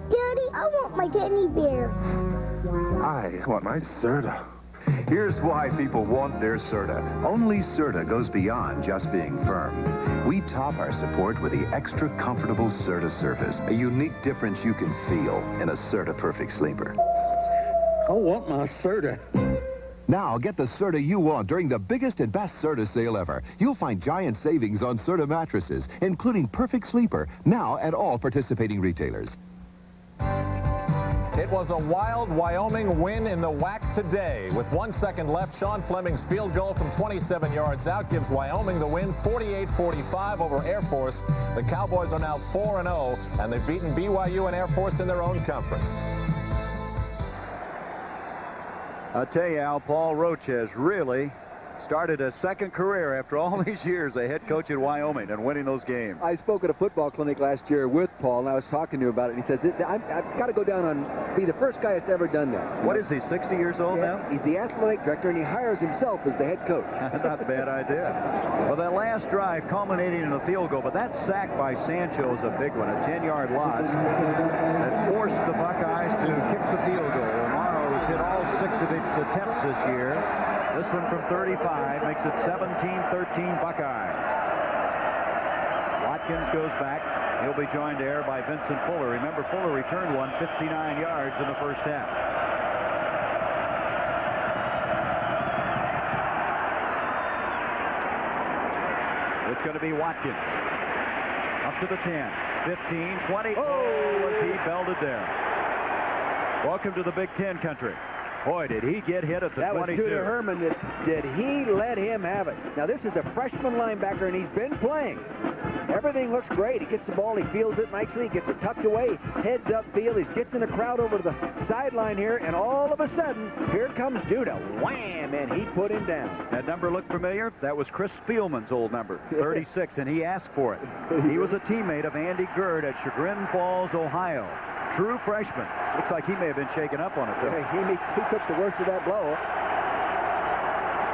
Daddy, I want my teddy bear. I want my Serta. Here's why people want their Serta. Only Serta goes beyond just being firm. We top our support with the extra comfortable Serta surface, a unique difference you can feel in a Serta Perfect Sleeper. I want my Serta. Now get the Serta you want during the biggest and best Serta sale ever. You'll find giant savings on Serta mattresses, including Perfect Sleeper, now at all participating retailers. It was a wild Wyoming win in the WAC today. With 1 second left, Sean Fleming's field goal from 27 yards out gives Wyoming the win 48-45 over Air Force. The Cowboys are now 4-0, and they've beaten BYU and Air Force in their own conference. I'll tell you, Al, Paul Roach has really started a second career after all these years, a head coach at Wyoming and winning those games. I spoke at a football clinic last year with Paul, and I was talking to him about it. He says, I've got to go down and be the first guy that's ever done that. What is he, 60 years old now? He's the athletic director, and he hires himself as the head coach. Not a bad idea. Well, that last drive culminating in a field goal, but that sack by Sancho is a big one, a 10-yard loss that forced the Buckeyes to kick the field goal. O'Mara's hit all 6 of its attempts this year. This one from 35 makes it 17-13 Buckeyes. Watkins goes back. He'll be joined there by Vincent Fuller. Remember, Fuller returned one 59 yards in the first half. It's going to be Watkins. Up to the 10, 15, 20. Oh, was he belted there. Welcome to the Big Ten country. Boy, did he get hit at the 22. That was Judah Herman. Did he let him have it? Now, this is a freshman linebacker, and he's been playing. Everything looks great. He gets the ball, he fields it nicely, he gets it tucked away, heads up field, he gets in a crowd over to the sideline here, and all of a sudden, here comes Judah. Wham! And he put him down. That number looked familiar. That was Chris Spielman's old number, 36, and he asked for it. He was a teammate of Andy Gerd at Chagrin Falls, Ohio. True freshman. Looks like he may have been shaken up on it, though. He took the worst of that blow.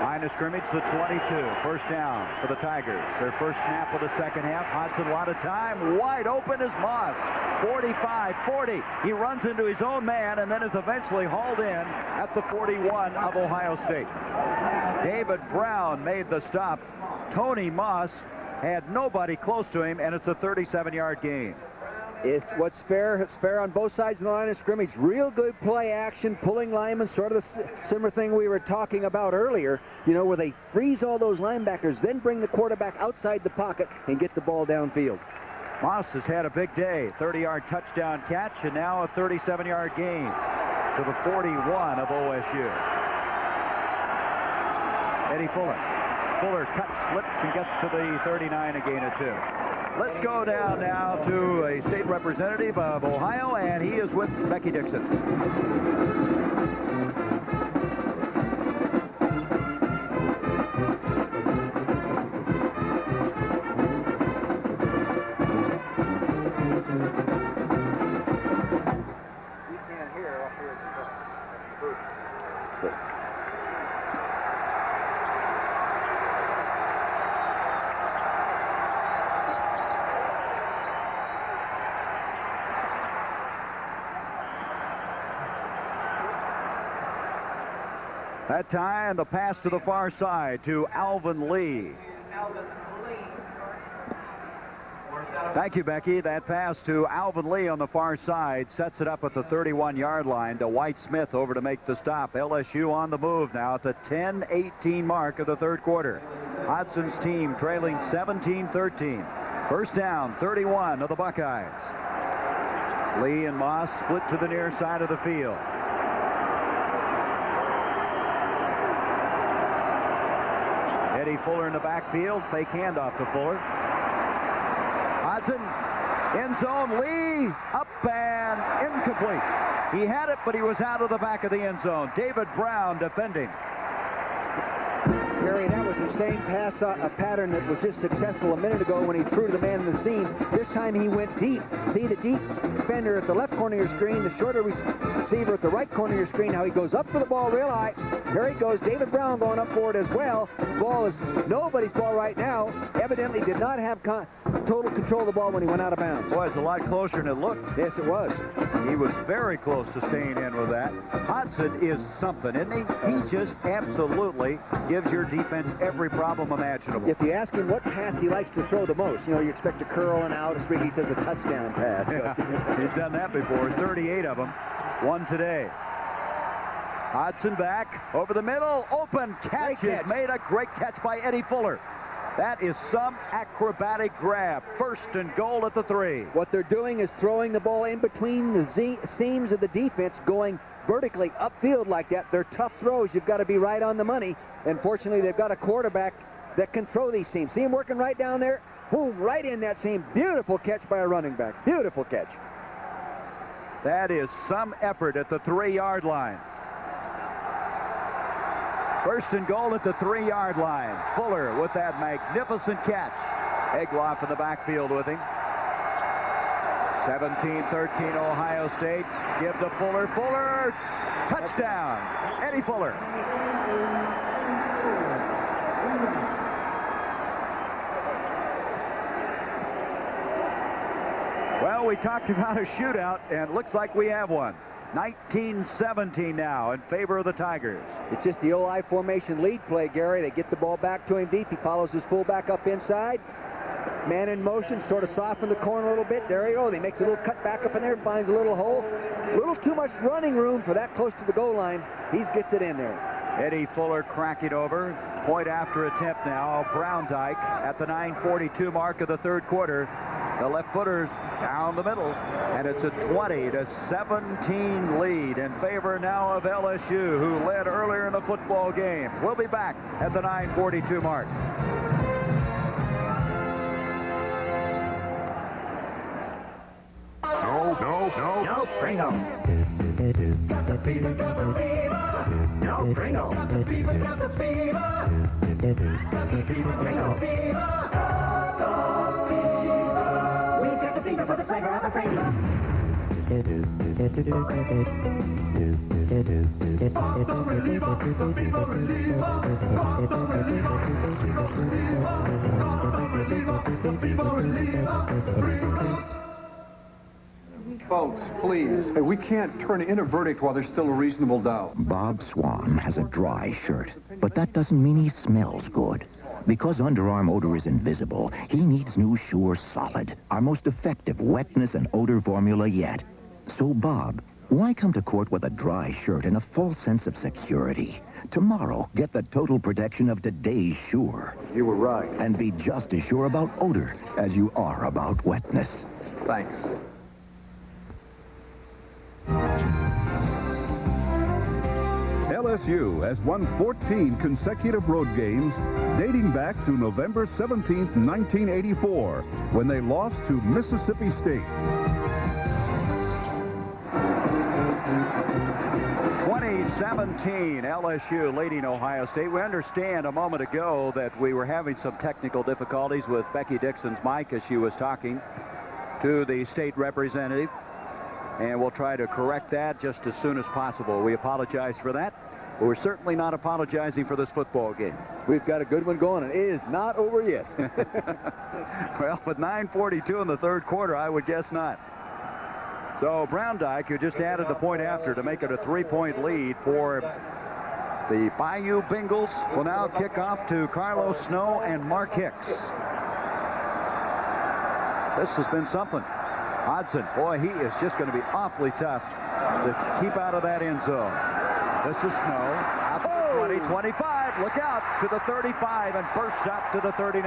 Line of scrimmage, the 22. First down for the Tigers. Their first snap of the second half. Hodson, a lot of time. Wide open is Moss. 45, 40. He runs into his own man and then is eventually hauled in at the 41 of Ohio State. David Brown made the stop. Tony Moss had nobody close to him, and it's a 37-yard gain. It's what's fair. It's fair on both sides of the line of scrimmage. Real good play action, pulling linemen, sort of the similar thing we were talking about earlier, you know, where they freeze all those linebackers, then bring the quarterback outside the pocket and get the ball downfield. Moss has had a big day. 30-yard touchdown catch, and now a 37-yard gain to the 41 of OSU. Eddie Fuller. Fuller cuts, slips, and gets to the 39, a gain of 2. Let's go down now to a state representative of Ohio, and he is with Becky Dixon. That time, the pass to the far side to Alvin Lee. Thank you, Becky. That pass to Alvin Lee on the far side sets it up at the 31-yard line to White Smith over to make the stop. LSU on the move now at the 10-18 mark of the third quarter. Hodson's team trailing 17-13. First down, 31 of the Buckeyes. Lee and Moss split to the near side of the field. Eddie Fuller in the backfield. Fake handoff to Fuller. Hodson, end zone. Lee, up and incomplete. He had it, but he was out of the back of the end zone. David Brown defending. Gary, that was the same pass pattern that was just successful a minute ago when he threw to the man in the seam. This time he went deep. See the deep defender at the left corner of your screen, the shorter receiver at the right corner of your screen. How he goes up for the ball real high. There he goes. David Brown going up for it as well. The ball is nobody's ball right now. Evidently did not have total control of the ball when he went out of bounds. Boy, it's a lot closer than it looked. Yes, it was. He was very close to staying in with that. Hodson is something, isn't he? He just absolutely gives your defense every problem imaginable. If you ask him what pass he likes to throw the most, you know, you expect a curl and out. He says a touchdown pass. He's done that before. 38 of them. One today. Hodson back over the middle. Open catch is made. A great catch by Eddie Fuller. That is some acrobatic grab. First and goal at the 3. What they're doing is throwing the ball in between the seams of the defense, going vertically upfield like that. They're tough throws. You've got to be right on the money. And fortunately, they've got a quarterback that can throw these seams. See him working right down there? Boom, right in that seam. Beautiful catch by a running back. Beautiful catch. That is some effort at the 3-yard line. First and goal at the 3-yard line. Fuller with that magnificent catch. Egloff in the backfield with him. 17-13 Ohio State. Give to Fuller. Fuller, touchdown. Eddie Fuller. Well, we talked about a shootout, and it looks like we have one. 19-17 now in favor of the Tigers. It's just the old I formation lead play, Gary. They get the ball back to him deep. He follows his fullback up inside. Man in motion, sort of soften the corner a little bit. There he goes. He makes a little cut back up in there, finds a little hole. A little too much running room for that close to the goal line. He gets it in there. Eddie Fuller cracking over. Point after attempt now. Browndyke at the 9:42 mark of the third quarter. The left footers down the middle, and it's a 20-17 lead in favor now of LSU, who led earlier in the football game. We'll be back at the 9:42 mark. No Pringles. Got the fever, got the fever. No Pringles. Got the fever, got the fever. Got the fever, Pringle fever. We've got the fever for the flavor of the Pringles. Folks, please. Hey, we can't turn in a verdict while there's still a reasonable doubt. Bob Swan has a dry shirt, but that doesn't mean he smells good. Because underarm odor is invisible, he needs new Sure Solid, our most effective wetness and odor formula yet. So, Bob, why come to court with a dry shirt and a false sense of security? Tomorrow, get the total protection of today's Sure. You were right. And be just as sure about odor as you are about wetness. Thanks. LSU has won 14 consecutive road games dating back to November 17, 1984, when they lost to Mississippi State. 2017, LSU leading Ohio State. We understand a moment ago that we were having some technical difficulties with Becky Dixon's mic as she was talking to the state representative. And we'll try to correct that just as soon as possible. We apologize for that. But we're certainly not apologizing for this football game. We've got a good one going, and it is not over yet. Well, with 9:42 in the third quarter, I would guess not. So Browndyke, who just added the point after to make it a 3-point lead for the Bayou Bengals, will now kick off to Carlos Snow and Mark Hicks. This has been something. Hodson, boy, he is just going to be awfully tough to keep out of that end zone. This is Snow. Out to the 20, 25. Look out to the 35 and first shot to the 39.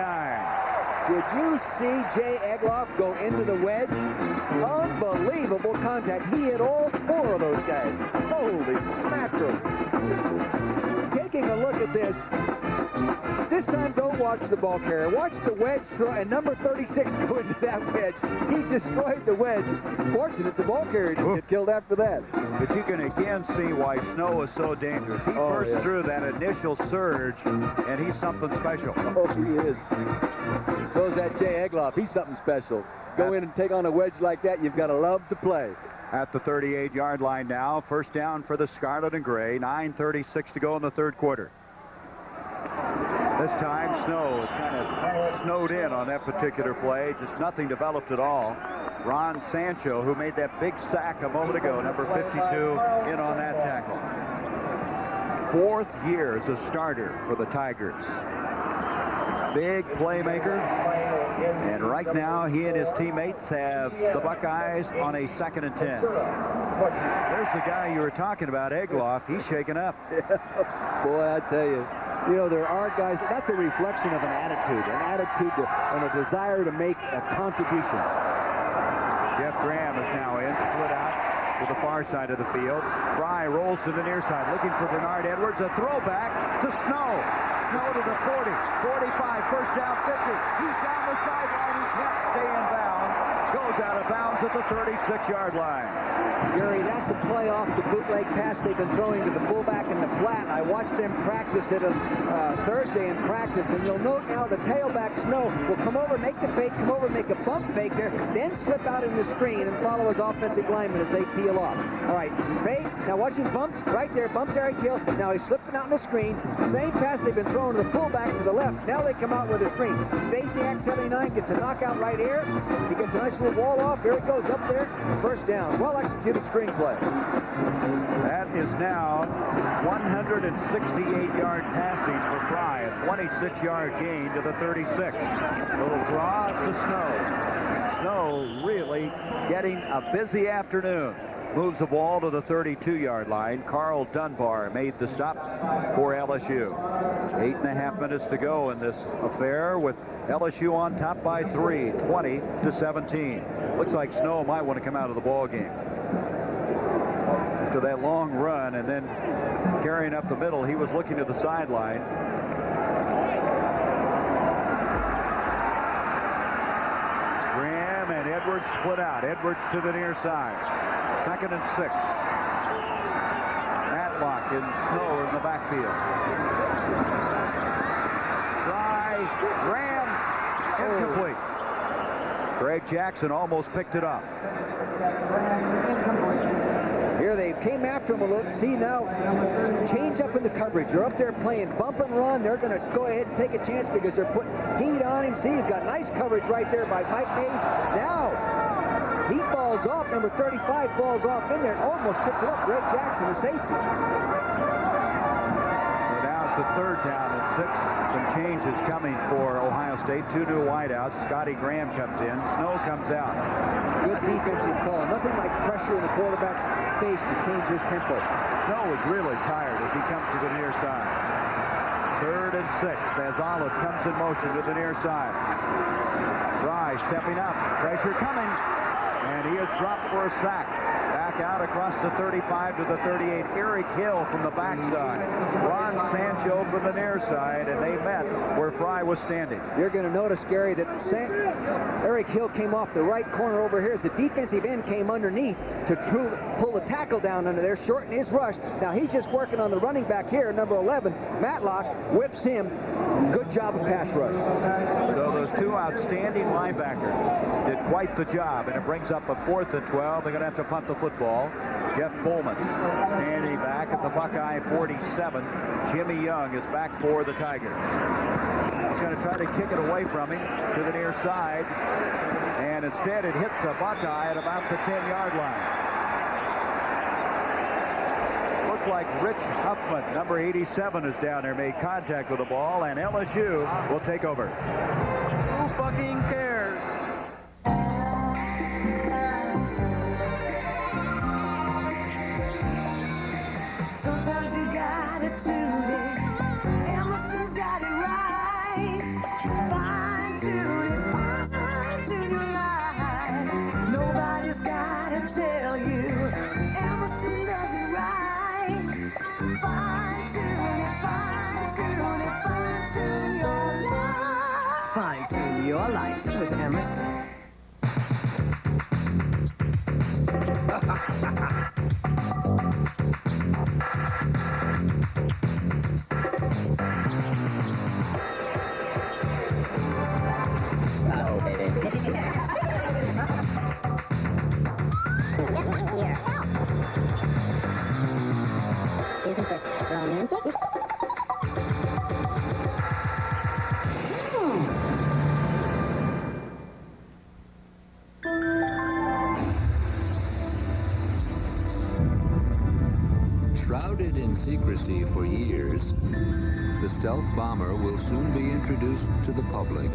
Did you see Jay Egloff go into the wedge? Unbelievable contact. He hit all four of those guys. Holy mackerel. Taking a look at this. This time, don't watch the ball carrier. Watch the wedge throw, and number 36 go into that wedge. He destroyed the wedge. It's fortunate the ball carrier didn't get killed after that. But you can again see why Snow is so dangerous. He burst through that initial surge, and he's something special. Oh, he is. So is that Jay Egloff. He's something special. Go in and take on a wedge like that, you've got to love to play. At the 38-yard line now, first down for the Scarlet and Gray. 9:36 to go in the third quarter. This time, Snow is kind of snowed in on that particular play. Just nothing developed at all. Ron Sancho, who made that big sack a moment ago, number 52, in on that tackle. Fourth year as a starter for the Tigers. Big playmaker. And right now, he and his teammates have the Buckeyes on a 2nd and 10. There's the guy you were talking about, Egloff. He's shaking up. Boy, I tell you. You know, there are guys, that's a reflection of an attitude and a desire to make a contribution. Jeff Graham is now in, split out to the far side of the field. Fry rolls to the near side, looking for Bernard Edwards. A throwback to Snow. Snow to the 40, 45, first down, 50. He's down the sideline. He can't stay in bounds. Goes out of bounds at the 36-yard line. Gary, that's a play off the bootleg pass they've been throwing to the fullback in the flat. I watched them practice it on Thursday in practice, and you'll note now the tailback Snow will come over, make the fake, come over, make a bump fake there, then slip out in the screen and follow his offensive lineman as they peel off. All right, fake. Now watch him bump right there, bumps Eric Hill. Now he's slipping out in the screen. Same pass they've been throwing to the fullback to the left. Now they come out with a screen. Stasiak, 79, gets a knockout right here. He gets a nice little wall off. There it goes up there. First down. Well executed screenplay. That is now 168-yard passing for Fry. A 26-yard gain to the 36. Little draw to Snow. Snow really getting a busy afternoon. moves the ball to the 32-yard line. Carl Dunbar made the stop for LSU. 8.5 minutes to go in this affair with LSU on top by 3, 20-17. Looks like Snow might want to come out of the ball game. After that long run and then carrying up the middle, he was looking to the sideline. Graham and Edwards split out. Edwards to the near side. 2nd and 6. Matlock and Snow in the backfield. Try. Graham. Incomplete. Greg Jackson almost picked it up. Here they came after him a little. See now, change up in the coverage. They're up there playing bump and run. They're going to go ahead and take a chance because they're putting heat on him. See, he's got nice coverage right there by Mike Mays. Now, he falls off. Number 35 falls off in there. Almost picks it up. Greg Jackson, the safety. So now it's a 3rd down and 6. Some changes coming for Ohio State. 2 new wideouts. Scotty Graham comes in. Snow comes out. Good defensive call. Nothing like pressure in the quarterback's face to change his tempo. Snow is really tired as he comes to the near side. 3rd and 6 as Olive comes in motion to the near side. Fry stepping up. Pressure coming. And he is dropped for a sack. Back out across the 35 to the 38. Eric Hill from the backside. Ron Sancho from the near side, and they met where Fry was standing. You're going to notice, Gary, that Eric Hill came off the right corner over here as the defensive end came underneath to pull the tackle down under there, shorten his rush. Now he's just working on the running back here, number 11. Matlock whips him. Good job of pass rush. So those 2 outstanding linebackers did quite the job, and it brings up a 4th and 12. They're going to have to punt the football. Jeff Pullman standing back at the Buckeye 47. Jimmy Young is back for the Tigers. He's going to try to kick it away from him to the near side, and instead it hits a Buckeye at about the 10-yard line. Looks like Rich Huffman, number 87, is down there, made contact with the ball, and LSU will take over. Who fucking cares? Sometimes you got it suited. Emerson's got it right. Fine suited, fine suited life. Nobody's got to tell you. Emerson does it right. Fine suited, fine suited, fine suited your life. Fine tune your life with Emerson. Isn't this romantic? Shrouded in secrecy for years, the stealth bomber will soon be introduced to the public.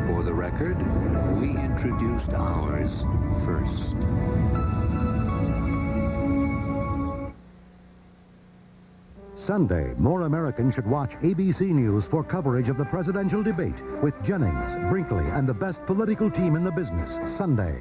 For the record, we introduced ours first. Sunday, more Americans should watch ABC News for coverage of the presidential debate with Jennings, Brinkley, and the best political team in the business. Sunday.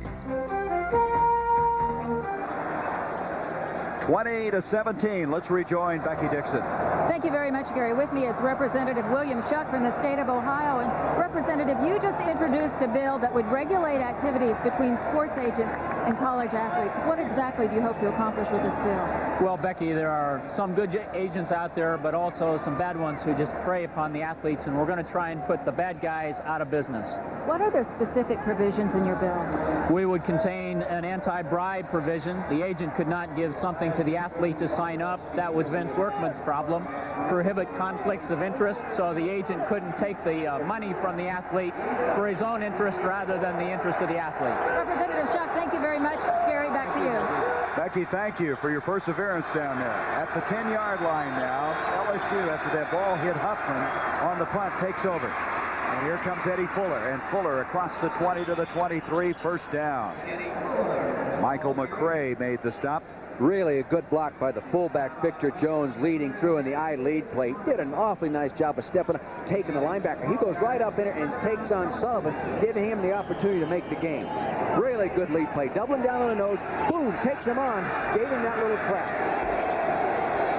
20-17. Let's rejoin Becky Dixon. Thank you very much, Gary. With me is Representative William Schuck from the state of Ohio. And Representative, you just introduced a bill that would regulate activities between sports agents and college athletes. What exactly do you hope to accomplish with this bill? Well, Becky, there are some good agents out there, but also some bad ones who just prey upon the athletes, and we're going to try and put the bad guys out of business. What are the specific provisions in your bill? We would contain an anti-bribe provision. The agent could not give something to the athlete to sign up. That was Vince Workman's problem. Prohibit conflicts of interest, so the agent couldn't take the money from the athlete for his own interest rather than the interest of the athlete. Representative Schuck, thank you very much. Gary, back to you. Becky, thank you for your perseverance down there. At the 10-yard line now, LSU, after that ball hit Huffman on the punt, takes over. And here comes Eddie Fuller, and Fuller across the 20 to the 23, first down. Michael McCray made the stop. Really a good block by the fullback, Victor Jones, leading through in the I lead play. Did an awfully nice job of stepping up, taking the linebacker. He goes right up in it and takes on Sullivan, giving him the opportunity to make the game. Really good lead play. Doubling down on the nose. Boom, takes him on. Gave him that little crack.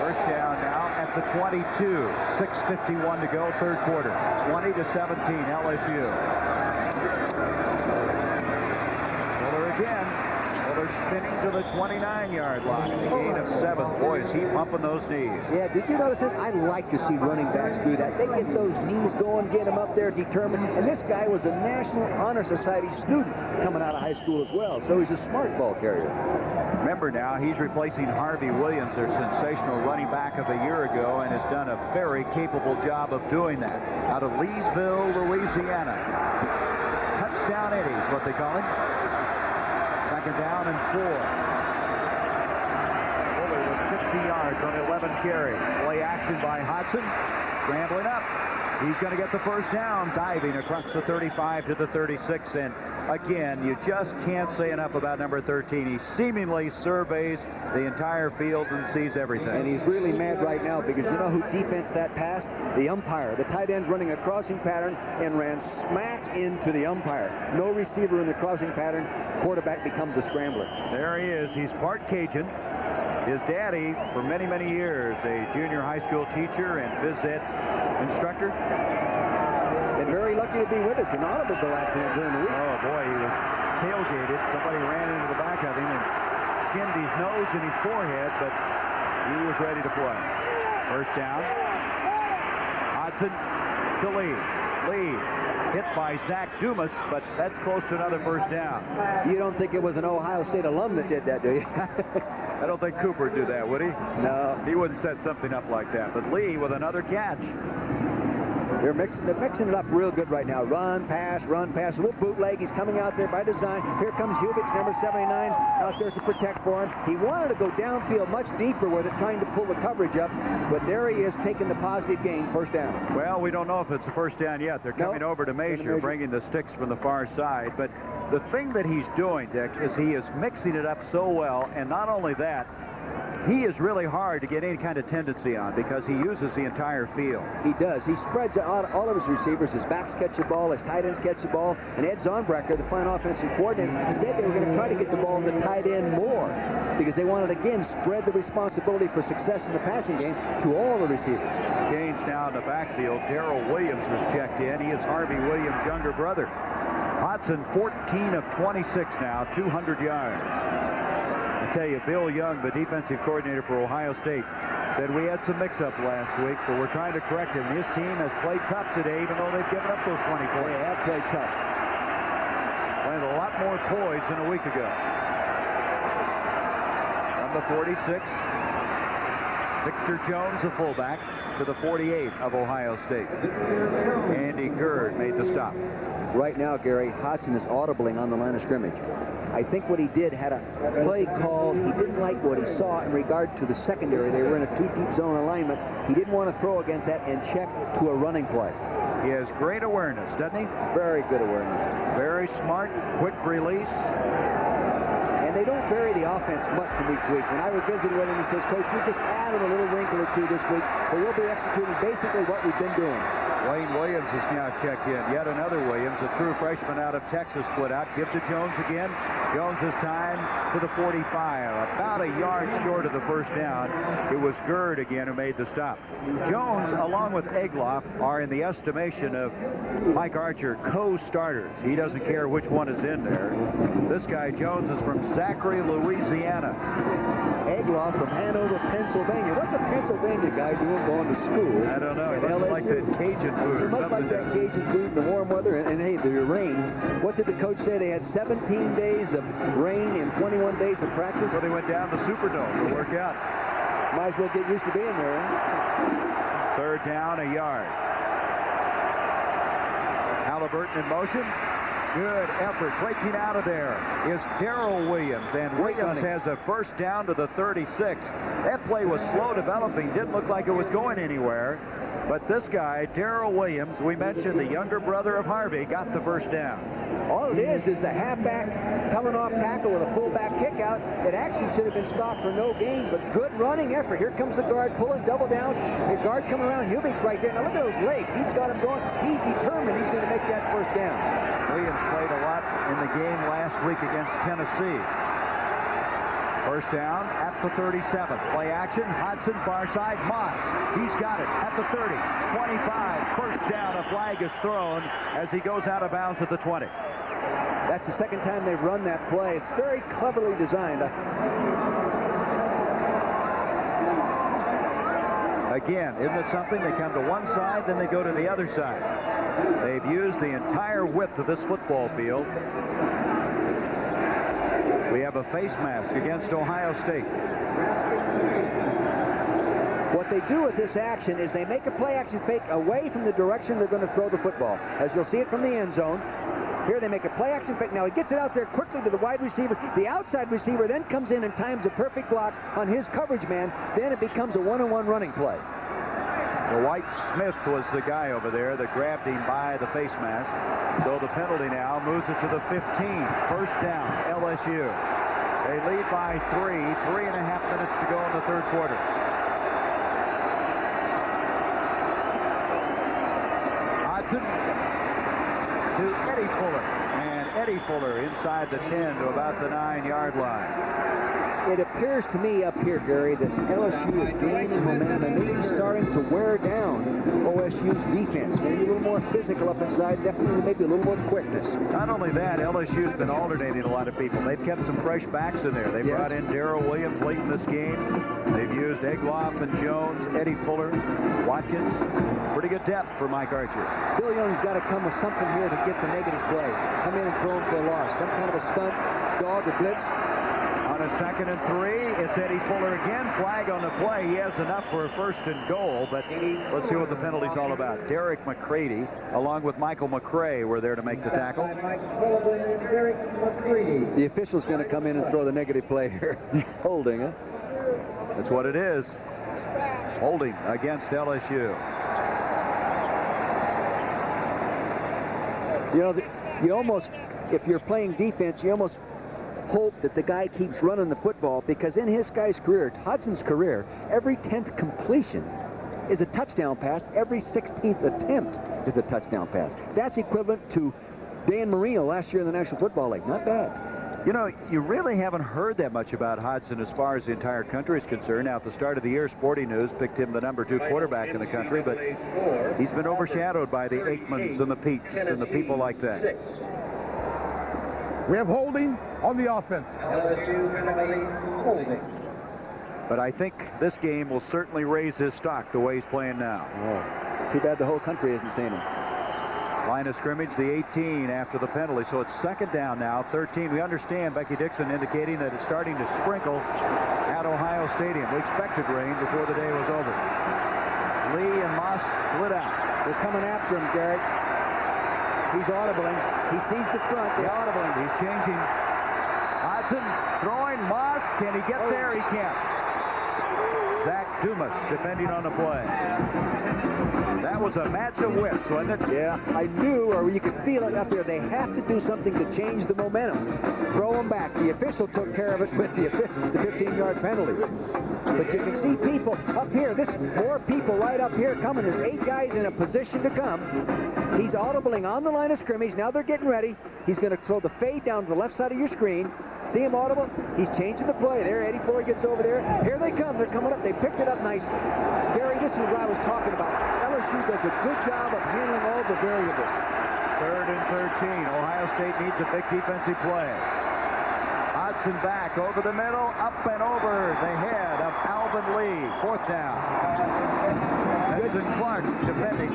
First down now at the 22. 6:51 to go, third quarter. 20 to 17, LSU. Fuller again. Fuller spinning to the 29-yard line. A gain of 7. Boy, is he pumping those knees. Yeah, did you notice it? I like to see running backs do that. They get those knees going, get them up there determined. And this guy was a National Honor Society student coming out of high school as well. So he's a smart ball carrier. Remember now, he's replacing Harvey Williams, their sensational running back of a year ago, and has done a very capable job of doing that. Out of Leesville, Louisiana. Touchdown Eddie is what they call him. Second down and 4. Fuller with 50 yards on 11 carries. Play action by Hodson. Scrambling up. He's going to get the first down, diving across the 35 to the 36. And again, you just can't say enough about number 13. He seemingly surveys the entire field and sees everything. And he's really mad right now because you know who defensed that pass? The umpire. The tight end's running a crossing pattern and ran smack into the umpire. No receiver in the crossing pattern. Quarterback becomes a scrambler. There he is. He's part Cajun. His daddy, for many, many years, a junior high school teacher and phys ed instructor. And very lucky to be with us. An automobile accident during the week. Oh, boy, he was tailgated. Somebody ran into the back of him and skinned his nose and his forehead, but he was ready to play. First down. Hodson to Lee. Lee hit by Zach Dumas, but that's close to another first down. You don't think it was an Ohio State alum that did that, do you? I don't think Cooper would do that, would he? No. He wouldn't set something up like that. But Lee with another catch. They're mixing it up real good right now. Run, pass, run, pass. A little bootleg. He's coming out there by design. Here comes Hubich, number 79, out there to protect for him. He wanted to go downfield much deeper with it, trying to pull the coverage up. But there he is, taking the positive gain, first down. Well, we don't know if it's a first down yet. They're coming over to Measure, bringing the sticks from the far side. But the thing that he's doing, Dick, is he is mixing it up so well. And not only that, he is really hard to get any kind of tendency on because he uses the entire field. He does. He spreads out all of his receivers. His backs catch the ball. His tight ends catch the ball. And Ed Zonbracker, the fine offensive coordinator, said they were going to try to get the ball to the tight end more because they wanted, again, spread the responsibility for success in the passing game to all the receivers. Change now in the backfield. Darrell Williams was checked in. He is Harvey Williams' younger brother. Hodson, 14 of 26 now, 200 yards. I tell you, Bill Young, the defensive coordinator for Ohio State, said we had some mix-up last week, but we're trying to correct it. And his team has played tough today, even though they've given up those 20 points. They have played tough. Playing a lot more poise than a week ago. From the 46, Victor Jones, the fullback, to the 48 of Ohio State. Andy Gerd made the stop. Right now, Gary, Hodson is audibling on the line of scrimmage. I think what he did had a play called. He didn't like what he saw in regard to the secondary. They were in a two-deep zone alignment. He didn't want to throw against that and check to a running play. He has great awareness, doesn't he? Very good awareness. Very smart, quick release. And they don't vary the offense much from week to week. When I was visiting with him, he says, Coach, we just added a little wrinkle or two this week, but we'll be executing basically what we've been doing. Wayne Williams is now checked in. Yet another Williams, a true freshman out of Texas, split out. Give to Jones again. Jones this time to the 45. About a yard short of the first down. It was Gerd again who made the stop. Jones, along with Egloff, are in the estimation of Mike Archer co-starters. He doesn't care which one is in there. This guy, Jones, is from Zachary, Louisiana. Egloff from Hanover, Pennsylvania. What's a Pennsylvania guy doing going to school? I don't know. He must like that Cajun food. He must like that Cajun food in the warm weather. And hey, the rain. What did the coach say? They had 17 days of rain and 21 days of practice? So they went down to Superdome to work out. Might as well get used to being there. Huh? Third down, a yard. Halliburton in motion. Good effort. Breaking out of there is Darrell Williams, and Williams has a first down to the 36. That play was slow developing. Didn't look like it was going anywhere. But this guy, Darrell Williams, we mentioned the younger brother of Harvey, got the first down. All it is the halfback coming off tackle with a fullback kick out. It actually should have been stopped for no gain, but good running effort. Here comes the guard pulling double down. The guard coming around. Hubig's right there. Now look at those legs. He's got him going. He's determined he's going to make that first down. Williams played a lot in the game last week against Tennessee. First down at the 37. Play action. Hodson, far side. Moss. He's got it at the 30. 25. First down. A flag is thrown as he goes out of bounds at the 20. That's the second time they've run that play. It's very cleverly designed. Again, isn't it something? They come to one side, then they go to the other side. They've used the entire width of this football field. We have a face mask against Ohio State. What they do with this action is they make a play action fake away from the direction they're going to throw the football. As you'll see it from the end zone. Here they make a play action fake. Now he gets it out there quickly to the wide receiver. The outside receiver then comes in and times a perfect block on his coverage man. Then it becomes a one-on-one running play. Dwight Smith was the guy over there that grabbed him by the face mask. So the penalty now moves it to the 15. First down, LSU. They lead by 3. 3.5 minutes to go in the third quarter. Hodson to Eddie Fuller. And Eddie Fuller inside the 10 to about the 9-yard line. It appears to me up here, Gary, that LSU is gaining momentum and maybe starting to wear down OSU's defense. Maybe a little more physical up inside, definitely maybe a little more quickness. Not only that, LSU's been alternating a lot of people. They've kept some fresh backs in there. They brought in Darrell Williams late in this game. They've used Egloff and Jones, Eddie Fuller, Watkins. Pretty good depth for Mike Archer. Bill Young's got to come with something here to get the negative play. Come in and throw him for a loss. Some kind of a stunt, dog, or blitz. On a 2nd and 3, it's Eddie Fuller again. Flag on the play. He has enough for a 1st and goal, but let's see what the penalty's all about. Derek McCready, along with Michael McCray, were there to make the tackle. The official's going to come in and throw the negative play here. Holding it. That's what it is. Holding against LSU. You know, you almost, if you're playing defense, you almost hope that the guy keeps running the football, because in his guy's career, Hudson's career, every 10th completion is a touchdown pass. Every 16th attempt is a touchdown pass. That's equivalent to Dan Marino last year in the National Football League. Not bad. You know, you really haven't heard that much about Hodson as far as the entire country is concerned. Now, at the start of the year, Sporting News picked him the #2 quarterback in the country, but he's been overshadowed by the Aikmans and the Peets and the people like that. We have holding on the offense. But I think this game will certainly raise his stock the way he's playing now. Oh, too bad the whole country isn't saying it. Line of scrimmage, the 18 after the penalty. So it's 2nd down now, 13. We understand Becky Dixon indicating that it's starting to sprinkle at Ohio Stadium. We expected rain before the day was over. Lee and Moss split out. They're coming after him, Garrett. He's audibling. He sees the front. They're audibling. He's changing. Hodson throwing. Moss. Can he get there? He can't. Zach Dumas defending on the play. That was a match of wits, wasn't it? Yeah, I knew, or you could feel it up there. They have to do something to change the momentum. Throw them back. The official took care of it with the 15-yard penalty. But you can see people up here. More people right up here coming. There's 8 guys in a position to come. He's audibling on the line of scrimmage. Now they're getting ready. He's going to throw the fade down to the left side of your screen. See him audible? He's changing the play. There, Eddie Fuller gets over there. Here they come. They're coming up. They picked it up nice. Gary, this is what I was talking about. LSU does a good job of handling all the variables. 3rd and 13. Ohio State needs a big defensive play. Hodson back over the middle, up and over the head of Alvin Lee. 4th down. Benson Clark defending.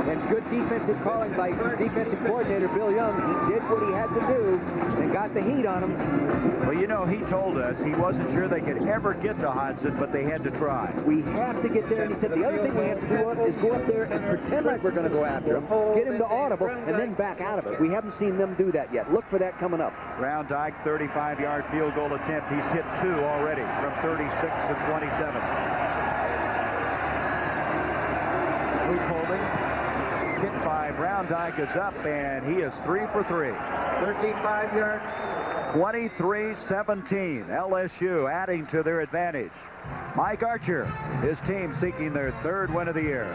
And good defensive calling by defensive coordinator Bill Young. He did what he had to do and got got the heat on them. Well, you know, he told us he wasn't sure they could ever get to Hodson, but they had to try. We have to get there, and he said the other thing we have to do is go up there and pretend like we're going to go after him, get him to audible, and then back out of it. We haven't seen them do that yet. Look for that coming up. Brown Dyke, 35-yard field goal attempt. He's hit 2 already from 36 and 27. Luke Holding, hit by Brown Dyke, is up, and he is 3 for 3. 35-yard. 23-17. LSU adding to their advantage. Mike Archer, his team seeking their 3rd win of the year.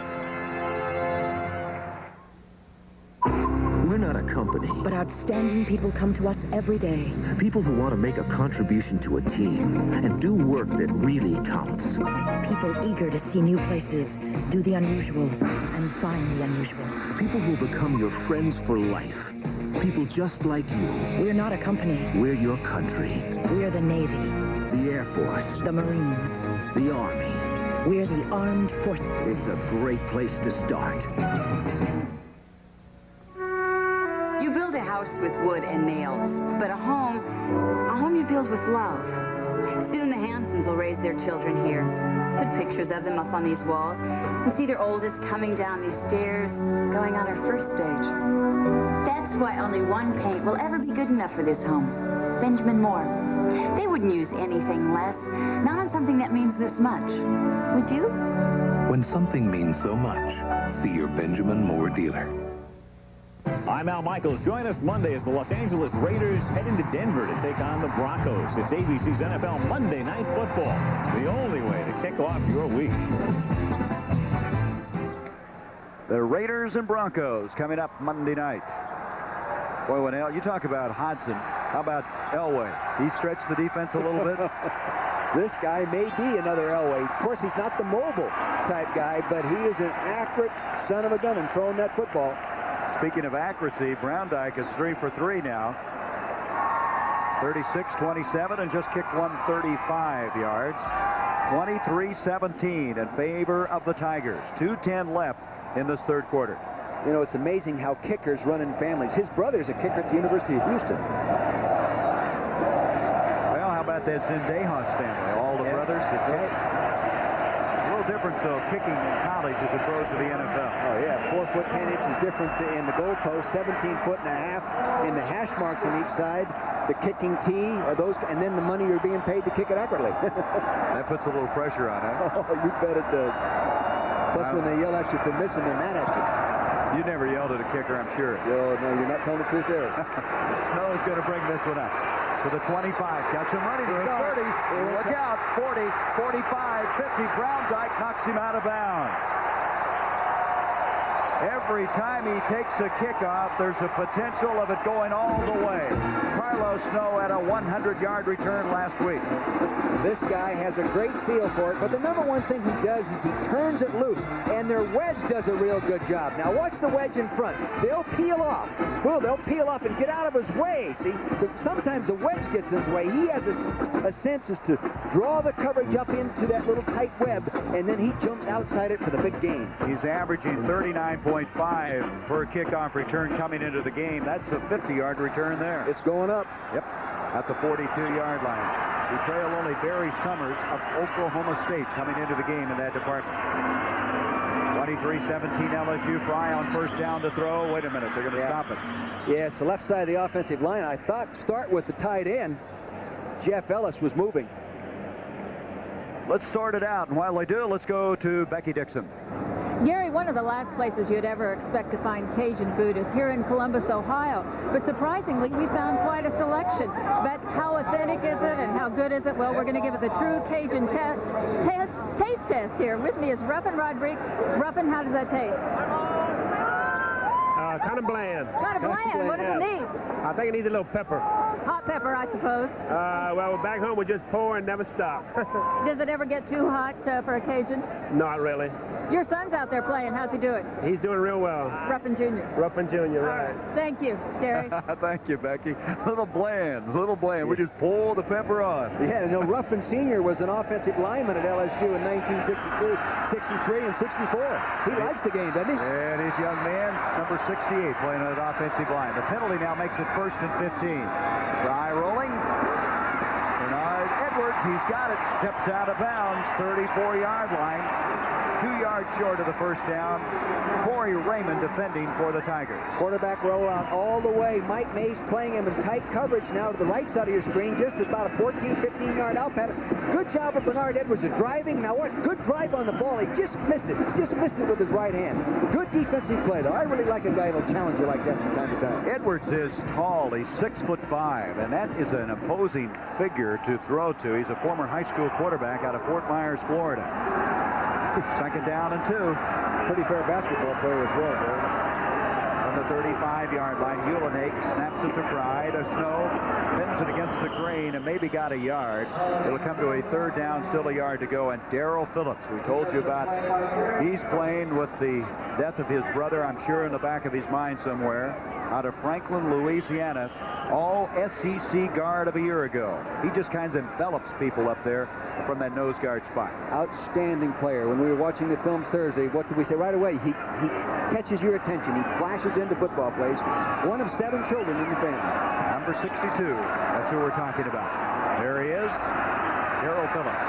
We're not a company. But outstanding people come to us every day. People who want to make a contribution to a team and do work that really counts. People eager to see new places, do the unusual, and find the unusual. People who will become your friends for life. People just like you. We're not a company. We're your country. We're the Navy. The Air Force. The Marines. The Army. We're the Armed Forces. It's a great place to start. You build a house with wood and nails, but a home you build with love. Soon the Hansons will raise their children here. Put pictures of them up on these walls and see their oldest coming down these stairs, going on her first stage. That's why only one paint will ever be good enough for this home. Benjamin Moore. They wouldn't use anything less, not on something that means this much. Would you? When something means so much, see your Benjamin Moore dealer. I'm Al Michaels. Join us Monday as the Los Angeles Raiders head into Denver to take on the Broncos. It's ABC's NFL Monday Night Football, the only way to kick off your week. The Raiders and Broncos coming up Monday night. Boy, when you talk about Hodson, how about Elway? He stretched the defense a little bit. This guy may be another Elway. Of course, he's not the mobile type guy, but he is an accurate son of a gun in throwing that football. Speaking of accuracy, Brown Dyke is 3 for 3 now. 36-27 and just kicked 135 yards. 23-17 in favor of the Tigers. 2:10 left in this 3rd quarter. You know, it's amazing how kickers run in families. His brother's a kicker at the University of Houston. Well, how about that Zendejas family? All the brothers that kick. A little different, so kicking in college as opposed to the NFL. Oh, yeah. 4 foot 10 inches difference in the goalpost, 17 foot and a half in the hash marks on each side. The kicking tee, and then the money you're being paid to kick it accurately. That puts a little pressure on it. Oh, you bet it does. Plus, when they yell at you for missing, they're mad at you. You never yelled at a kicker, I'm sure. No, you're not telling the truth there. Snow is going to bring this one up to the 25. Got some running to go. 30. Look out. 40, 45, 50. Brown Dyke knocks him out of bounds. Every time he takes a kickoff, there's a potential of it going all the way. Carlos Snow had a 100-yard return last week. This guy has a great feel for it, but the number one thing he does is he turns it loose, and their wedge does a real good job. Now watch the wedge in front. They'll peel off. Well, they'll peel off and get out of his way. See, sometimes the wedge gets in his way. He has a sense as to draw the coverage up into that little tight web, and then he jumps outside it for the big gain. He's averaging 39.5 per kickoff return coming into the game. That's a 50-yard return there. It's going up. Yep, at the 42-yard line. We trail only Barry Summers of Oklahoma State coming into the game in that department. 23-17 LSU. Fry on first down to throw. Wait a minute, they're going to stop it. Yes, the left side of the offensive line. I thought start with the tight end. Jeff Ellis was moving. Let's sort it out, and while they do, let's go to Becky Dixon. Gary, one of the last places you'd ever expect to find Cajun food is here in Columbus, Ohio. But surprisingly, we found quite a selection. But how authentic is it and how good is it? Well, we're going to give it the true Cajun taste test here. With me is Ruffin Rodriguez. Ruffin, how does that taste? Kind of bland. Kind of bland. What does it need? I think it needs a little pepper. Hot pepper, I suppose. Well, back home we just pour and never stop. Does it ever get too hot for a Cajun? Not really. Your son's out there playing. How's he doing? He's doing real well. Ruffin Jr. Ruffin Jr., right. Thank you, Gary. Thank you, Becky. Little bland. We just pour the pepper on. Yeah, no, Ruffin Sr. was an offensive lineman at LSU in 1962, 63, and 64. He likes the game, doesn't he? And his young man, number 68, playing on an offensive line. The penalty now makes it 1st and 15. Fry it. Steps out of bounds. 34-yard line. 2 yards short of the first down. Corey Raymond defending for the Tigers. Quarterback rollout all the way. Mike Mays playing him in tight coverage now to the right side of your screen, just about a 14, 15-yard out pattern. Good job of Bernard Edwards of driving. Now what? Good drive on the ball. He just missed it. Just missed it with his right hand. Good defensive play, though. I really like a guy that'll challenge you like that from time to time. Edwards is tall. He's 6'5", and that is an imposing figure to throw to. He's a former high school quarterback out of Fort Myers, Florida. Second down and 2. Pretty fair basketball player as well, Barry. On the 35-yard line, Heulenegg snaps it to Fry. To Snow, pins it against the grain and maybe got a yard. It'll come to a third down, still a yard to go. And Darrell Phillips, we told you about, he's playing with the death of his brother, I'm sure, in the back of his mind somewhere. Out of Franklin, Louisiana, all SEC guard of a year ago. He just kind of envelops people up there from that nose guard spot. Outstanding player. When we were watching the films Thursday, what did we say right away? He catches your attention. He flashes into football plays. One of 7 children in the family. Number 62. That's who we're talking about. There he is, Darrell Phillips.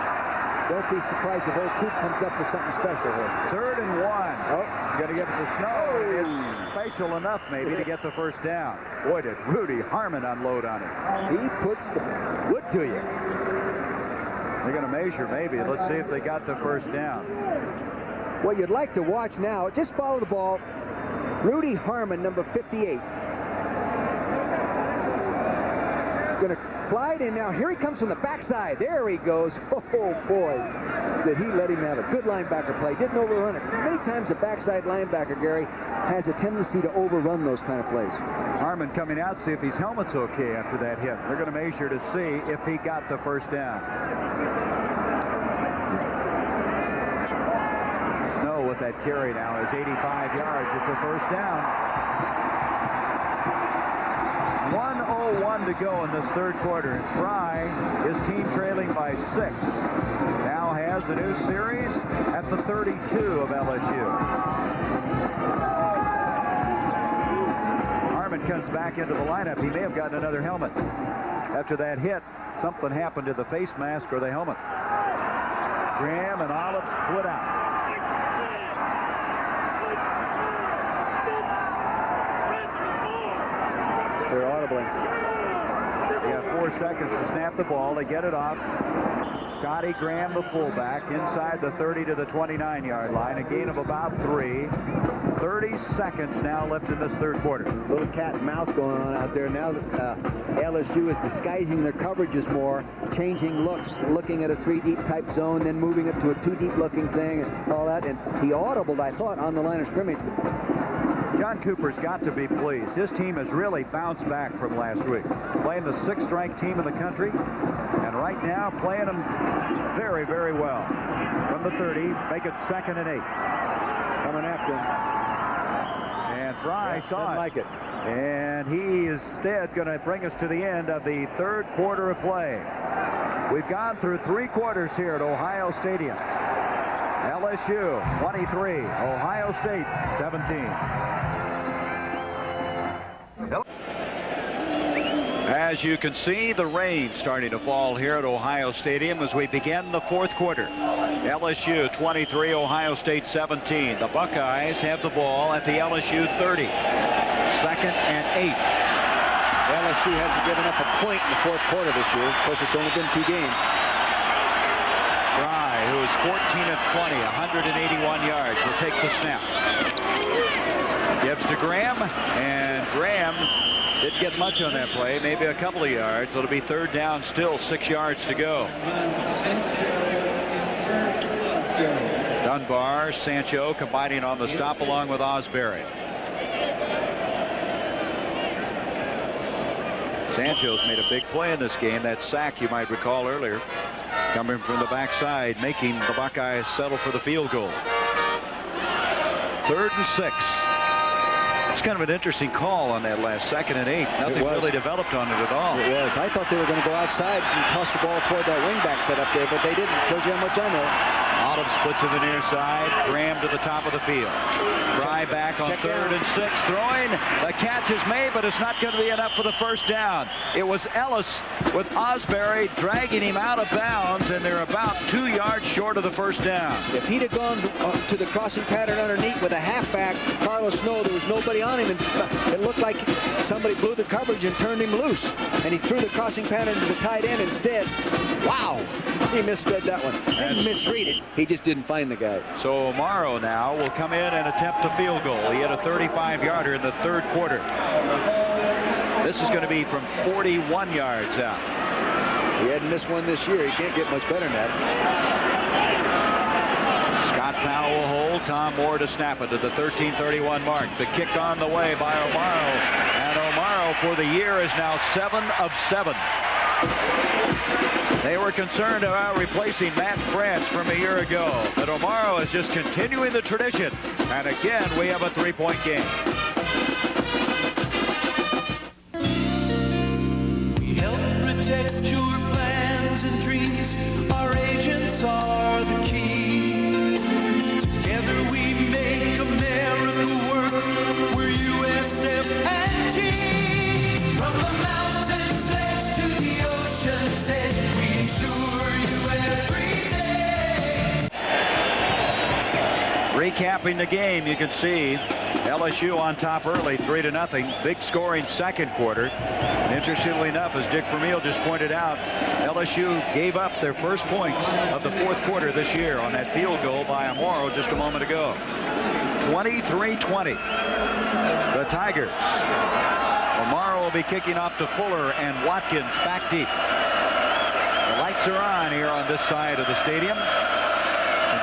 Don't be surprised if old Coop comes up with something special here. 3rd and 1. Oh, got to get to the Snow. It's special enough maybe to get the first down. Boy, did Rudy Harmon unload on him. He puts the wood to you. They're going to measure maybe. Let's see if they got the first down. What you'd like to watch now, just follow the ball. Rudy Harmon, number 58. Going to slide in now. Here he comes from the backside. There he goes. Oh, boy. Did he let him have a good linebacker play. Didn't overrun it. Many times a backside linebacker, Gary, has a tendency to overrun those kind of plays. Harmon coming out, see if his helmet's okay after that hit. They're going to measure to see if he got the first down. Snow with that carry now is 85 yards. It's a first down. 1:01 to go in this third quarter. And Fry, his team trailing by 6, now has a new series at the 32 of LSU. Harmon comes back into the lineup. He may have gotten another helmet. After that hit, something happened to the face mask or the helmet. Graham and Olive split out. They're audibly. They got 4 seconds to snap the ball. They get it off. Scotty Graham, the fullback, inside the 30 to the 29-yard line. A gain of about 3. 30 seconds now left in this third quarter. Little cat and mouse going on out there. Now LSU is disguising their coverages more, changing looks, looking at a 3-deep type zone, then moving it to a 2-deep looking thing and all that. And he audibled, I thought, on the line of scrimmage. John Cooper's got to be pleased. His team has really bounced back from last week. Playing the 6th-ranked team in the country, and right now playing them very, very well. From the 30, make it 2nd and 8. Coming after him. And Fry saw it. Like it. And he is instead going to bring us to the end of the third quarter of play. We've gone through 3 quarters here at Ohio Stadium. LSU 23, Ohio State 17. As you can see, the rain starting to fall here at Ohio Stadium as we begin the fourth quarter. LSU 23, Ohio State 17. The Buckeyes have the ball at the LSU 30. 2nd and 8. LSU hasn't given up a point in the fourth quarter this year. Of course, it's only been 2 games. Fry, who is 14 of 20, 181 yards, will take the snap. Gives to Graham, and Graham didn't get much on that play, maybe a couple of yards. It'll be 3rd down, still 6 yards to go. Dunbar, Sancho combining on the stop along with Osbury. Sancho's made a big play in this game. That sack you might recall earlier, coming from the backside, making the Buckeyes settle for the field goal. 3rd and 6. It's kind of an interesting call on that last 2nd and 8. Nothing really developed on it at all. It was. I thought they were going to go outside and toss the ball toward that wingback set up there, but they didn't. Shows you how much I know. Olive split to the near side. Graham to the top of the field. Fry back on 3rd and 6. Throwing. The catch is made, but it's not going to be enough for the first down. It was Ellis with Osbury dragging him out of bounds, and they're about 2 yards short of the first down. If he'd have gone to the crossing pattern underneath with a halfback, Carlos Snow, there was nobody on him, and it looked like somebody blew the coverage and turned him loose. And he threw the crossing pattern to the tight end instead. Wow! He misread that one. Didn't misread it. He just didn't find the guy. So Morrow now will come in and attempt a field goal. He had a 35-yarder in the 3rd quarter. This is going to be from 41 yards out. He hadn't missed one this year. He can't get much better than that. Scott Powell will hold. Tom Moore to snap it to the 13:31 mark. The kick on the way by O'Morrow. And O'Morrow for the year is now 7 of 7. They were concerned about replacing Matt France from a year ago. But O'Morrow is just continuing the tradition. And again, we have a 3-point game. We help protect your plans and dreams. Our agents are the key. Together we make America work. We're USF&G. From the mountains edge to the ocean's edge, we insure you every day. Recapping the game, you can see LSU on top early, 3-0. Big scoring 2nd quarter. And interestingly enough, as Dick Vermeil just pointed out, LSU gave up their first points of the 4th quarter this year on that field goal by Morrow just a moment ago. 23-20. The Tigers. Morrow will be kicking off to Fuller and Watkins back deep. The lights are on here on this side of the stadium.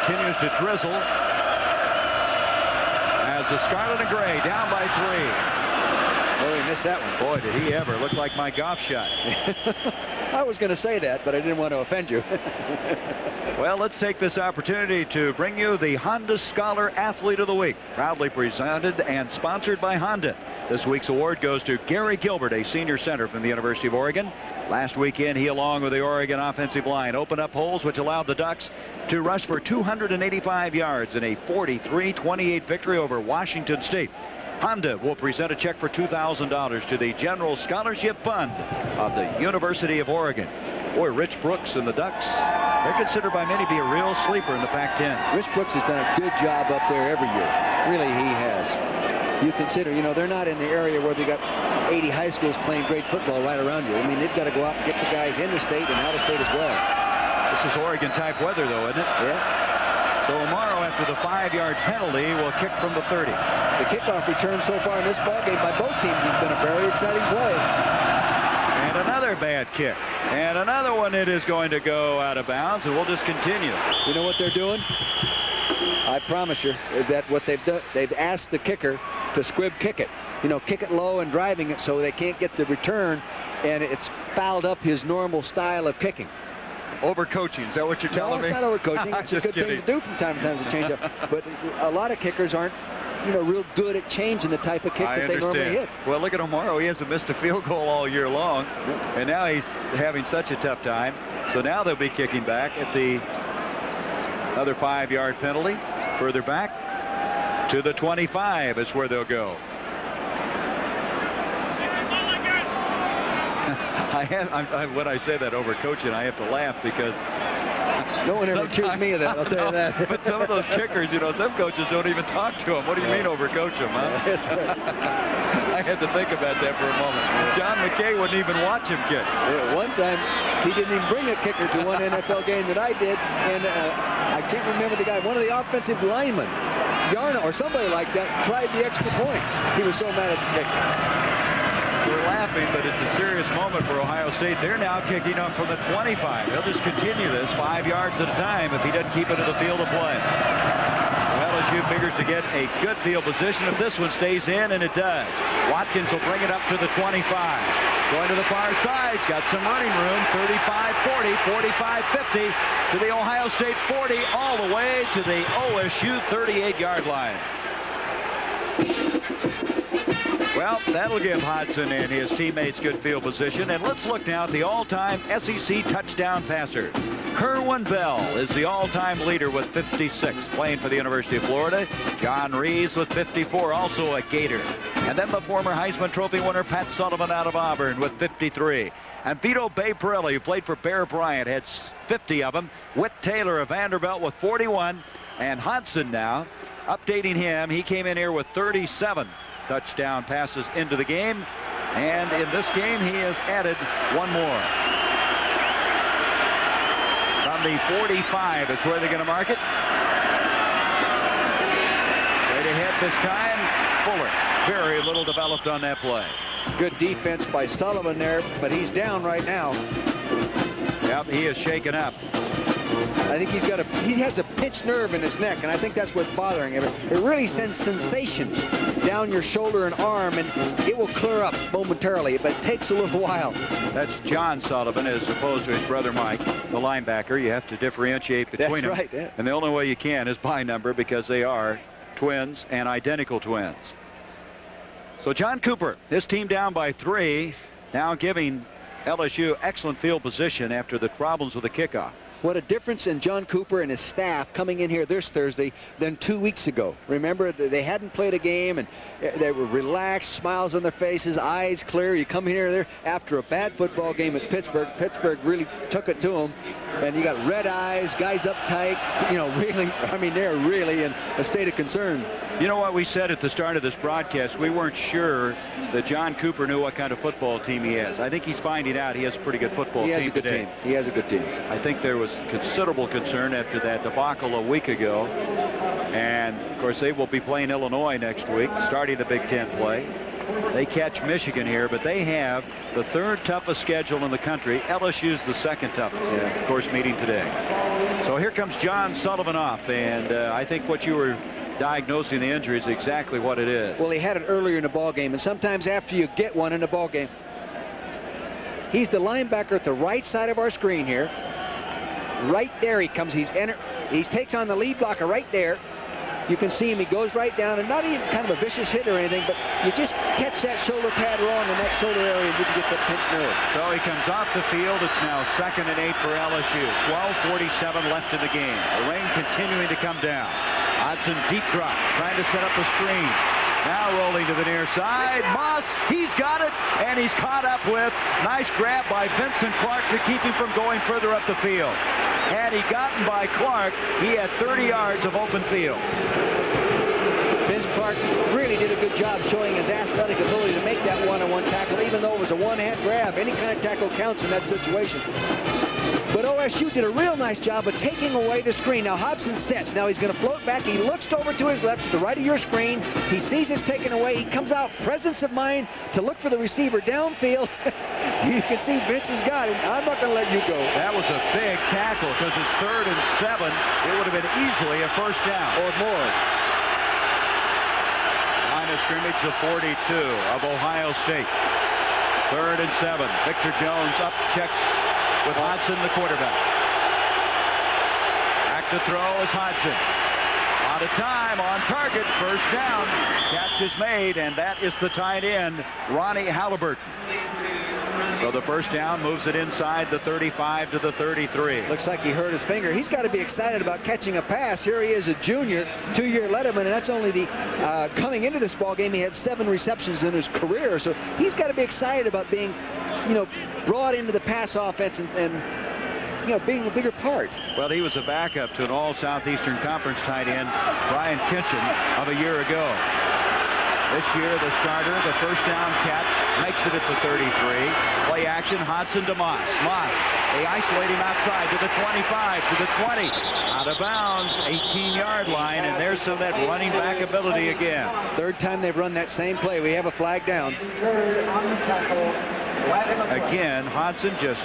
Continues to drizzle. As the Scarlet and Gray down by 3. Oh, he missed that one. Boy, did he ever. Look like my golf shot. I was going to say that, but I didn't want to offend you. Well, let's take this opportunity to bring you the Honda Scholar Athlete of the Week. Proudly presented and sponsored by Honda. This week's award goes to Gary Gilbert, a senior center from the University of Oregon. Last weekend, he, along with the Oregon offensive line, opened up holes which allowed the Ducks to rush for 285 yards in a 43-28 victory over Washington State. Honda will present a check for $2,000 to the General Scholarship Fund of the University of Oregon. Boy, Rich Brooks and the Ducks, they're considered by many to be a real sleeper in the Pac-10. Rich Brooks has done a good job up there every year. Really, he has. You consider, you know, they're not in the area where they got 80 high schools playing great football right around you. I mean, they've got to go out and get the guys in the state and out of state as well. This is Oregon-type weather, though, isn't it? Yeah. So Morrow, after the 5-yard penalty, will kick from the 30. The kickoff return so far in this ballgame by both teams has been a very exciting play. And another bad kick. And another one that is going to go out of bounds, and we'll just continue. You know what they're doing? I promise you that what they've done, they've asked the kicker to squib kick it. You know, kick it low and driving it so they can't get the return, and it's fouled up his normal style of kicking. Overcoaching, is that what you're telling me? No, it's not overcoaching. It's a good thing to do from time to time to change up. But a lot of kickers aren't, you know, real good at changing the type of kick that they normally hit. Well, look at O'Morrow. He hasn't missed a field goal all year long, and now he's having such a tough time. So now they'll be kicking back at the other 5-yard penalty. Further back to the 25 is where they'll go. When I say that overcoaching, I have to laugh because no one ever accused me of that, I'll tell you that. But some of those kickers, you know, some coaches don't even talk to them. What do you mean overcoach them, huh? That's right. I had to think about that for a moment. John McKay wouldn't even watch him kick. Yeah, one time, he didn't even bring a kicker to one NFL game that I did, and I can't remember the guy. One of the offensive linemen, Yarna or somebody like that, tried the extra point. He was so mad at the kicker. We're laughing, but it's a serious moment for Ohio State. They're now kicking up from the 25. They'll just continue this 5 yards at a time if he doesn't keep it to the field of play. LSU figures to get a good field position if this one stays in, and it does. Watkins will bring it up to the 25. Going to the far side. He's got some running room. 35-40, 45-50 to the Ohio State 40, all the way to the OSU 38-yard line. Well, that'll give Hodson and his teammates good field position. And let's look now at the all-time SEC touchdown passer. Kerwin Bell is the all-time leader with 56, playing for the University of Florida. John Reeves with 54, also a Gator. And then the former Heisman Trophy winner Pat Sullivan out of Auburn with 53. And Vito Bay Pirelli, who played for Bear Bryant, had 50 of them. Whit Taylor of Vanderbilt with 41. And Hodson now, updating him, he came in here with 37 touchdown passes into the game. And in this game, he has added one more. From the 45 is where they're going to mark it. Right ahead this time, Fuller. Very little developed on that play. Good defense by Sullivan there, but he's down right now. Yep, he is shaken up. I think he has a pinched nerve in his neck, and I think that's what's bothering him. It really sends sensations down your shoulder and arm, and it will clear up momentarily, but it takes a little while. That's John Sullivan as opposed to his brother Mike, the linebacker. You have to differentiate between them. That's right. Yeah. And the only way you can is by number, because they are twins and identical twins. So John Cooper, his team down by 3, now giving LSU excellent field position after the problems with the kickoff. What a difference in John Cooper and his staff coming in here this Thursday than 2 weeks ago. Remember, they hadn't played a game, and they were relaxed, smiles on their faces, eyes clear. You come here there after a bad football game at Pittsburgh. Pittsburgh really took it to them, and you got red eyes, guys uptight. You know, really, I mean, they're really in a state of concern. You know what we said at the start of this broadcast? We weren't sure that John Cooper knew what kind of football team he has. I think he's finding out he has a pretty good football team today. He has a good team. He has a good team. I think there was considerable concern after that debacle a week ago. And, of course, they will be playing Illinois next week, starting the Big Ten play. They catch Michigan here, but they have the 3rd toughest schedule in the country. LSU's the 2nd toughest, of course, meeting today. So here comes John Sullivan off, and I think what you were diagnosing the injury is exactly what it is. Well, he had it earlier in the ball game, and sometimes after you get one in the ball game. He's the linebacker at the right side of our screen here. Right there he comes. He takes on the lead blocker right there. You can see him. He goes right down, and not even kind of a vicious hit or anything, but you just catch that shoulder pad wrong in that shoulder area, and you can get that pinched nerve. So he comes off the field. It's now 2nd and 8 for LSU. 12:47 left in the game. The rain continuing to come down. Hodson deep drop, trying to set up the screen. Now rolling to the near side. Moss, he's got it, and he's caught up with. Nice grab by Vincent Clark to keep him from going further up the field. Had he gotten by Clark, he had 30 yards of open field. Vince Clark really did a good job showing his athletic ability to make that one-on-one tackle, even though it was a one-hand grab. Any kind of tackle counts in that situation. But OSU did a real nice job of taking away the screen. Now Hobson sets. Now he's going to float back. He looks over to his left, to the right of your screen. He sees it's taken away. He comes out, presence of mind, to look for the receiver downfield. You can see Vince has got him. I'm not going to let you go. That was a big tackle, because it's 3rd and 7. It would have been easily a 1st down. Or more. Line of scrimmage, the 42 of Ohio State. 3rd and 7. Victor Jones up, checks with Hodson, the quarterback. Back to throw is Hodson. Out of time, on target, 1st down. Catch is made, and that is the tight end, Ronnie Halliburton. So the 1st down moves it inside the 35 to the 33. Looks like he hurt his finger. He's got to be excited about catching a pass. Here he is, a junior, 2-year letterman, and that's only the coming into this ball game. He had 7 receptions in his career, so he's got to be excited about being, you know, brought into the pass offense and you know, being a bigger part. Well, he was a backup to an all-Southeastern Conference tight end, Brian Kitchen, of a year ago. This year, the starter, the 1st down catch, makes it at the 33. Play action, Hodson to Moss. Moss, they isolate him outside to the 25, to the 20. Out of bounds, 18-yard line, and there's some of that running back ability again. 3rd time they've run that same play. We have a flag down. Again, Hodson just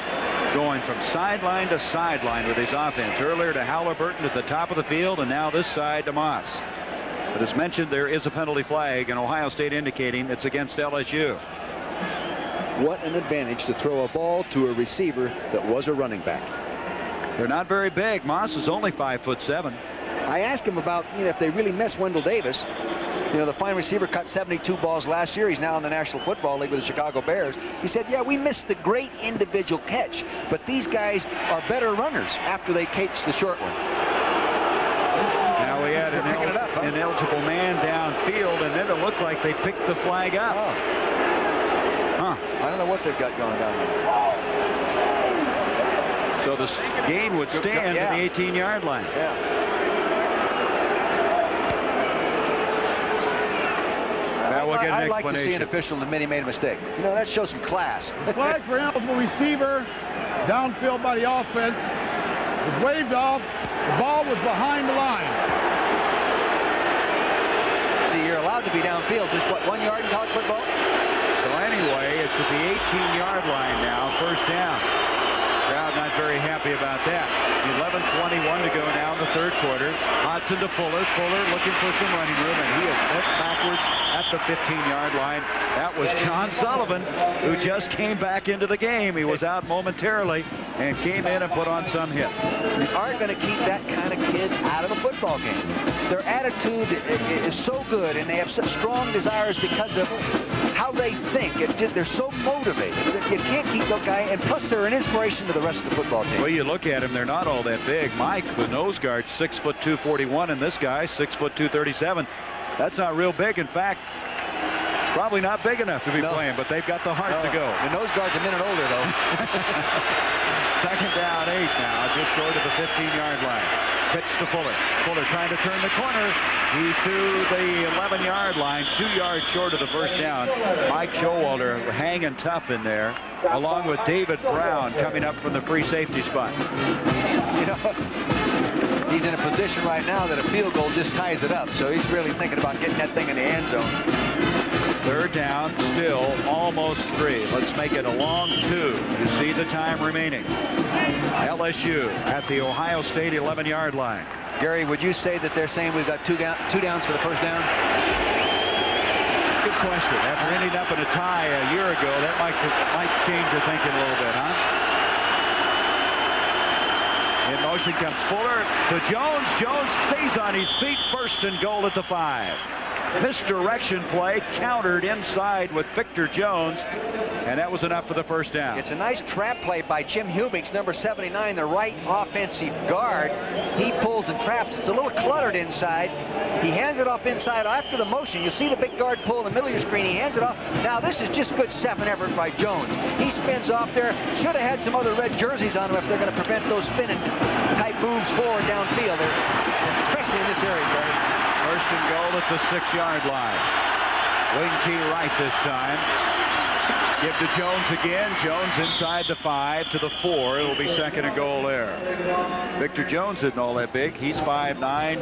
going from sideline to sideline with his offense. Earlier to Halliburton at the top of the field, and now this side to Moss. But as mentioned, there is a penalty flag, and Ohio State indicating it's against LSU. What an advantage to throw a ball to a receiver that was a running back. They're not very big. Moss is only 5'7". I asked him about, you know, if they really miss Wendell Davis. You know, the fine receiver caught 72 balls last year. He's now in the National Football League with the Chicago Bears. He said, yeah, we missed the great individual catch, but these guys are better runners after they catch the short one. Now we had an ineligible man downfield, and then it looked like they picked the flag up. Huh. I don't know what they've got going on there. So the gain would stand at the 18-yard line. I'd like to see an official admit he made a mistake. You know, that shows some class. The flag for ineligible receiver, downfield by the offense, was waved off. The ball was behind the line. See, you're allowed to be downfield. Just what, 1 yard in college football? So anyway, it's at the 18-yard line now, first down. Crowd not very happy about that. 11:21 to go now in the third quarter. Hodson to Fuller. Fuller looking for some running room, and he is bent backwards at the 15-yard line. That was John Sullivan, who just came back into the game. He was out momentarily and came in and put on some hit. You aren't going to keep that kind of kid out of a football game. Their attitude is so good, and they have such strong desires because of how they think. They're so motivated. You can't keep that guy, and plus they're an inspiration to the rest of the football team. Well, you look at him, they're not all that big. Mike, the nose guard, 6'2", 241, and this guy, 6'2", 237. That's not real big. In fact, probably not big enough to be playing, but they've got the heart to go. The nose guard's a minute older, though. Second down, 8 now, just short of the 15-yard line. Pitch to Fuller. Fuller trying to turn the corner. He's to the 11-yard line, 2 yards short of the first down. Mike Showalter hanging tough in there, along with David Brown coming up from the free safety spot. You know, he's in a position right now that a field goal just ties it up, so he's really thinking about getting that thing in the end zone. Third down, still almost 3. Let's make it a long 2. You see the time remaining. LSU at the Ohio State 11-yard line. Gary, would you say that they're saying we've got two downs for the first down? Good question. After ending up in a tie a year ago, that might change your thinking a little bit, huh? In motion comes Fuller to Jones. Jones stays on his feet. First and goal at the 5. Misdirection play countered inside with Victor Jones, and that was enough for the first down. It's a nice trap play by Jim Hubings, number 79, the right offensive guard. He pulls and traps. It's a little cluttered inside. He hands it off inside after the motion. You see the big guard pull in the middle of your screen. He hands it off. Now this is just good step-in effort by Jones. He spins off there. Should have had some other red jerseys on him if they're going to prevent those spinning type moves forward downfield, especially in this area, Gary. First and goal at the 6-yard line. Wing T right this time. Give to Jones again. Jones inside the 5 to the 4. It'll be second and goal there. Victor Jones isn't all that big. He's 5'9",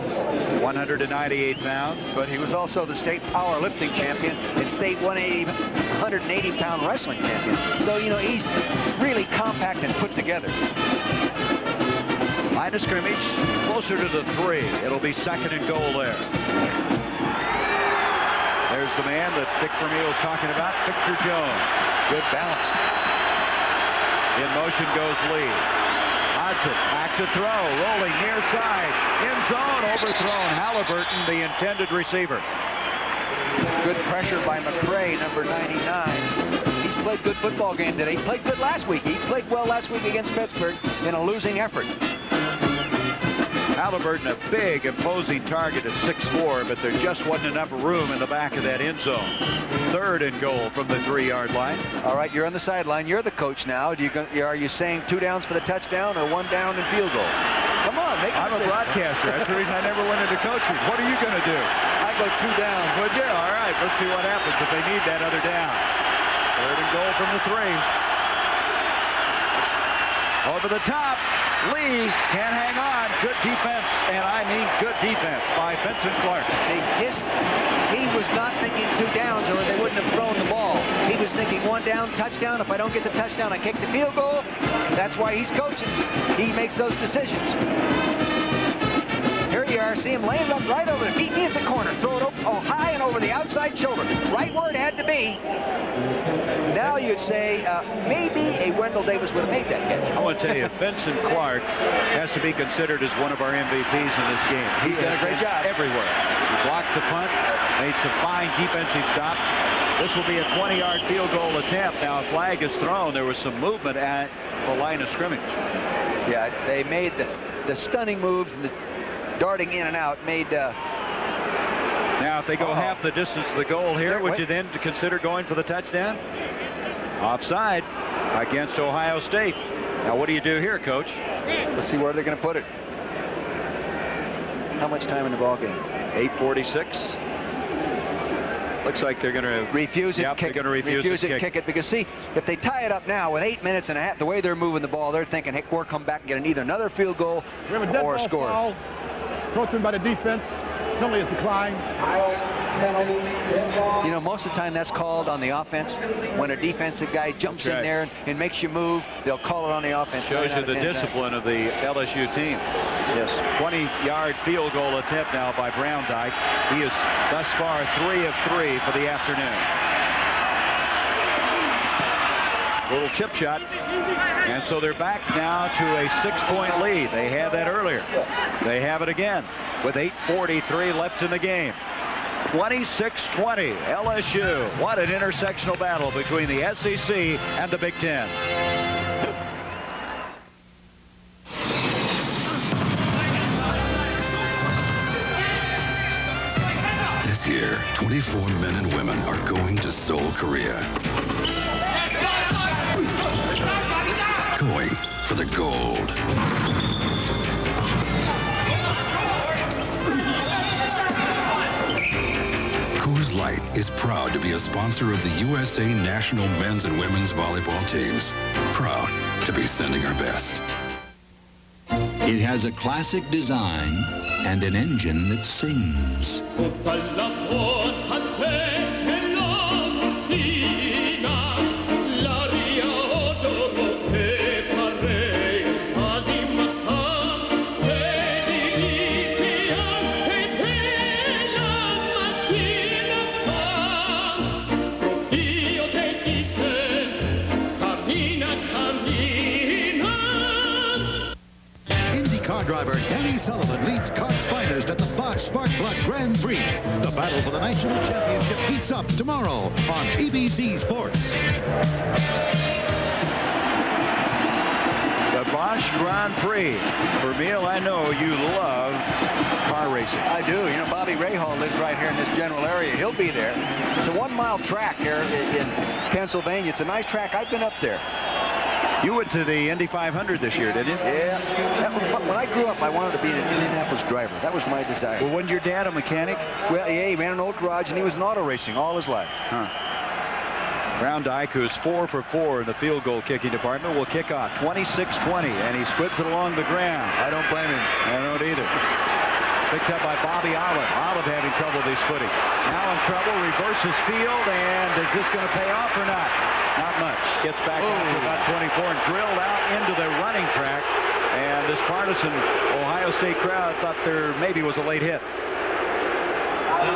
198 pounds. But he was also the state powerlifting champion and state 180-pound wrestling champion. So, you know, he's really compact and put together. Line of scrimmage, closer to the 3. It'll be second and goal there. There's the man that Dick Vermeil was talking about, Victor Jones. Good balance. In motion goes Lee. Hodson, back to throw, rolling near side. End zone, overthrown. Halliburton, the intended receiver. Good pressure by McRae, number 99. He's played good football game today. He played good last week. He played well last week against Pittsburgh in a losing effort. Halliburton, a big, imposing target at 6'4", but there just wasn't enough room in the back of that end zone. Third and goal from the 3-yard line. All right, you're on the sideline. You're the coach now. Are you saying 2 downs for the touchdown or 1 down and field goal? Come on, make a I'm decision. a broadcaster. That's the reason I never went into coaching. What are you going to do? I go 2 downs. Would you? All right, let's see what happens if they need that other down. Third and goal from the 3. Over the top. Lee can't hang on. Good defense, and I mean good defense by Vincent Clark. See, he was not thinking 2 downs or they wouldn't have thrown the ball. He was thinking 1 down, touchdown. If I don't get the touchdown, I kick the field goal. That's why he's coaching. He makes those decisions. Here you here. See him laying it up right over the feet. He at the corner. Throw it high and over the outside shoulder. Right where it had to be. Now you'd say maybe a Wendell Davis would have made that catch. I want to tell you, Vincent Clark has to be considered as one of our MVPs in this game. He's done a great job everywhere. He blocked the punt, made some fine defensive stops. This will be a 20-yard field goal attempt. Now, a flag is thrown. There was some movement at the line of scrimmage. Yeah, they made the stunning moves and the darting in and out made... Now, if they go half the distance to the goal here, would you then consider going for the touchdown? Offside against Ohio State. Now, what do you do here, Coach? Let's see where they're going to put it. How much time in the ball game? 8:46. Looks like they're going to refuse it. Yep, kick they're going to refuse it, kick it. Because see, if they tie it up now with 8 minutes and a half, the way they're moving the ball, they're thinking, hey, we'll come back and get either another field goal or a score. Foul. Broken by the defense. Penalty is declined. You know, most of the time that's called on the offense. When a defensive guy jumps in there and makes you move, they'll call it on the offense. Shows you the discipline of the LSU team. Yes. 20-yard field goal attempt now by Brown Dyke. He is thus far 3 of 3 for the afternoon. Little chip shot. And so they're back now to a 6-point lead. They had that earlier. They have it again with 8:43 left in the game. 26-20 LSU. What an intersectional battle between the SEC and the Big Ten. This year, 24 men and women are going to Seoul, Korea. Going for the gold. Coors Light is proud to be a sponsor of the USA National Men's and Women's Volleyball teams. Proud to be sending our best. It has a classic design and an engine that sings. Driver Danny Sullivan leads Cart's finest at the Bosch Sparkplug Grand Prix. The battle for the national championship heats up tomorrow on ABC Sports. The Bosch Grand Prix. Vermeil, I know you love car racing. I do. You know, Bobby Rahal lives right here in this general area. He'll be there. It's a 1-mile track here in Pennsylvania. It's a nice track. I've been up there. You went to the Indy 500 this year, didn't you? Yeah. When I grew up, I wanted to be an Indianapolis driver. That was my desire. Well, wasn't your dad a mechanic? Well, yeah, he ran an old garage, and he was in auto racing all his life. Huh. Brown Dyke, who's 4 for 4 in the field goal kicking department, will kick off 26-20, and he squibs it along the ground. I don't blame him. I don't either. Picked up by Bobby Olive. Olive having trouble with his footing. Now in trouble, reverses field, and is this going to pay off or not? Not much. Gets back out to about 24 and drilled out into the running track. And this partisan Ohio State crowd thought there maybe was a late hit.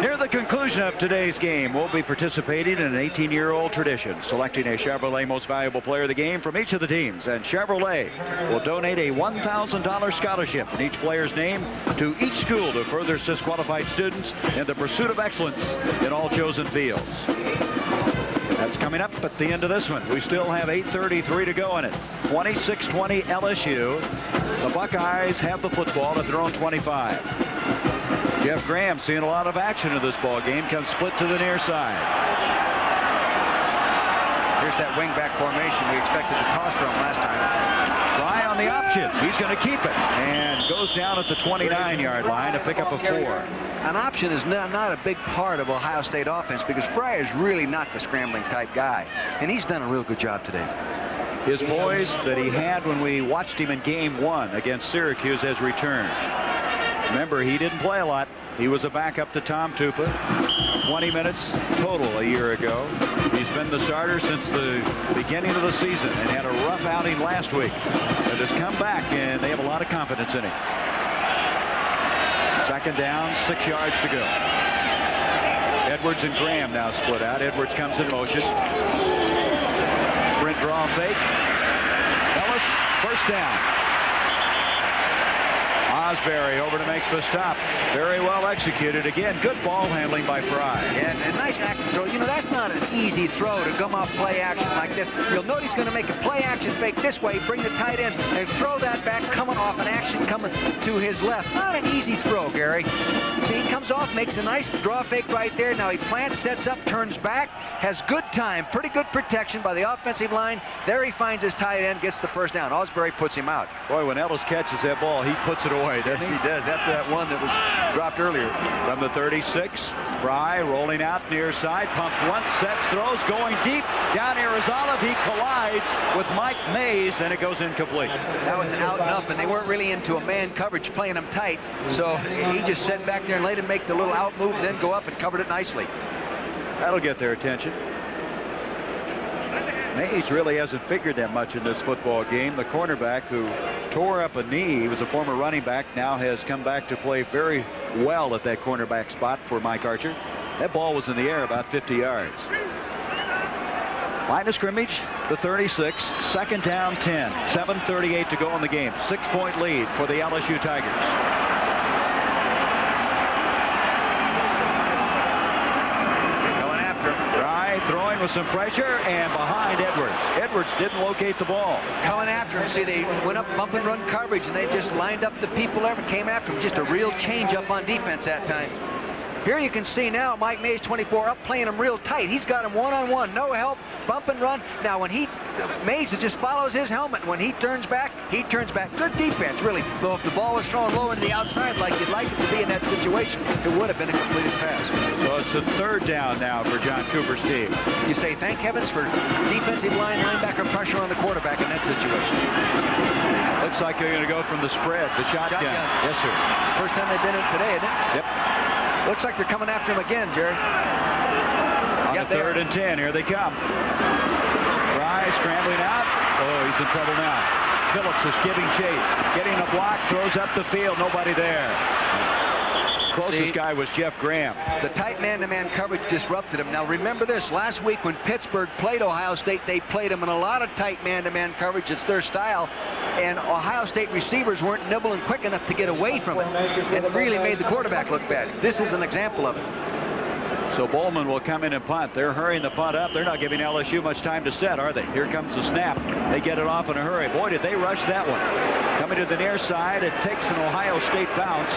Near the conclusion of today's game, we'll be participating in an 18-year-old tradition, selecting a Chevrolet Most Valuable Player of the Game from each of the teams. And Chevrolet will donate a $1,000 scholarship in each player's name to each school to further assist qualified students in the pursuit of excellence in all chosen fields. That's coming up at the end of this one. We still have 8:33 to go in it. 26-20 LSU. The Buckeyes have the football at their own 25. Jeff Graham seeing a lot of action in this ball game. Comes split to the near side. Here's that wingback formation we expected to toss from last time. Fry on the option. He's going to keep it and goes down at the 29-yard line to pick up a 4. An option is not a big part of Ohio State offense because Fry is really not the scrambling type guy, and he's done a real good job today. His poise that he had when we watched him in game 1 against Syracuse has returned. Remember, he didn't play a lot. He was a backup to Tom Tupa. 20 minutes total a year ago. He's been the starter since the beginning of the season and had a rough outing last week. But has come back, and they have a lot of confidence in him. Second down, 6 yards to go. Edwards and Graham now split out. Edwards comes in motion. Sprint draw fake. Ellis, first down. Osbury over to make the stop. Very well executed. Again, good ball handling by Fry. And a nice action throw. You know, that's not an easy throw to come off play action like this. You'll note he's going to make a play action fake this way, bring the tight end, and throw that back coming off an action coming to his left. Not an easy throw, Gary. See, he comes off, makes a nice draw fake right there. Now he plants, sets up, turns back, has good time, pretty good protection by the offensive line. There he finds his tight end, gets the first down. Osbury puts him out. Boy, when Ellis catches that ball, he puts it away, doesn't he? Yes, he does. After that one that was dropped earlier. From the 36, Fry rolling out near side, pumps once, sets, throws, going deep. Down Arizala, he collides with Mike Mays, and it goes incomplete. That was an out and up, and they weren't really into a man coverage, playing him tight. So he just sat back there and let him make the little out move and then go up and covered it nicely. That'll get their attention. Mays really hasn't figured that much in this football game. The cornerback who tore up a knee, he was a former running back, now has come back to play very well at that cornerback spot for Mike Archer. That ball was in the air about 50 yards. Line of scrimmage, the 36, second down 10, 7:38 to go in the game. 6-point lead for the LSU Tigers. Throwing with some pressure and behind Edwards. Edwards didn't locate the ball. Coming after him. See, they went up bump and run coverage, and they just lined up the people there and came after him. Just a real change up on defense that time. Here you can see now Mike Mays, 24, up playing him real tight. He's got him one-on-one, no help, bump and run. Now when Mays just follows his helmet. When he turns back, he turns back. Good defense, really. Though if the ball was thrown low into the outside like you'd like it to be in that situation, it would have been a completed pass. So it's a third down now for John Cooper's team. You say, thank heavens for defensive linebacker pressure on the quarterback in that situation. Looks like they're going to go from the spread, the shotgun. Yes, sir. First time they've been in today, isn't it? Yep. Looks like they're coming after him again, Jerry. On the third and 10, here they come. Fry scrambling out. Oh, he's in trouble now. Phillips is giving chase. Getting a block, throws up the field. Nobody there. Closest guy was Jeff Graham. The tight man-to-man coverage disrupted him. Now remember this, last week when Pittsburgh played Ohio State, they played him in a lot of tight man-to-man coverage. It's their style. And Ohio State receivers weren't nimble and quick enough to get away from it. And it really made the quarterback look bad. This is an example of it. So Bowman will come in and punt. They're hurrying the punt up. They're not giving LSU much time to set, are they? Here comes the snap. They get it off in a hurry. Boy, did they rush that one. Coming to the near side, it takes an Ohio State bounce.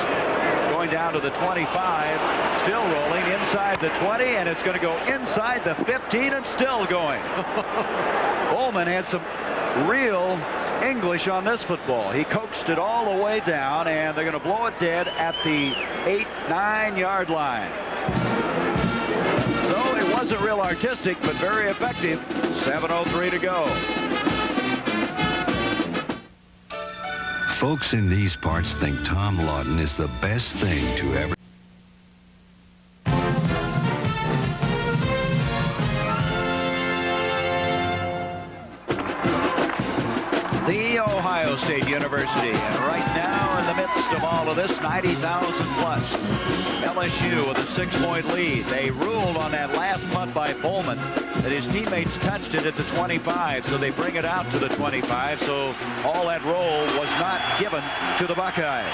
Going down to the 25. Still rolling inside the 20, and it's going to go inside the 15 and still going. Bowman had some real English on this football. He coaxed it all the way down, and they're going to blow it dead at the 8-9 yard line. So it wasn't real artistic, but very effective. 7:03 to go. Folks in these parts think Tom Lawton is the best thing to ever. The Ohio State University, and right now in the midst of all of this, 90,000 plus. LSU with a 6-point lead. They ruled on that last punt by Bowman that his teammates touched it at the 25, so they bring it out to the 25, so all that roll was not given to the Buckeyes.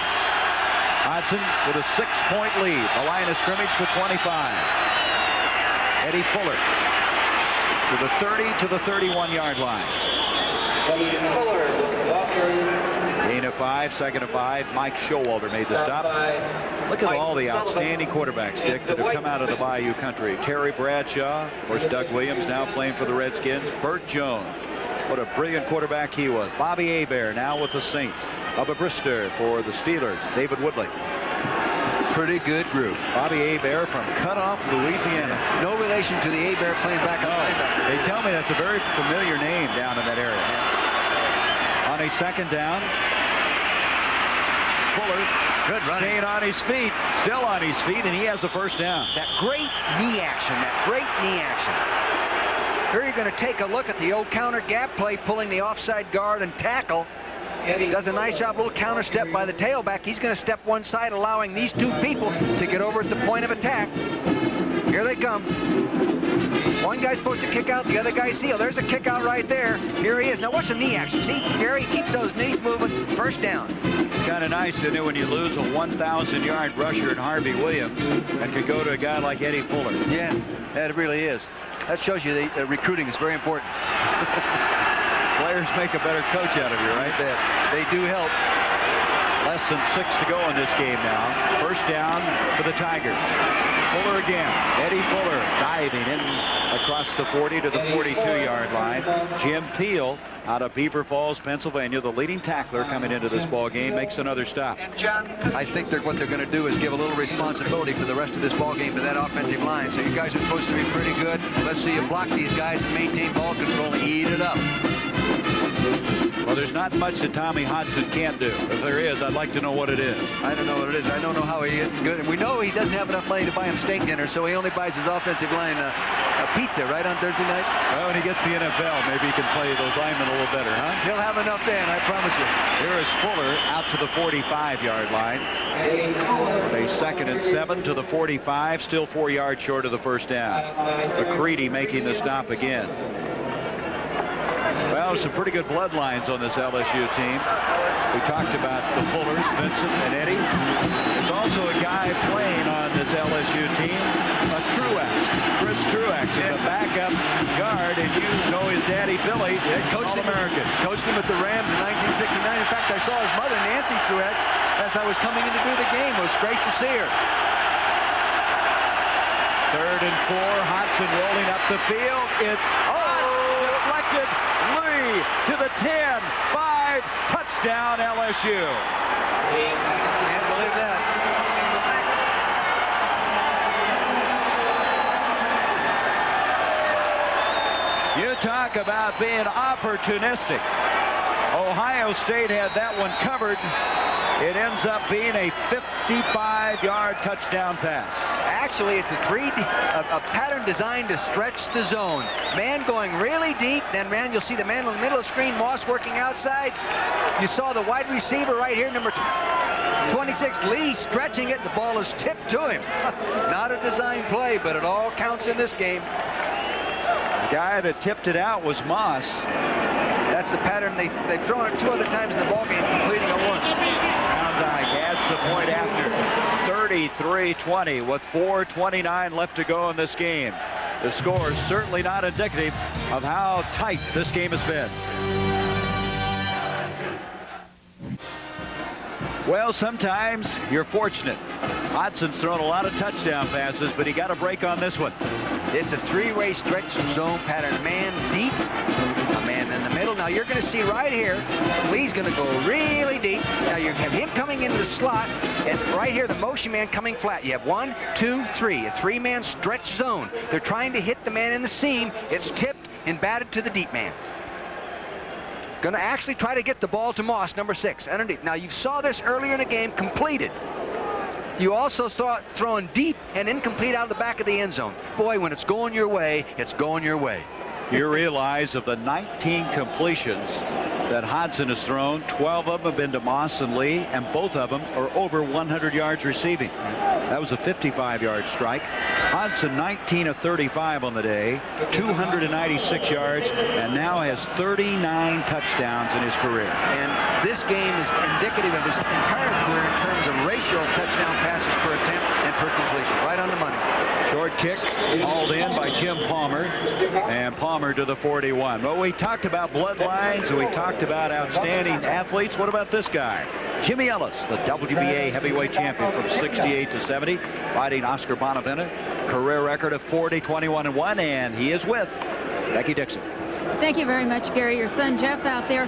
Hodson with a 6-point lead. The line of scrimmage for 25. Eddie Fuller to the 30 to the 31-yard line. Gain of 5, second of 5. Mike Showalter made the stop. Look at all the outstanding quarterbacks, Dick, that have come out of the Bayou country. Terry Bradshaw, of course, Doug Williams now playing for the Redskins. Burt Jones, what a brilliant quarterback he was. Bobby Hebert now with the Saints. Bubba Brister for the Steelers. David Woodley. Pretty good group. Bobby Hebert from Cutoff, Louisiana. No relation to the Hebert playing back on linebacker. They tell me that's a very familiar name down in that area. On a second down, Fuller, good run, staying on his feet, still on his feet, and he has the first down. That great knee action, Here you're going to take a look at the old counter gap play, pulling the offside guard and tackle, does a nice job, a little counter step by the tailback. He's going to step one side, allowing these two people to get over at the point of attack. Here they come. One guy's supposed to kick out, the other guy's seal. There's a kick out right there. Here he is. Now watch the knee action. See, Gary keeps those knees moving. First down. Kind of nice, isn't it, when you lose a 1,000-yard rusher in Harvey Williams and could go to a guy like Eddie Fuller. Yeah, that really is. That shows you that recruiting is very important. Players make a better coach out of you, right? They do help. Less than 6 to go in this game now. First down for the Tigers. Fuller again. Eddie Fuller diving in across the 40 to the 42-yard line. Jim Peel out of Beaver Falls, Pennsylvania, the leading tackler coming into this ball game, makes another stop. I think what they're going to do is give a little responsibility for the rest of this ball game to that offensive line. So you guys are supposed to be pretty good. Let's see you block these guys and maintain ball control and eat it up. Well, there's not much that Tommy Hodson can't do. If there is, I'd like to know what it is. I don't know what it is. I don't know how he is good. And we know he doesn't have enough money to buy him steak dinner, so he only buys his offensive line a pizza, right, on Thursday nights? Well, when he gets the NFL, maybe he can play those linemen a little better, huh? He'll have enough then, I promise you. Here is Fuller out to the 45-yard line. A 2nd and 7 to the 45, still 4 yards short of the first down. McCready making the stop again. Well, some pretty good bloodlines on this LSU team. We talked about the Fullers, Vincent and Eddie. There's also a guy playing on this LSU team, a Truex, Chris Truex, is a backup guard, and you know his daddy Billy, All-American. Coached him at the Rams in 1969. In fact, I saw his mother, Nancy Truex, as I was coming in to do the game. It was great to see her. 3rd and 4, Hodson rolling up the field. It's deflected. Lee to the 10, 5, touchdown LSU. Can't believe that. You talk about being opportunistic. Ohio State had that one covered. It ends up being a 55-yard touchdown pass. Actually, it's a pattern designed to stretch the zone. Man going really deep, then man, you'll see the man in the middle of the screen, Moss working outside. You saw the wide receiver right here, number 26, Lee, stretching it. The ball is tipped to him. Not a design play, but it all counts in this game. The guy that tipped it out was Moss. That's the pattern. They've thrown it 2 other times in the ballgame, completing it once. Dyke adds the point after. 33-20 with 4:29 left to go in this game. The score is certainly not indicative of how tight this game has been. Well, sometimes you're fortunate. Hodson's thrown a lot of touchdown passes, but he got a break on this one. It's a 3-way stretch zone pattern. Man deep, a man in the middle. Now you're going to see right here, Lee's going to go really deep. Now you have him coming into the slot, and right here the motion man coming flat. You have 1, 2, 3, a 3-man stretch zone. They're trying to hit the man in the seam. It's tipped and batted to the deep man. Going to actually try to get the ball to Moss, number 6, underneath. Now you saw this earlier in the game, completed. You also saw it thrown deep and incomplete out of the back of the end zone. Boy, when it's going your way, it's going your way. You realize of the 19 completions that Hodson has thrown, 12 of them have been to Moss and Lee, and both of them are over 100 yards receiving. That was a 55-yard strike. Hodson 19 of 35 on the day, 296 yards, and now has 39 touchdowns in his career. And this game is indicative of his entire career in terms of ratio of touchdown passes per attempt and per completion. Right on the money. Short kick hauled in by Jim Palmer, and Palmer to the 41. Well, we talked about bloodlines, and we talked about outstanding athletes. What about this guy? Jimmy Ellis, the WBA heavyweight champion from 68 to 70, fighting Oscar Bonavena. Career record of 40-21-1, and he is with Becky Dixon. Thank you very much, Gary. Your son Jeff out there.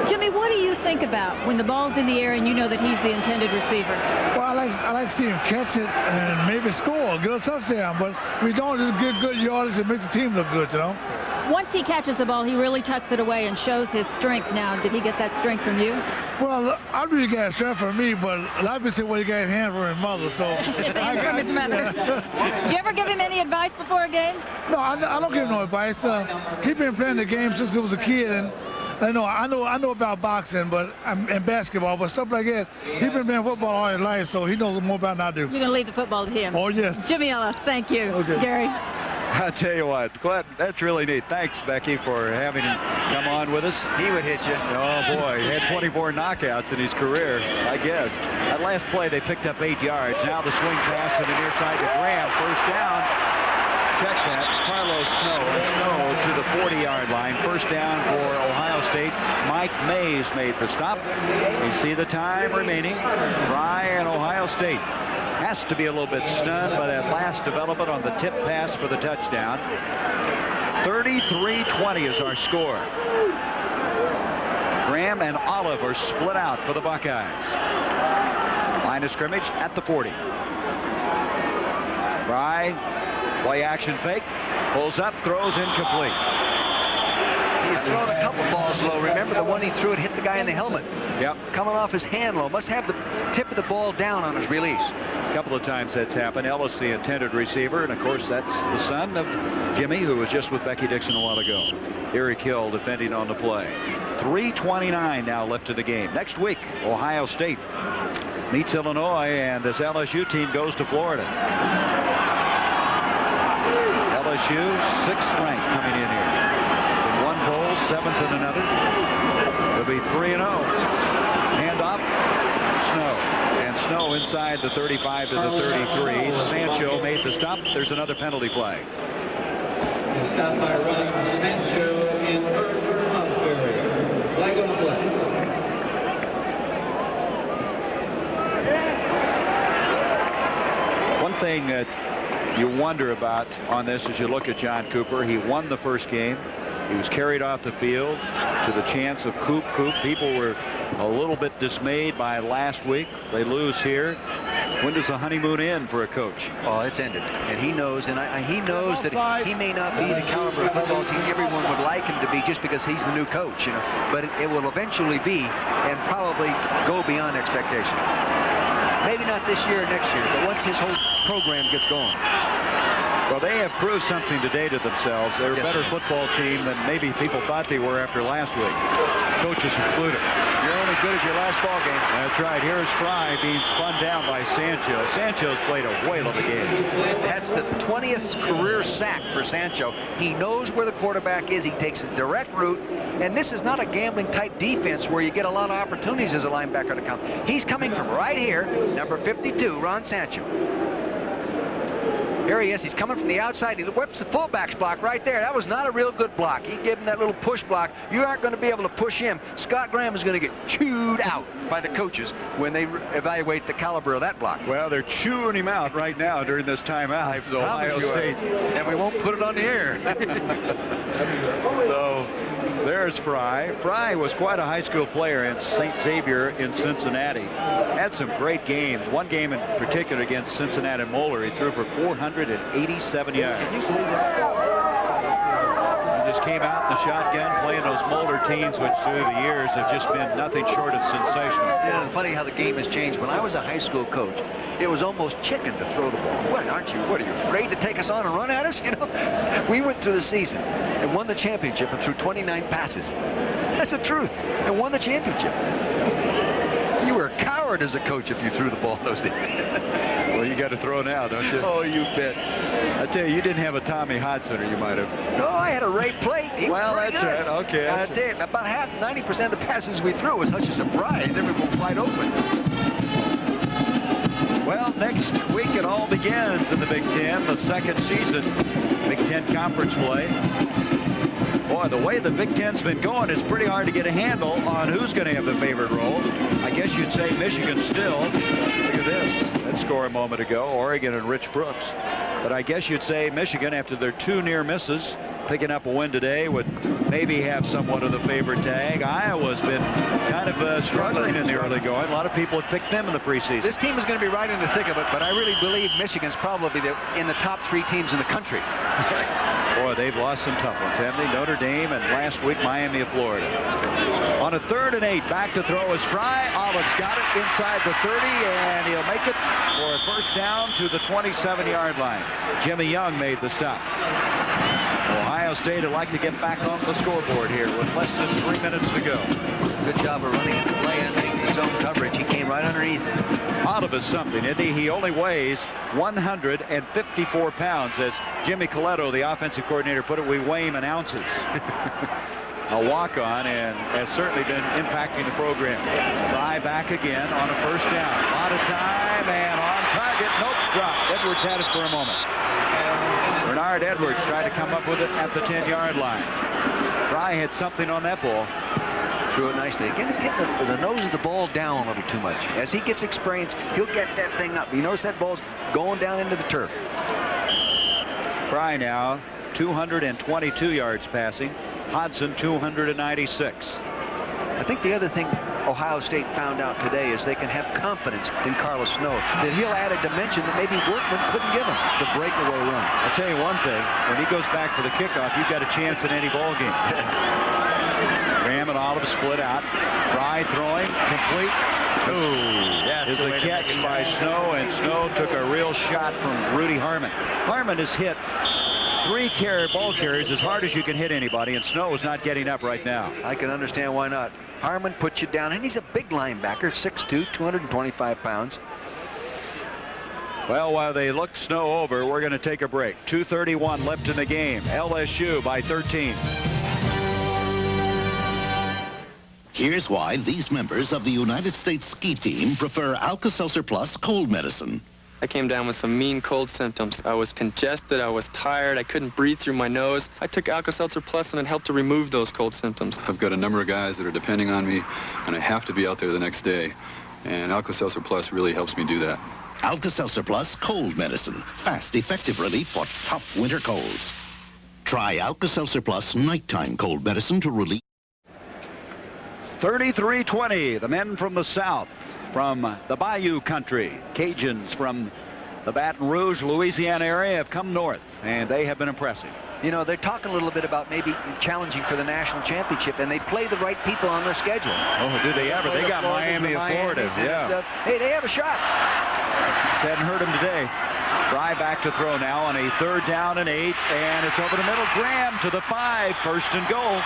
Jimmy, what do you think about when the ball's in the air and you know that he's the intended receiver? Well, I like to see him catch it and maybe score, get a touchdown, but we don't just get good yardage and make the team look good, you know. Once he catches the ball, he really tucks it away and shows his strength now. Did he get that strength from you? Well, I really got strength from me, but a lot of people say, well, he got his hand from his mother, so. From his mother. Do you ever give him any advice before a game? No, I don't give him no advice. He's been playing the game since he was a kid, and I know about boxing, and basketball, but stuff like that. He's been playing football all his life, so he knows more about than I do. You're going to leave the football to him. Oh, yes. Jimmy Ellis, thank you. Okay. Gary. I tell you what, Glenn, that's really neat. Thanks, Becky, for having him come on with us. He would hit you. Oh, boy. He had 24 knockouts in his career, I guess. That last play, they picked up 8 yards. Now the swing pass to the near side to Graham. First down. Check that. Carlos Snow to the 40-yard line. First down for Ohio State. Mike Mays made the stop. You see the time remaining. Fry and Ohio State has to be a little bit stunned by that last development on the tip pass for the touchdown. 33-20 is our score. Graham and Olive are split out for the Buckeyes. Line of scrimmage at the 40. Fry, play action fake, pulls up, throws incomplete. He's thrown a couple balls low. Remember the one he threw, it hit the guy in the helmet. Yep. Coming off his hand low. Must have the tip of the ball down on his release. A couple of times that's happened. Ellis, the intended receiver, and of course that's the son of Jimmy, who was just with Becky Dixon a while ago. Eric Hill defending on the play. 3:29 now left in the game. Next week, Ohio State meets Illinois, and this LSU team goes to Florida. LSU, 6th ranked coming in here. In one poll, 7th in another. It'll be 3-0. Hand off, Snow. And Snow inside the 35 to the 33. Sancho made the stop. There's another penalty flag. Stop by running Sancho in Osbury. Flag on the play. One thing that you wonder about on this as you look at John Cooper, he won the first game. He was carried off the field to the chance of Coop. People were a little bit dismayed by last week. They lose here. When does the honeymoon end for a coach? Oh, it's ended. And he knows, he knows that he may not be the caliber of football team everyone would like him to be just because he's the new coach, you know. But it will eventually be and probably go beyond expectation. Maybe not this year or next year, but once his whole program gets going. Well, they have proved something today to themselves. They're a better football team than maybe people thought they were after last week. Coaches included. You're only good as your last ball game. That's right. Here's Fry being spun down by Sancho. Sancho's played a whale of a game. That's the 20th career sack for Sancho. He knows where the quarterback is. He takes a direct route. And this is not a gambling type defense where you get a lot of opportunities as a linebacker to come. He's coming from right here, number 52, Ron Sancho. Here he is. He's coming from the outside. He whips the fullback's block right there. That was not a real good block. He gave him that little push block. You aren't going to be able to push him. Scott Graham is going to get chewed out by the coaches when they evaluate the caliber of that block. Well, they're chewing him out right now during this timeout. So Ohio State. And we won't put it on the air. So there's Fry. Fry was quite a high school player in St. Xavier in Cincinnati. Had some great games. One game in particular against Cincinnati Moeller. He threw for 487 yards. Can you believe that? He just came out in the shotgun playing those Moeller teams, which through the years have just been nothing short of sensational. Yeah, it's funny how the game has changed. When I was a high school coach, it was almost chicken to throw the ball. What are you afraid to take us on and run at us? You know, we went through the season and won the championship and threw 29 passes. That's the truth. And won the championship. You were a coward as a coach if you threw the ball those days. Well, you got to throw now, don't you? Oh, you bet. I tell you, you didn't have a Tommy Hodson, or you might have. No, I had a Ray Plate. Well, that's good. right. Okay. I tell you, about 90% of the passes we threw was such a surprise. Everyone wide open. Well, next week it all begins in the Big Ten, the second season, Big Ten Conference play. Boy, the way the Big Ten's been going, it's pretty hard to get a handle on who's going to have the favored role. I guess you'd say Michigan still. Look at this. That score a moment ago, Oregon and Rich Brooks. But I guess you'd say Michigan, after their 2 near misses, picking up a win today, would maybe have somewhat of the favorite tag. Iowa's been kind of struggling in the early going. A lot of people have picked them in the preseason. This team is going to be right in the thick of it, but I really believe Michigan's probably in the top 3 teams in the country. Boy, they've lost some tough ones, haven't they? Notre Dame and last week Miami of Florida. On a 3rd and 8, back to throw is Fry. Olive's got it inside the 30, and he'll make it for a first down to the 27-yard line. Jimmy Young made the stop. Ohio Ohio State would like to get back on the scoreboard here with less than 3 minutes to go. Good job of running the play underneath his own coverage. He came right underneath it. Out of something, isn't he? He only weighs 154 pounds. As Jimmy Coletto, the offensive coordinator, put it, we weigh him in ounces. A walk-on, and has certainly been impacting the program. Fry back again on a first down. A lot of time, and on target. Nope, dropped. Edwards had it for a moment. Bernard Edwards tried to come up with it at the 10-yard line. Fry had something on that ball. Threw it nicely. Again, get the nose of the ball down a little too much. As he gets experience, he'll get that thing up. You notice that ball's going down into the turf. Fry now 222 yards passing. Hodson 296. I think the other thing Ohio State found out today is they can have confidence in Carlos Snow, that he'll add a dimension that maybe Workman couldn't give him, the breakaway run. I'll tell you one thing, when he goes back for the kickoff, you've got a chance in any ball game. Graham and Olive split out. Fry throwing, complete. Ooh, is a catch by Snow, and Snow took a real shot from Rudy Harmon. Harmon has hit 3 ball carriers as hard as you can hit anybody, and Snow is not getting up right now. I can understand why not. Harmon puts you down, and he's a big linebacker, 6'2", 225 pounds. Well, while they look Snow over, we're going to take a break. 2:31 left in the game. LSU by 13. Here's why these members of the United States ski team prefer Alka-Seltzer Plus cold medicine. I came down with some mean cold symptoms. I was congested, I was tired, I couldn't breathe through my nose. I took Alka-Seltzer Plus and it helped to remove those cold symptoms. I've got a number of guys that are depending on me, and I have to be out there the next day. And Alka-Seltzer Plus really helps me do that. Alka-Seltzer Plus cold medicine. Fast, effective relief for tough winter colds. Try Alka-Seltzer Plus nighttime cold medicine to relieve. 33-20, the men from the South, from the Bayou country. Cajuns from the Baton Rouge, Louisiana area have come north, and they have been impressive. You know, they're talking a little bit about maybe challenging for the national championship, and they play the right people on their schedule. Oh, do they ever? They got Miami and Florida. Yeah. Hey, they have a shot. Just hadn't heard him today. Fry back to throw now on a 3rd down and 8, and it's over the middle. Graham to the 5, 1st and goal.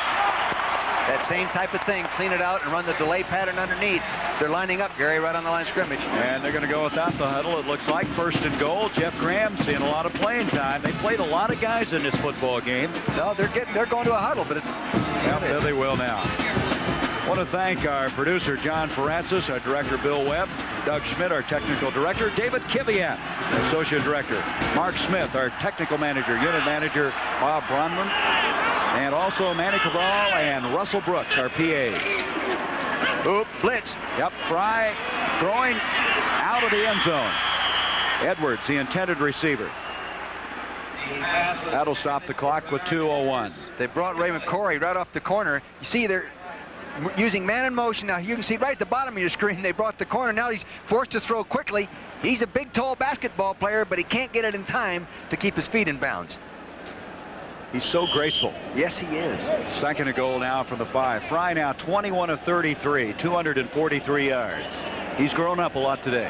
That same type of thing, clean it out and run the delay pattern underneath. They're lining up, Gary, right on the line of scrimmage. And they're going to go without the huddle. It looks like 1st and goal. Jeff Graham seeing a lot of playing time. They played a lot of guys in this football game. No, they're going to a huddle, but it's... Yep, there they will now. I want to thank our producer, John Ferrazis, our director, Bill Webb, Doug Schmidt, our technical director, David Kiviat, associate director, Mark Smith, our technical manager, unit manager, Bob Bronman, and also Manny Cabral and Russell Brooks, our PAs. Oop, blitz. Yep, Fry throwing out of the end zone. Edwards, the intended receiver. That'll stop the clock with 2:01. They brought Ray McCory right off the corner. You see, they're using man in motion. Now, you can see right at the bottom of your screen, they brought the corner. Now he's forced to throw quickly. He's a big, tall basketball player, but he can't get it in time to keep his feet in bounds. He's so graceful. Yes, he is. 2nd and goal now from the 5. Fry now 21 of 33, 243 yards. He's grown up a lot today.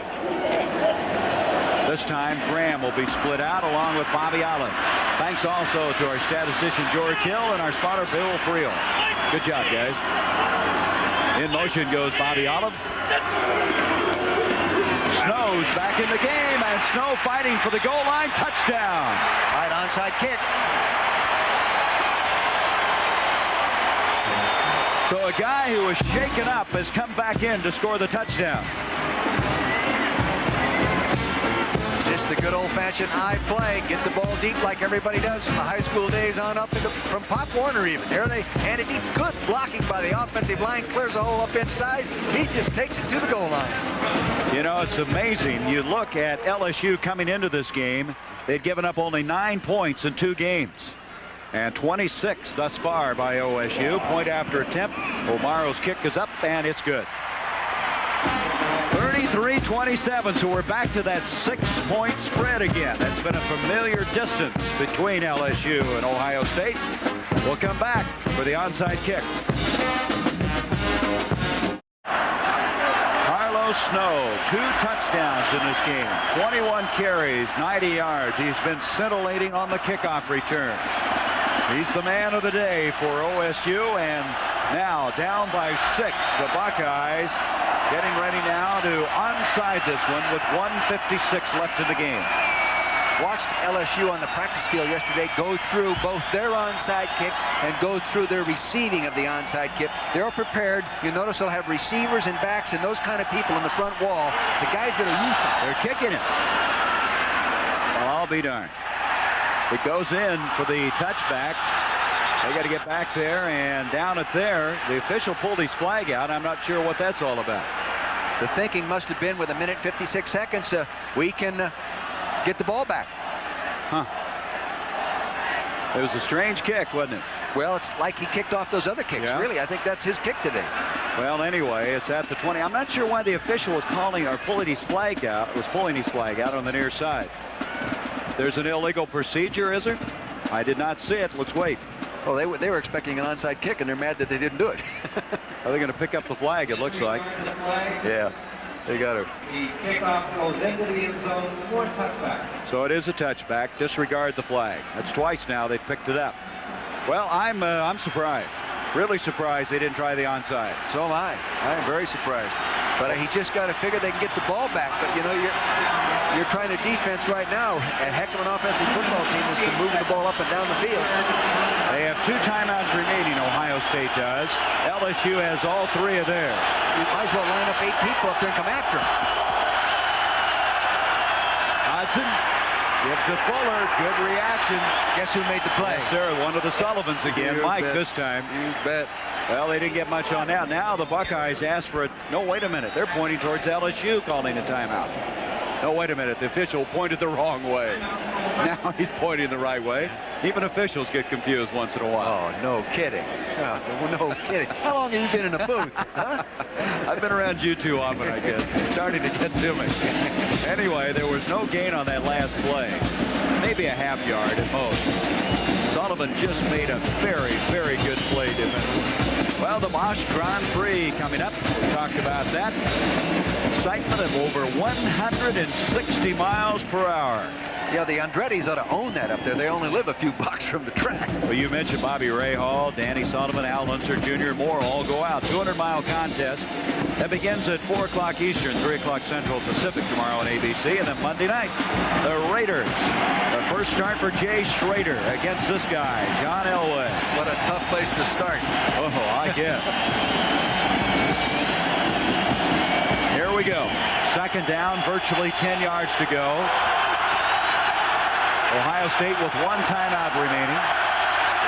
This time, Graham will be split out along with Bobby Allen. Thanks also to our statistician, George Hill, and our spotter, Bill Friel. Good job, guys. In motion goes Bobby Allen. Snow's back in the game, and Snow fighting for the goal line. Touchdown. Right onside kick. So a guy who was shaken up has come back in to score the touchdown. Just the good old-fashioned eye play. Get the ball deep like everybody does from the high school days on up from Pop Warner even. There they hand it deep. Good blocking by the offensive line. Clears a hole up inside. He just takes it to the goal line. You know, it's amazing. You look at LSU coming into this game. They'd given up only 9 points in 2 games. And 26 thus far by OSU. Point after attempt. O'Mara's kick is up, and it's good. 33-27, so we're back to that 6-point spread again. That's been a familiar distance between LSU and Ohio State. We'll come back for the onside kick. Carlos Snow, 2 touchdowns in this game. 21 carries, 90 yards. He's been scintillating on the kickoff return. He's the man of the day for OSU, and now down by 6. The Buckeyes getting ready now to onside this one with 1:56 left in the game. Watched LSU on the practice field yesterday go through both their onside kick and go through their receiving of the onside kick. They're prepared. You notice they'll have receivers and backs and those kind of people in the front wall. The guys that are used to it. They're kicking it. Well, I'll be darned. It goes in for the touchback. They got to get back there, and down it there, the official pulled his flag out. I'm not sure what that's all about. The thinking must have been with 1:56 seconds, we can get the ball back. Huh. It was a strange kick, wasn't it? Well, it's like he kicked off those other kicks. Yeah. Really, I think that's his kick today. Well, anyway, it's at the 20. I'm not sure why the official was calling or pulling his flag out. Pulling his flag out on the near side. There's an illegal procedure, is there? I did not see it. Let's wait. Well, they were expecting an onside kick, and they're mad that they didn't do it. Are they going to pick up the flag, it looks like? Yeah, they got to. The kickoff goes into the end zone for touchback. So it is a touchback. Disregard the flag. That's twice now they've picked it up. Well, I'm surprised. Really surprised they didn't try the onside. So am I. I am very surprised. But he's just got to figure they can get the ball back. But, you know, you're trying to defense right now. A heck of an offensive football team that's been moving the ball up and down the field. They have 2 timeouts remaining, Ohio State does. LSU has all 3 of theirs. You might as well line up 8 people up there and come after him. Hudson gives to Fuller. Good reaction. Guess who made the play? Yes, sir. One of the Sullivans again. You Mike bet. this time. You bet. Well, they didn't get much on that. Now the Buckeyes asked for it. No, wait a minute. They're pointing towards LSU calling a timeout. No, wait a minute. The official pointed the wrong way. Now he's pointing the right way. Even officials get confused once in a while. Oh, no kidding. No kidding. How long have you been in the booth? Huh? I've been around you too often, I guess. It's starting to get to me. Anyway, there was no gain on that last play. Maybe a half yard at most. Sullivan just made a very, very good play defensively. Well, the Bosch Grand Prix coming up. We talked about that. Excitement of over 160 miles per hour. Yeah, the Andretti's ought to own that up there. They only live a few blocks from the track. Well, you mentioned Bobby Rahal, Danny Sullivan, Al Unser Jr., and more all go out. 200-mile contest. That begins at 4 o'clock Eastern, 3 o'clock Central Pacific tomorrow on ABC. And then Monday night, the Raiders. The first start for Jay Schrader against this guy, John Elway. What a tough place to start. Oh, I guess. Here we go. Second down, virtually 10 yards to go. Ohio State with 1 timeout remaining.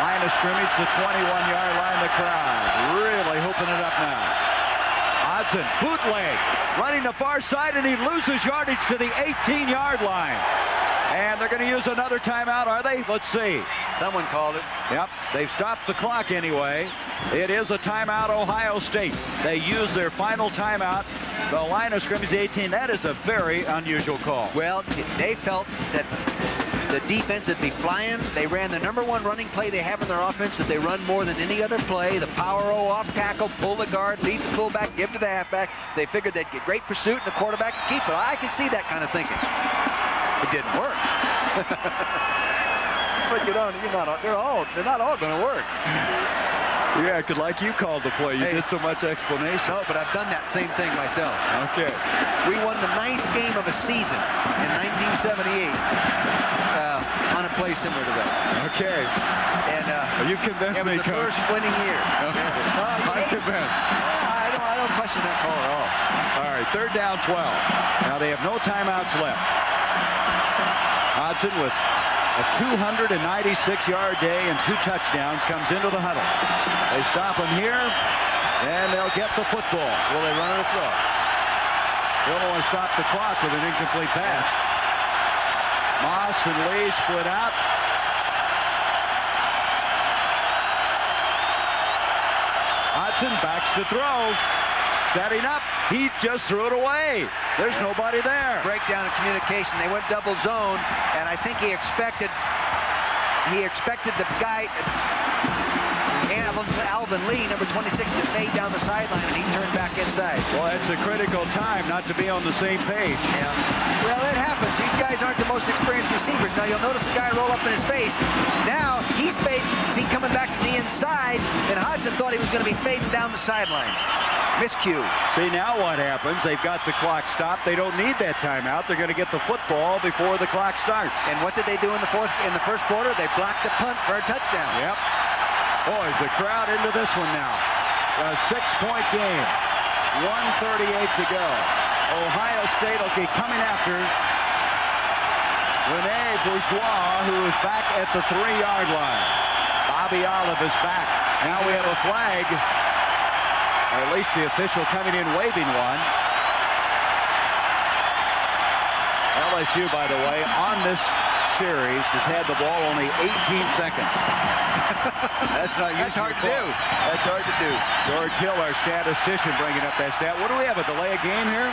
Line of scrimmage, the 21-yard line. The crowd really hooping it up now. Hodson, bootleg, running the far side, and he loses yardage to the 18-yard line. And they're going to use another timeout, are they? Let's see. Someone called it. Yep, they've stopped the clock anyway. It is a timeout, Ohio State. They use their final timeout. The line of scrimmage, 18. That is a very unusual call. Well, they felt that the defense would be flying. They ran the #1 running play they have in their offense that they run more than any other play. The power O off tackle, pull the guard, lead the fullback, give to the halfback. They figured they'd get great pursuit and the quarterback would keep it. I can see that kind of thinking. It didn't work. But they're not all going to work. Yeah, because like you called the play, you did so much explanation. No, but I've done that same thing myself. Okay. We won the 9th game of a season in 1978 on a play similar to that. Okay. And you convinced it was me, the Coach. first winning year. Okay. I'm convinced. I don't question that call at all. All right, 3rd down, 12. Now they have no timeouts left. Hodson with a 296-yard day and 2 touchdowns comes into the huddle. They stop him here, and they'll get the football. Will they run it or throw? They'll want to stop the clock with an incomplete pass. Moss and Lee split out. Hodson backs to throw. Setting up. He just threw it away. There's nobody there. Breakdown in communication. They went double zone, and I think he expected the guy. Yeah, Alvin Lee, number 26, that made down the sideline, and he turned back inside. Well, it's a critical time not to be on the same page. Yeah. Well, it happens. These guys aren't the most experienced receivers. Now, you'll notice a guy roll up in his face. Now, he's coming back to the inside, and Hodgson thought he was going to be fading down the sideline. Miscue. See, now what happens? They've got the clock stopped. They don't need that timeout. They're going to get the football before the clock starts. And what did they do in the first quarter? They blocked the punt for a touchdown. Yep. Boys, the crowd into this one now. A 6-point game. 1:38 to go. Ohio State will be coming after Rene Bourgeois, who is back at the 3-yard line. Bobby Olive is back. Now we have a flag. Or at least the official coming in waving one. LSU, by the way, on this series has had the ball only 18 seconds. That's not usually. That's hard to do. That's hard to do. George Hill, our statistician, bringing up that stat. What do we have, a delay of game here?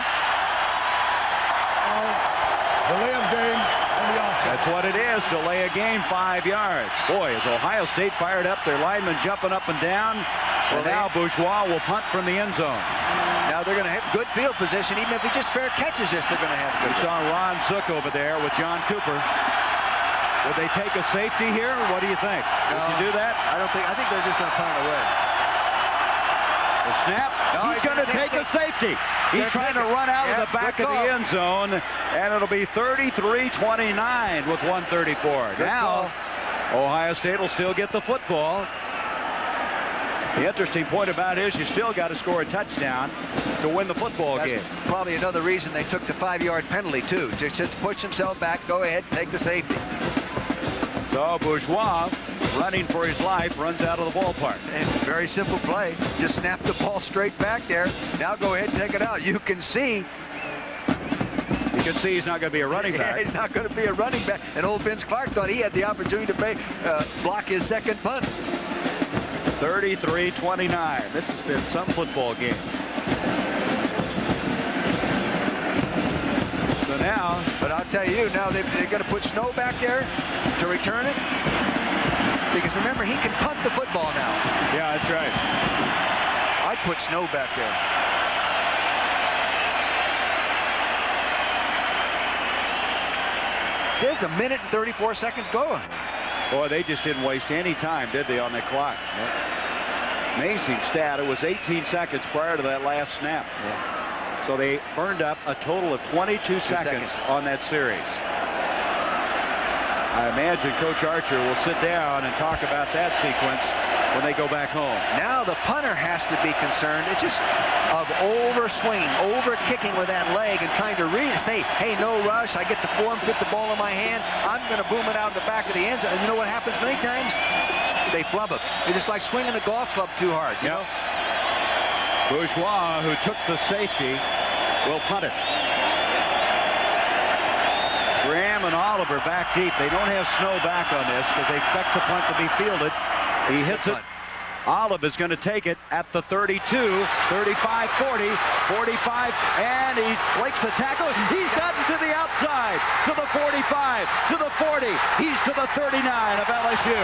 Delay of game on the offense. That's what it is. Delay of game, 5 yards. Boy, is Ohio State fired up. Their linemen jumping up and down. Well, now Bourgeois will punt from the end zone. Now they're going to have good field position. Even if he just fair catches this, they're going to have good. We saw Ron Zook over there with John Cooper. Would they take a safety here? What do you think? No, Would you do that? I don't think. I think they're just going to punt it away. The snap. No, he's going to take a safety. He's trying to run out of the back of the end zone, and it'll be 33-29 with 1:34. Now, Ohio State will still get the football. The interesting point about it is you still got to score a touchdown to win the football game. Probably another reason they took the 5-yard penalty, too. Just to push himself back, go ahead, take the safety. So Bourgeois, running for his life, runs out of the ballpark. And very simple play. Just snap the ball straight back there. Now go ahead and take it out. You can see. You can see he's not going to be a running back. Yeah, he's not going to be a running back. And old Vince Clark thought he had the opportunity to block his second punt. 33-29. This has been some football game. So now, but I'll tell you, now they're going to put Snow back there to return it. Because remember, he can punt the football now. Yeah, that's right. I'd put Snow back there. There's 1 minute and 34 seconds going. Boy, they just didn't waste any time, did they, on the clock? Amazing stat. It was 18 seconds prior to that last snap. Yeah. So they burned up a total of 22 seconds on that series. I imagine Coach Archer will sit down and talk about that sequence when they go back home. Now the punter has to be concerned. It's just of over-swinging, over-kicking with that leg and trying to say, hey, no rush. I get the form, fit the ball in my hand. I'm going to boom it out of the back of the end zone. And you know what happens many times? They flub it. It's just like swinging a golf club too hard, you know? Bourgeois, who took the safety, will punt it. Graham and Oliver back deep. They don't have Snow back on this because they expect the punt to be fielded. He hits it. Olive is going to take it at the 32, 35, 40, 45, and he breaks the tackle. He's gotten to the outside, to the 45, to the 40. He's to the 39 of LSU.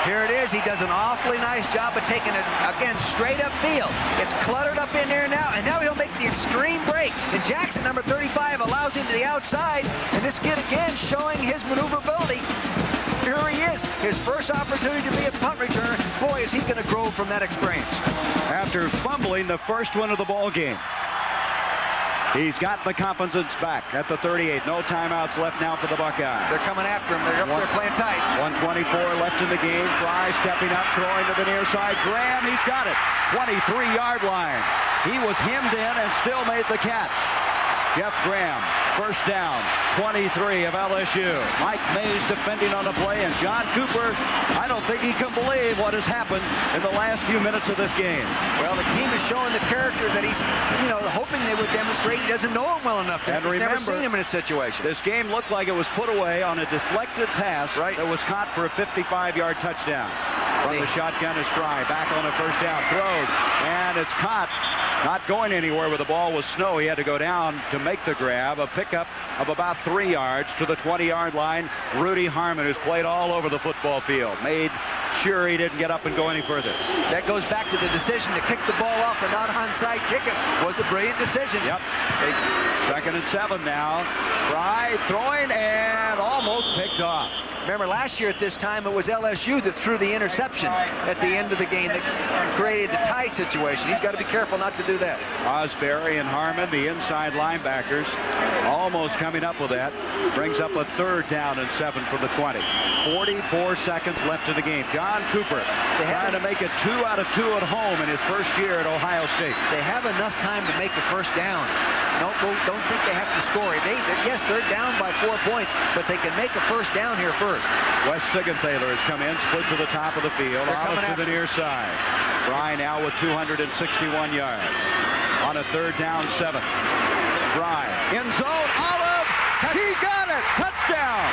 Here it is. He does an awfully nice job of taking it, again, straight up field. It's cluttered up in there now, and now he'll make the extreme break. And Jackson, number 35, allows him to the outside. And this kid, again, showing his maneuverability. Here he is, his first opportunity to be a punt returner. Boy, is he going to grow from that experience. After fumbling the first one of the ball game. He's got the confidence back at the 38. No timeouts left now for the Buckeyes. They're coming after him. They're up there playing tight. 1:24 left in the game. Fry stepping up, throwing to the near side. Graham, he's got it. 23-yard line. He was hemmed in and still made the catch. Jeff Graham, first down, 23 of LSU. Mike Mays defending on the play, and John Cooper, I don't think he can believe what has happened in the last few minutes of this game. Well, the team is showing the character that he's, hoping they would demonstrate. He doesn't know him well enough to. And he's remember, never seen him in a situation. This game looked like it was put away on a deflected pass that was caught for a 55-yard touchdown. From the shotgun is Fry. Back on the first down. Throws. And it's caught. Not going anywhere where the ball was snow. He had to go down to make the grab. A pickup of about 3 yards to the 20-yard line. Rudy Harmon, who's played all over the football field, made sure he didn't get up and go any further. That goes back to the decision to kick the ball off and not onside kick it. Was a brilliant decision. Yep. 2nd and 7 now. Fry throwing and almost picked off. Remember, last year at this time, it was LSU that threw the interception at the end of the game that created the tie situation. He's got to be careful not to do that. Osbury and Harmon, the inside linebackers, almost coming up with that. Brings up a 3rd down and 7 from the 20. 44 seconds left in the game. John Cooper trying to make it 2 out of 2 at home in his first year at Ohio State. They have enough time to make the first down. Don't think they have to score. Yes, they're down by 4 points, but they can make a first down here first. Wes Sigenthaler has come in, split to the top of the field, Olive to the near side. Fry now with 261 yards. On a 3rd down 7. Fry, in zone, Olive, he got it, touchdown!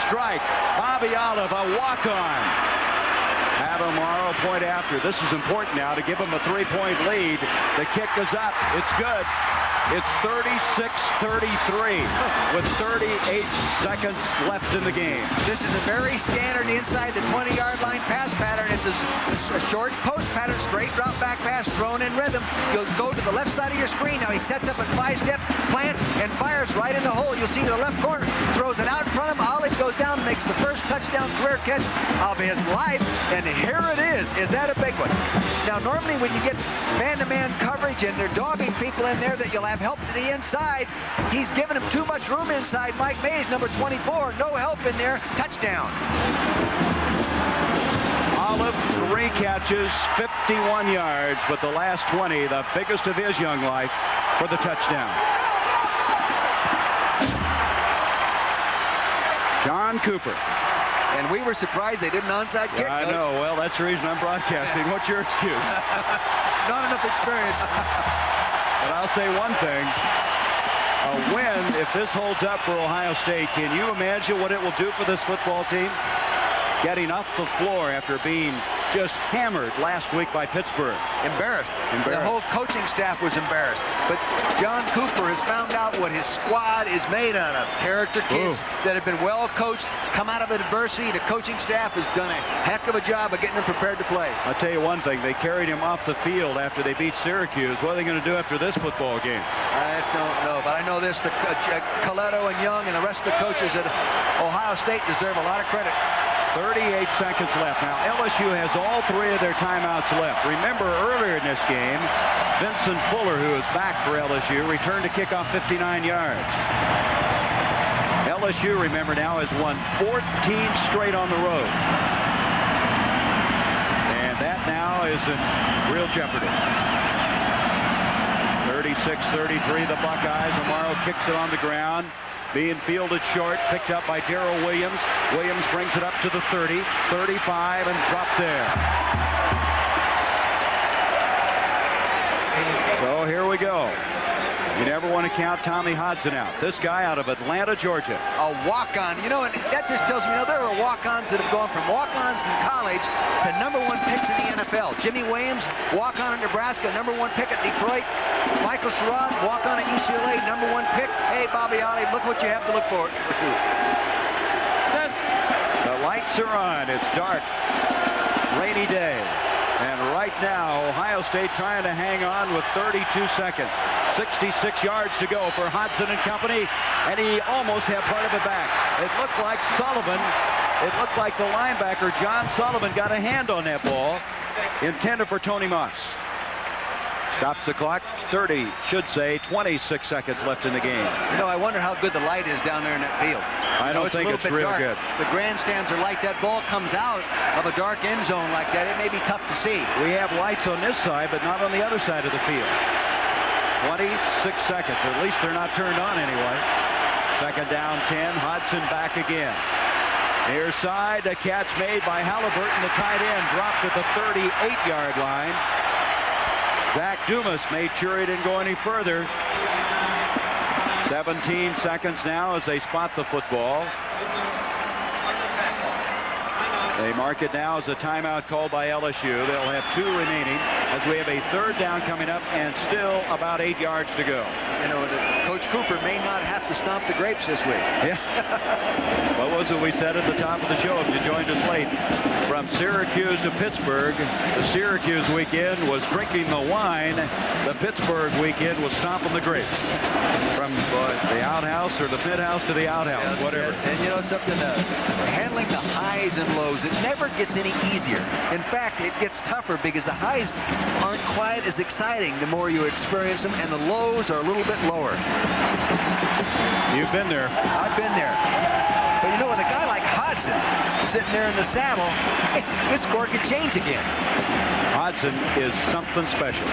Strike. Bobby Olive, a walk-on. Adam Morrow, point after. This is important now to give him a 3-point lead. The kick is up. It's good. It's 36-33 with 38 seconds left in the game. This is a very standard inside the 20-yard line pass pattern. It's a short post pattern, straight drop back pass thrown in rhythm. You'll go to the left side of your screen. Now he sets up in 5 steps, plants, and fires right in the hole. You'll see to the left corner. Throws it out in front of him. Olive goes down, makes the first touchdown career catch of his life. And here it is. Is that a big one? Now, normally when you get man-to-man coverage and they're dogging people in there that you'll have help to the inside, he's given him too much room inside. Mike Mays, number 24, no help in there. Touchdown. Olive, 3 catches, 51 yards, but the last 20, the biggest of his young life, for the touchdown. John Cooper. And we were surprised they didn't onside kick. I know. Well, that's the reason I'm broadcasting. What's your excuse? Not enough experience. But I'll say one thing. A win, if this holds up for Ohio State, can you imagine what it will do for this football team? Getting off the floor after being just hammered last week by Pittsburgh. Embarrassed. The whole coaching staff was embarrassed. But John Cooper has found out what his squad is made out of. Character kids that have been well coached, come out of adversity. The coaching staff has done a heck of a job of getting them prepared to play. I'll tell you one thing. They carried him off the field after they beat Syracuse. What are they going to do after this football game? I don't know, but I know this. Coletto and Young and the rest of the coaches at Ohio State deserve a lot of credit. 38 seconds left. Now, LSU has all 3 of their timeouts left. Remember, earlier in this game, Vincent Fuller, who is back for LSU, returned to kick off 59 yards. LSU, remember now, has won 14 straight on the road. And that now is in real jeopardy. 36-33, the Buckeyes. Amaro kicks it on the ground. Being fielded short, picked up by Darrell Williams. Williams brings it up to the 30, 35, and dropped there. So here we go. You never want to count Tommy Hodson out. This guy out of Atlanta, Georgia. A walk-on. You know, and that just tells me, there are walk-ons that have gone from walk-ons in college to #1 picks in the NFL. Jimmy Williams, walk-on in Nebraska, #1 pick at Detroit. Michael Sherrod, walk-on at UCLA, #1 pick. Hey, Bobby Olive, look what you have to look forward to. The lights are on. It's dark. Rainy day. And right now, Ohio State trying to hang on with 32 seconds. 66 yards to go for Hodson and company, and he almost had part of it back. It looked like the linebacker, John Sullivan, got a hand on that ball. intended for Tony Moss. Stops the clock. 30, should say, 26 seconds left in the game. You know, I wonder how good the light is down there in that field. I don't think it's real good. The grandstands are light. That ball comes out of a dark end zone like that. It may be tough to see. We have lights on this side, but not on the other side of the field. 26 seconds. At least they're not turned on anyway. Second down, 10. Hodson back again. Near side, a catch made by Halliburton. The tight end dropped at the 38-yard line. Zach Dumas made sure he didn't go any further. 17 seconds now as they spot the football. They mark it now as a timeout called by LSU. They'll have 2 remaining as we have a third down coming up and still about 8 yards to go. You know, Coach Cooper may not have to stomp the grapes this week. Yeah. What was it we said at the top of the show if you joined us late? From Syracuse to Pittsburgh, the Syracuse weekend was drinking the wine. The Pittsburgh weekend was stomping the grapes. From the outhouse or the pit house to the outhouse, whatever. And you know something, handling the highs and lows, it never gets any easier. In fact, it gets tougher because the highs aren't quite as exciting the more you experience them, and the lows are a little bit lower. You've been there. I've been there. But you know, with a guy like Hodson sitting there in the saddle, this score could change again. Hodson is something special.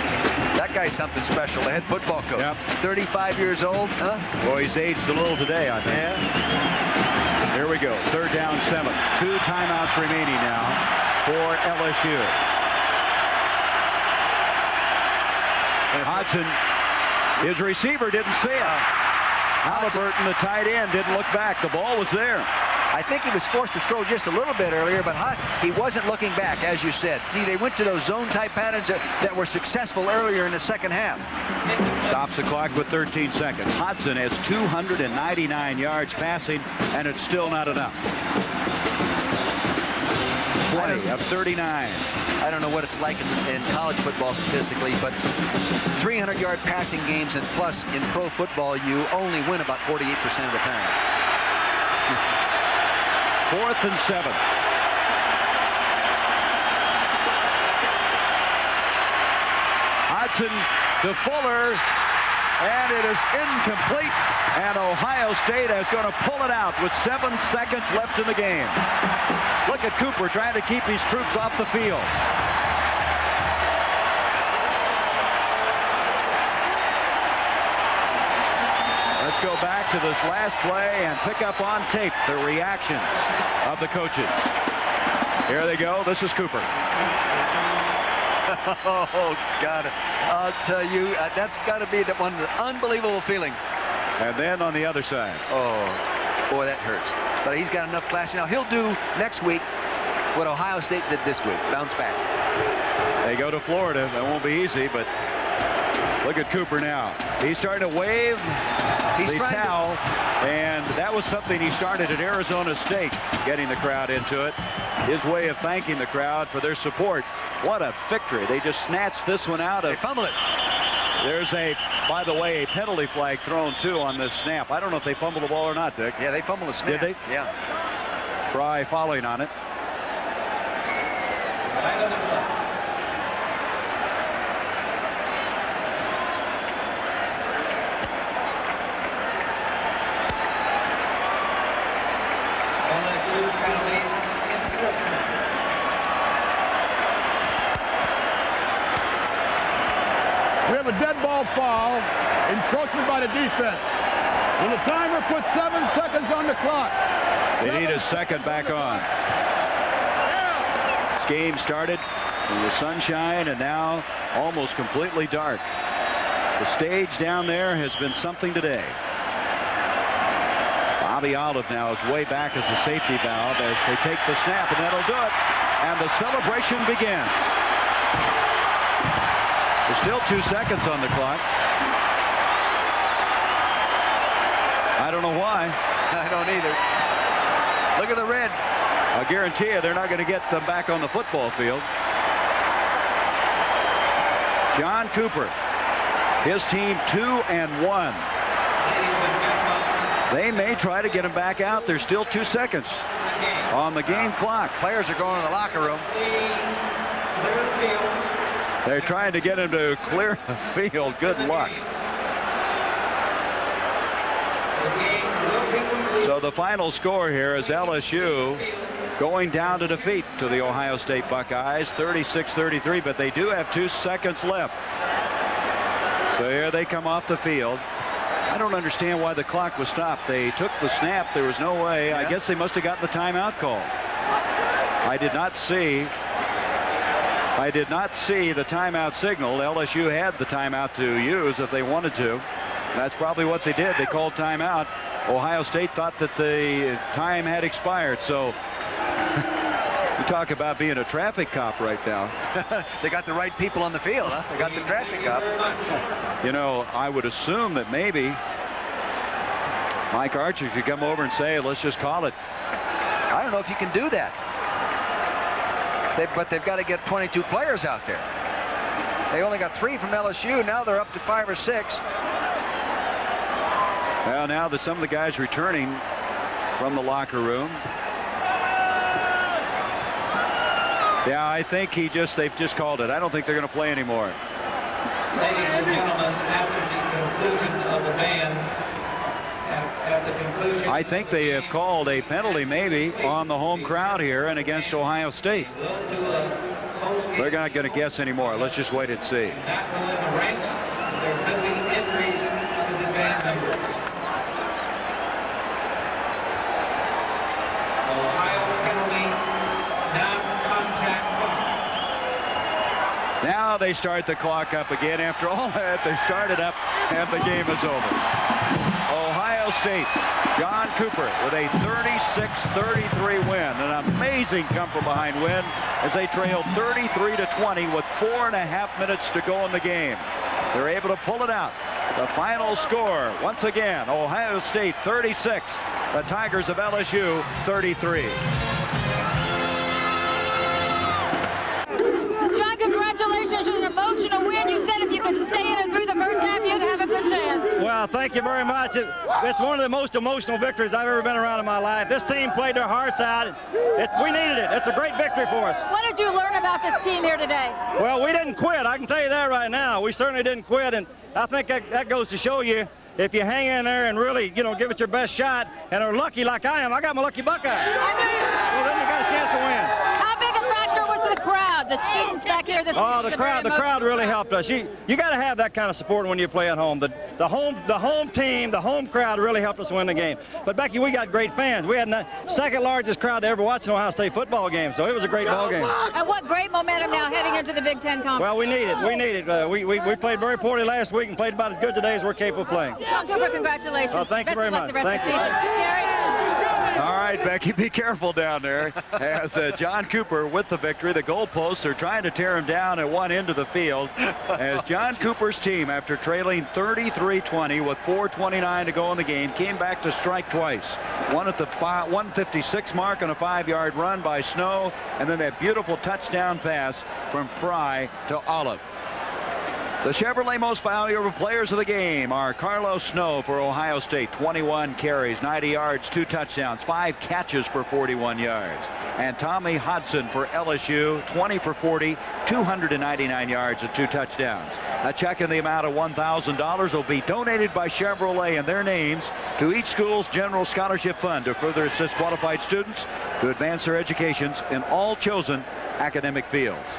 That guy's something special, the head football coach. Yep. 35 years old, huh? Boy, he's aged a little today, I think. Yeah. Here we go. Third down, 7. 2 timeouts remaining now for LSU. Hodson, his receiver didn't see it. Halliburton, the tight end, didn't look back. The ball was there. I think he was forced to throw just a little bit earlier, but he wasn't looking back, as you said. See, they went to those zone-type patterns that were successful earlier in the second half. Stops the clock with 13 seconds. Hodson has 299 yards passing, and it's still not enough. 20 of 39. I don't know what it's like in college football statistically, but 300-yard passing games and plus in pro football, you only win about 48% of the time. 4th and 7. Hodson to Fuller, and it is incomplete, and Ohio State is going to pull it out with 7 seconds left in the game. Look at Cooper trying to keep his troops off the field. Let's go back to this last play and pick up on tape the reactions of the coaches. Here they go. This is Cooper. Oh, God. I'll tell you, that's got to be one unbelievable feeling. And then on the other side. Oh, boy, that hurts. But he's got enough class. Now, he'll do next week what Ohio State did this week. Bounce back. They go to Florida. That won't be easy, but look at Cooper now. He's starting to wave the towel, and that was something he started at Arizona State, getting the crowd into it. His way of thanking the crowd for their support. What a victory. They just snatched this one out of... They fumbled it. There's by the way, a penalty flag thrown, too, on this snap. I don't know if they fumbled the ball or not, Dick. Yeah, they fumbled the snap. Did they? Yeah. Fry falling on it. We have a dead ball foul, encroachment by the defense. When the timer puts 7 seconds on the clock. They need a second back on. This game started in the sunshine and now almost completely dark. The stage down there has been something today. Bobby Olive now is way back as a safety valve as they take the snap, and that'll do it. And the celebration begins. There's still 2 seconds on the clock. I don't know why. I don't either. Look at the red. I guarantee you they're not going to get them back on the football field. John Cooper, his team 2-1. They may try to get him back out. There's still 2 seconds on the game clock. Players are going to the locker room. They're trying to get him to clear the field. Good luck. So the final score here is LSU going down to defeat to the Ohio State Buckeyes, 36-33, but they do have 2 seconds left. So here they come off the field. I don't understand why the clock was stopped. They took the snap. There was no way. Yeah. I guess they must have gotten the timeout call. I did not see the timeout signal. LSU had the timeout to use if they wanted to. That's probably what they did. They called timeout. Ohio State thought that the time had expired. So you talk about being a traffic cop right now. They got the right people on the field, huh? They got the traffic cop. You know, I would assume that maybe Mike Archer could come over and say, let's just call it. I don't know if you can do that. But they've got to get 22 players out there. They only got 3 from LSU. Now they're up to 5 or 6. Well, now that some of the guys returning from the locker room. Yeah, I think they've just called it. I don't think they're going to play anymore. Ladies and gentlemen, after the conclusion of the band, at the conclusion... I think they have called a penalty maybe on the home crowd here and against Ohio State. They're not going to guess anymore. Let's just wait and see. Not within the ranks, there could be injuries to the band members. Ohio penalty, non-contact. Now they start the clock up again. After all that, they started up and the game is over. Ohio State, John Cooper with a 36-33 win. An amazing come-from-behind win as they trailed 33-20 with 4.5 minutes to go in the game. They're able to pull it out. The final score, once again, Ohio State 36, the Tigers of LSU 33. John, congratulations on an emotional win. You said if you could stay in it through the first half, you'd have a good chance. Well, thank you very much. It's one of the most emotional victories I've ever been around in my life. This team played their hearts out. We needed it. It's a great victory for us. What did you learn about this team here today? Well, we didn't quit. I can tell you that right now. We certainly didn't quit, and I think that goes to show you if you hang in there and really, give it your best shot and are lucky like I am. I got my lucky Buckeye. Well, then you got a chance to win. How big a factor was the crowd, the students back here? The crowd really helped us. You got to have that kind of support when you play at home. The home team, the home crowd really helped us win the game. But Becky, we got great fans. We had the second largest crowd to ever watch an Ohio State football game, so it was a great ball game. And what great momentum now heading into the Big Ten Conference. Well, we need it. We need it. We played very poorly last week and played about as good today as we're capable of playing. John Cooper, congratulations. Well, thank you very much. Thank you. All right, Becky, be careful down there. As John Cooper with the victory, the goalposts are trying to tear him down at one end of the field. As John Cooper's team, after trailing 33-20 with 4:29 to go in the game, came back to strike twice. One at the 156 mark on a 5-yard run by Snow, and then that beautiful touchdown pass from Fry to Olive. The Chevrolet most valuable players of the game are Carlos Snow for Ohio State, 21 carries, 90 yards, 2 touchdowns, 5 catches for 41 yards. And Tommy Hodson for LSU, 20 for 40, 299 yards and 2 touchdowns. A check in the amount of $1,000 will be donated by Chevrolet in their names to each school's general scholarship fund to further assist qualified students to advance their educations in all chosen academic fields.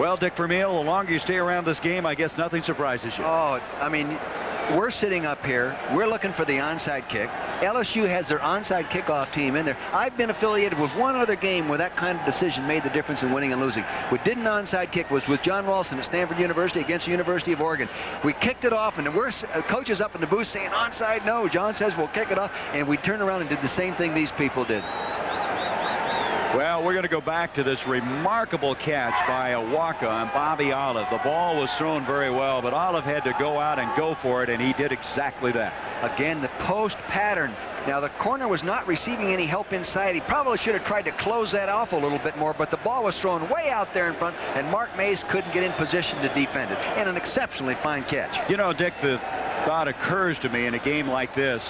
Well, Dick Vermeil, the longer you stay around this game, I guess nothing surprises you. Oh, I mean, we're sitting up here. We're looking for the onside kick. LSU has their onside kickoff team in there. I've been affiliated with one other game where that kind of decision made the difference in winning and losing. We did an onside kick was with John Ralston at Stanford University against the University of Oregon. We kicked it off, and we're coaches up in the booth saying onside no. John says we'll kick it off, and we turned around and did the same thing these people did. Well, we're going to go back to this remarkable catch by Awaka and Bobby Olive. The ball was thrown very well, but Olive had to go out and go for it, and he did exactly that. Again, the post pattern. Now, the corner was not receiving any help inside. He probably should have tried to close that off a little bit more, but the ball was thrown way out there in front, and Mark Mays couldn't get in position to defend it. And an exceptionally fine catch. You know, Dick, the thought occurs to me in a game like this,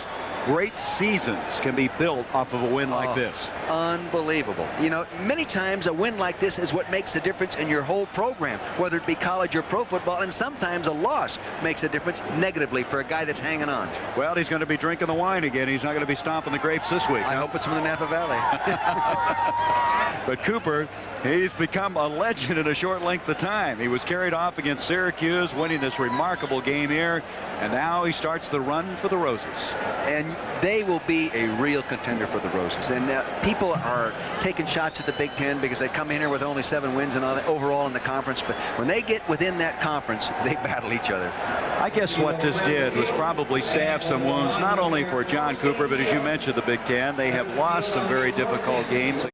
great seasons can be built off of a win like this. Unbelievable. You know, many times a win like this is what makes the difference in your whole program, whether it be college or pro football, and sometimes a loss makes a difference negatively for a guy that's hanging on. Well, he's going to be drinking the wine again. He's not going to be stomping the grapes this week. I hope it's from the Napa Valley. But Cooper, he's become a legend in a short length of time. He was carried off against Syracuse, winning this remarkable game here, and now he starts the run for the Roses. And they will be a real contender for the Roses. And people are taking shots at the Big Ten because they come in here with only 7 wins and all that overall in the conference. But when they get within that conference, they battle each other. I guess what this did was probably salve some wounds, not only for John Cooper, but as you mentioned, the Big Ten. They have lost some very difficult games.